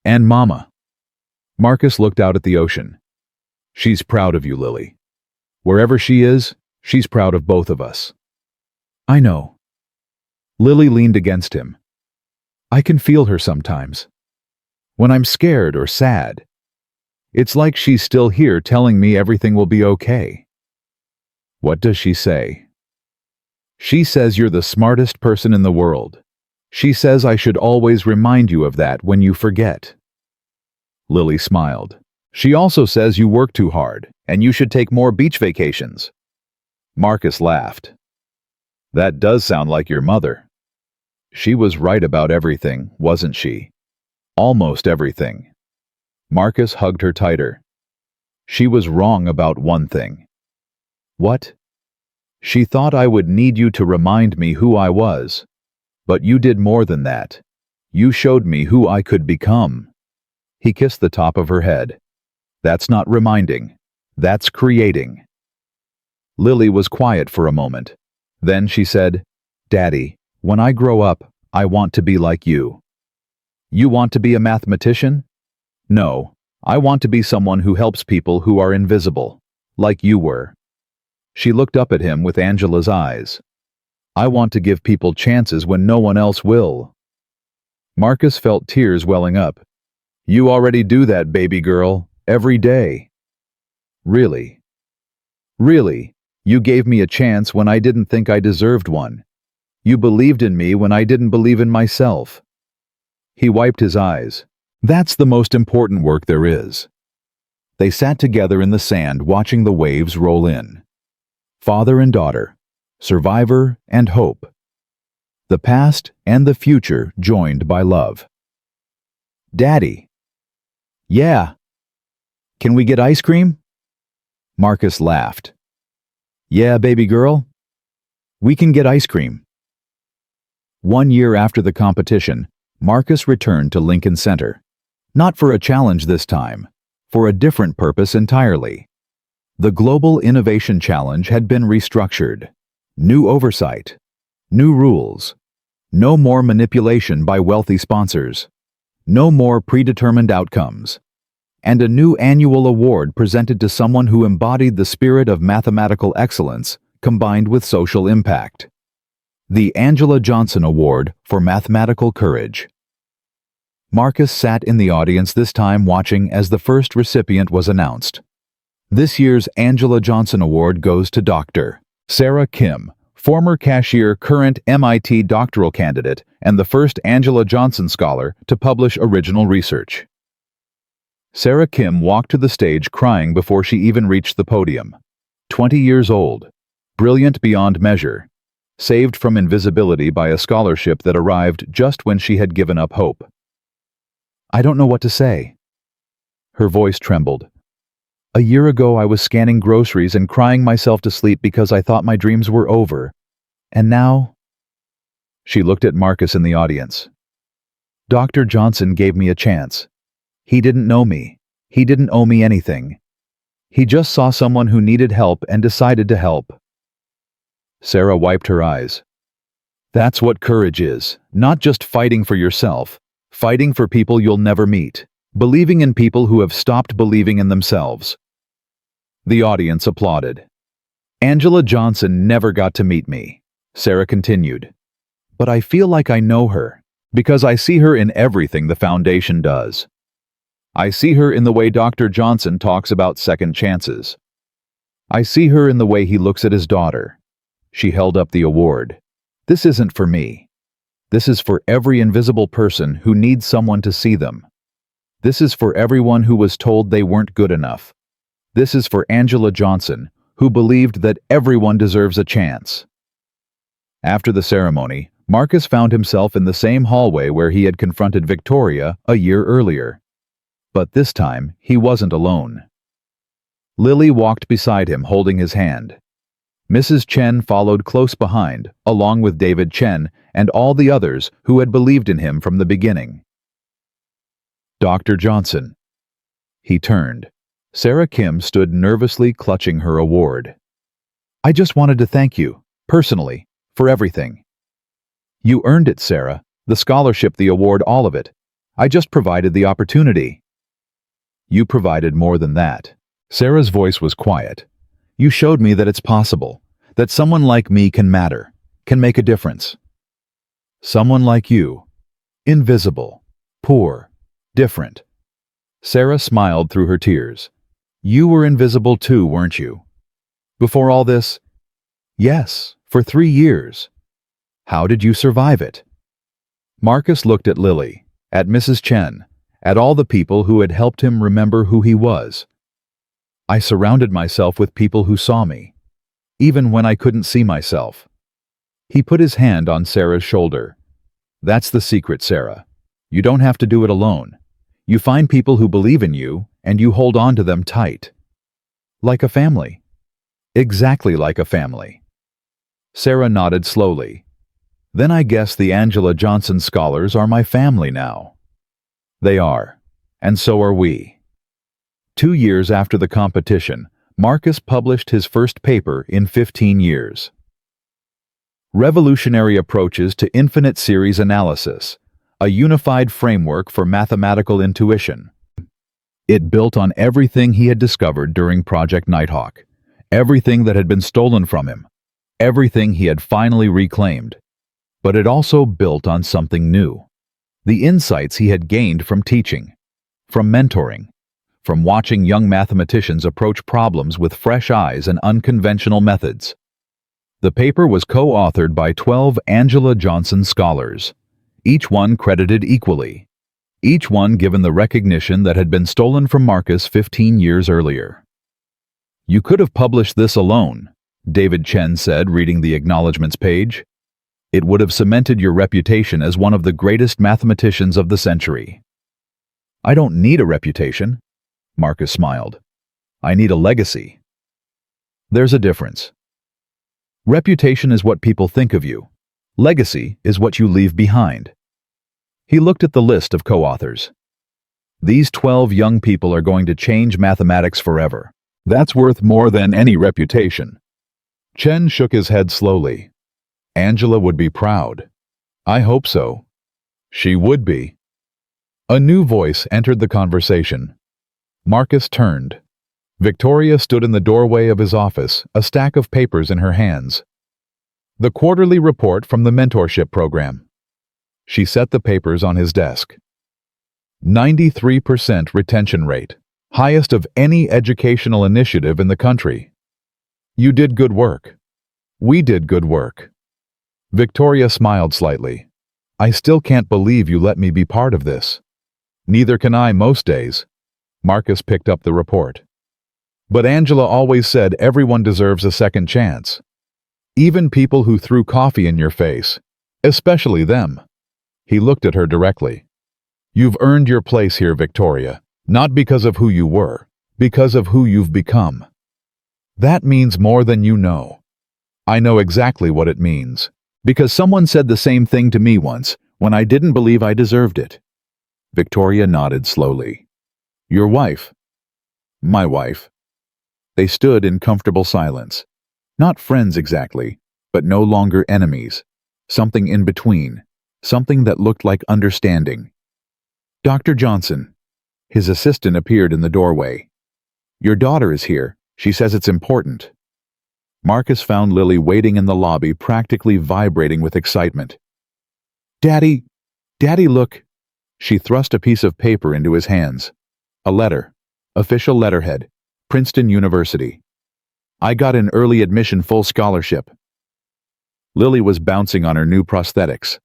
S1: And Mama. Marcus looked out at the ocean. She's proud of you, Lily. Wherever she is, she's proud of both of us. I know. Lily leaned against him. I can feel her sometimes. When I'm scared or sad. It's like she's still here telling me everything will be okay. What does she say? She says you're the smartest person in the world. She says I should always remind you of that when you forget. Lily smiled. She also says you work too hard, and you should take more beach vacations. Marcus laughed. That does sound like your mother. She was right about everything, wasn't she? Almost everything. Marcus hugged her tighter. She was wrong about one thing. What? She thought I would need you to remind me who I was. But you did more than that. You showed me who I could become. He kissed the top of her head. That's not reminding. That's creating. Lily was quiet for a moment. Then she said, Daddy, when I grow up, I want to be like you. You want to be a mathematician? No, I want to be someone who helps people who are invisible, like you were. She looked up at him with Angela's eyes. I want to give people chances when no one else will. Marcus felt tears welling up. You already do that, baby girl, every day. Really? Really, you gave me a chance when I didn't think I deserved one. You believed in me when I didn't believe in myself. He wiped his eyes. That's the most important work there is. They sat together in the sand watching the waves roll in. Father and daughter, survivor and hope. The past and the future joined by love. Daddy. Yeah. Can we get ice cream? Marcus laughed. Yeah, baby girl. We can get ice cream. 1 year after the competition, Marcus returned to Lincoln Center. Not for a challenge this time, for a different purpose entirely. The Global Innovation Challenge had been restructured. New oversight. New rules. No more manipulation by wealthy sponsors. No more predetermined outcomes. And a new annual award presented to someone who embodied the spirit of mathematical excellence combined with social impact. The Angela Johnson Award for Mathematical Courage. Marcus sat in the audience this time watching as the first recipient was announced. This year's Angela Johnson Award goes to Dr. Sarah Kim, former cashier, current MIT doctoral candidate, and the first Angela Johnson scholar to publish original research. Sarah Kim walked to the stage crying before she even reached the podium. 20 years old, brilliant beyond measure, saved from invisibility by a scholarship that arrived just when she had given up hope. I don't know what to say. Her voice trembled. A year ago I was scanning groceries and crying myself to sleep because I thought my dreams were over. And now? She looked at Marcus in the audience. Dr. Johnson gave me a chance. He didn't know me. He didn't owe me anything. He just saw someone who needed help and decided to help. Sarah wiped her eyes. That's what courage is, not just fighting for yourself, fighting for people you'll never meet, believing in people who have stopped believing in themselves. The audience applauded. Angela Johnson never got to meet me, Sarah continued. But I feel like I know her, because I see her in everything the foundation does. I see her in the way Dr. Johnson talks about second chances. I see her in the way he looks at his daughter. She held up the award. This isn't for me. This is for every invisible person who needs someone to see them. This is for everyone who was told they weren't good enough. This is for Angela Johnson, who believed that everyone deserves a chance. After the ceremony, Marcus found himself in the same hallway where he had confronted Victoria a year earlier. But this time, he wasn't alone. Lily walked beside him holding his hand. Mrs. Chen followed close behind, along with David Chen and all the others who had believed in him from the beginning. Dr. Johnson. He turned. Sarah Kim stood nervously clutching her award. I just wanted to thank you, personally, for everything. You earned it, Sarah, the scholarship, the award, all of it. I just provided the opportunity. You provided more than that. Sarah's voice was quiet. You showed me that it's possible, that someone like me can matter, can make a difference. Someone like you. Invisible. Poor. Different. Sarah smiled through her tears. You were invisible too, weren't you? Before all this? Yes, for 3 years. How did you survive it? Marcus looked at Lily, at Mrs. Chen, at all the people who had helped him remember who he was. I surrounded myself with people who saw me, even when I couldn't see myself. He put his hand on Sarah's shoulder. That's the secret, Sarah. You don't have to do it alone. You find people who believe in you, and you hold on to them tight. Like a family. Exactly like a family. Sarah nodded slowly. Then I guess the Angela Johnson scholars are my family now. They are, and so are we. 2 years after the competition, Marcus published his first paper in 15 years. Revolutionary Approaches to Infinite Series Analysis, a unified framework for mathematical intuition. It built on everything he had discovered during Project Nighthawk, everything that had been stolen from him, everything he had finally reclaimed. But it also built on something new. The insights he had gained from teaching, from mentoring, from watching young mathematicians approach problems with fresh eyes and unconventional methods. The paper was co-authored by 12 Angela Johnson scholars, each one credited equally, each one given the recognition that had been stolen from Marcus 15 years earlier. You could have published this alone, David Chen said, reading the acknowledgments page. It would have cemented your reputation as one of the greatest mathematicians of the century. I don't need a reputation, Marcus smiled. I need a legacy. There's a difference. Reputation is what people think of you. Legacy is what you leave behind. He looked at the list of co-authors. These 12 young people are going to change mathematics forever. That's worth more than any reputation. Chen shook his head slowly. Angela would be proud. I hope so. She would be. A new voice entered the conversation. Marcus turned. Victoria stood in the doorway of his office, a stack of papers in her hands. The quarterly report from the mentorship program. She set the papers on his desk. 93% retention rate, highest of any educational initiative in the country. You did good work. We did good work. Victoria smiled slightly. I still can't believe you let me be part of this. Neither can I most days. Marcus picked up the report. But Angela always said everyone deserves a second chance. Even people who threw coffee in your face. Especially them. He looked at her directly. You've earned your place here, Victoria, not because of who you were, because of who you've become. That means more than you know. I know exactly what it means. Because someone said the same thing to me once, when I didn't believe I deserved it. Victoria nodded slowly. Your wife. My wife. They stood in comfortable silence. Not friends exactly, but no longer enemies. Something in between. Something that looked like understanding. Dr. Johnson. His assistant appeared in the doorway. Your daughter is here. She says it's important. Marcus found Lily waiting in the lobby, practically vibrating with excitement. Daddy, look. She thrust a piece of paper into his hands. A letter. Official letterhead. Princeton University. I got an early admission full scholarship. Lily was bouncing on her new prosthetics.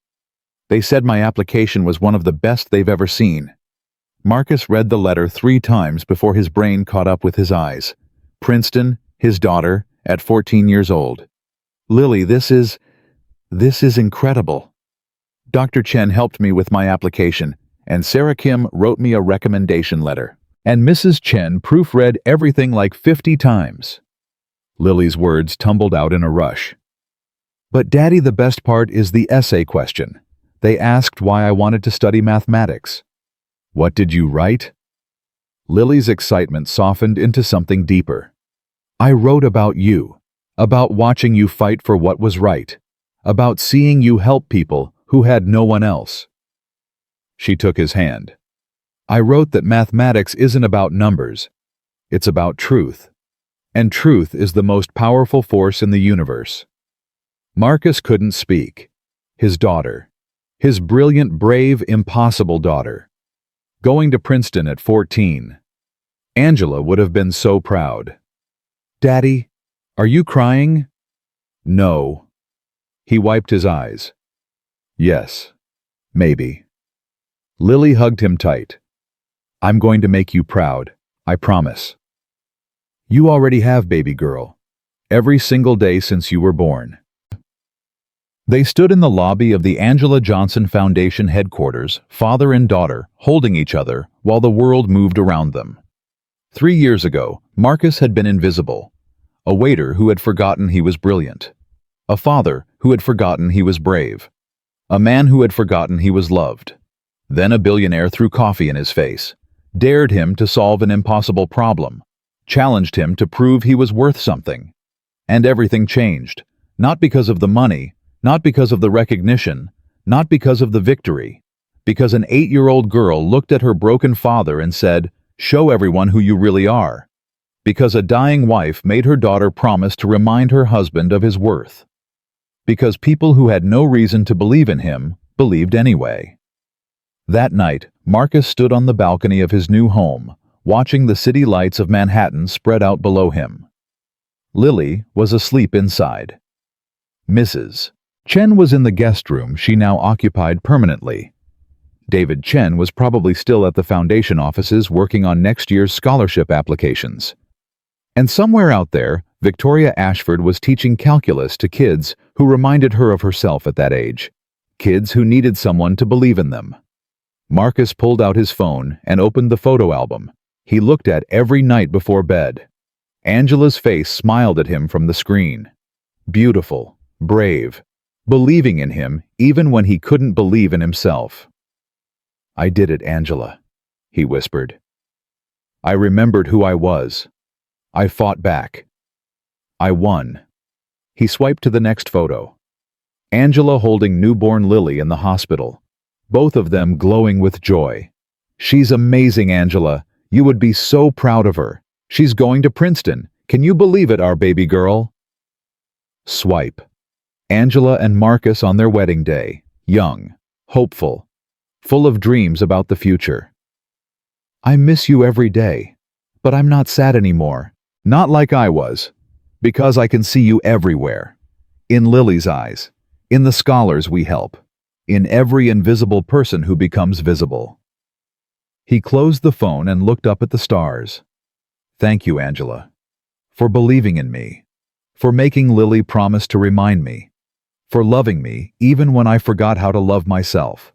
S1: They said my application was one of the best they've ever seen. Marcus read the letter 3 times before his brain caught up with his eyes. Princeton, his daughter, at 14 years old. Lily, this is incredible. Dr. Chen helped me with my application, and Sarah Kim wrote me a recommendation letter. And Mrs. Chen proofread everything like 50 times. Lily's words tumbled out in a rush. But Daddy, the best part is the essay question. They asked why I wanted to study mathematics. What did you write? Lily's excitement softened into something deeper. I wrote about you, about watching you fight for what was right, about seeing you help people who had no one else. She took his hand. I wrote that mathematics isn't about numbers. It's about truth. And truth is the most powerful force in the universe. Marcus couldn't speak. His daughter. His brilliant, brave, impossible daughter. Going to Princeton at 14. Angela would have been so proud. "Daddy, are you crying?" "No." He wiped his eyes. "Yes, maybe." Lily hugged him tight. "I'm going to make you proud, I promise." "You already have, baby girl. Every single day since you were born." They stood in the lobby of the Angela Johnson Foundation headquarters, father and daughter, holding each other while the world moved around them. 3 years ago, Marcus had been invisible. A waiter who had forgotten he was brilliant. A father who had forgotten he was brave. A man who had forgotten he was loved. Then a billionaire threw coffee in his face, dared him to solve an impossible problem, challenged him to prove he was worth something. And everything changed, not because of the money, not because of the recognition, not because of the victory, because an 8-year-old girl looked at her broken father and said, "Show everyone who you really are." Because a dying wife made her daughter promise to remind her husband of his worth. Because people who had no reason to believe in him believed anyway. That night, Marcus stood on the balcony of his new home, watching the city lights of Manhattan spread out below him. Lily was asleep inside. Mrs. Chen was in the guest room she now occupied permanently. David Chen was probably still at the foundation offices working on next year's scholarship applications. And somewhere out there, Victoria Ashford was teaching calculus to kids who reminded her of herself at that age. Kids who needed someone to believe in them. Marcus pulled out his phone and opened the photo album he looked at every night before bed. Angela's face smiled at him from the screen. Beautiful, brave, believing in him even when he couldn't believe in himself. "I did it, Angela," he whispered. "I remembered who I was. I fought back. I won." He swiped to the next photo. Angela holding newborn Lily in the hospital, both of them glowing with joy. "She's amazing, Angela. You would be so proud of her. She's going to Princeton. Can you believe it, our baby girl?" Swipe. Angela and Marcus on their wedding day, young, hopeful, full of dreams about the future. "I miss you every day, but I'm not sad anymore. Not like I was. Because I can see you everywhere. In Lily's eyes, in the scholars we help, in every invisible person who becomes visible." He closed the phone and looked up at the stars. "Thank you, Angela, for believing in me, for making Lily promise to remind me, for loving me even when I forgot how to love myself."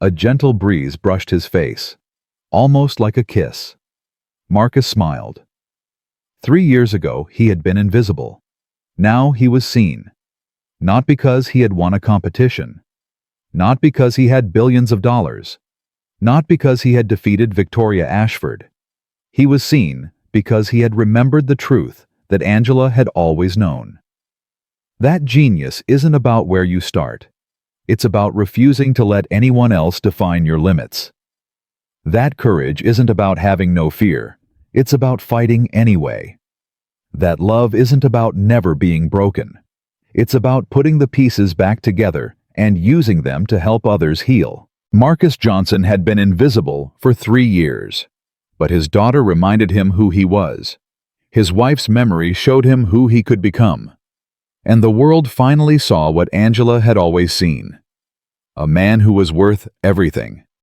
S1: A gentle breeze brushed his face, almost like a kiss. Marcus smiled. 3 years ago, he had been invisible. Now he was seen. Not because he had won a competition. Not because he had billions of dollars. Not because he had defeated Victoria Ashford. He was seen because he had remembered the truth that Angela had always known. That genius isn't about where you start. It's about refusing to let anyone else define your limits. That courage isn't about having no fear. It's about fighting anyway. That love isn't about never being broken. It's about putting the pieces back together and using them to help others heal. Marcus Johnson had been invisible for 3 years, but his daughter reminded him who he was. His wife's memory showed him who he could become. And the world finally saw what Angela had always seen. A man who was worth everything.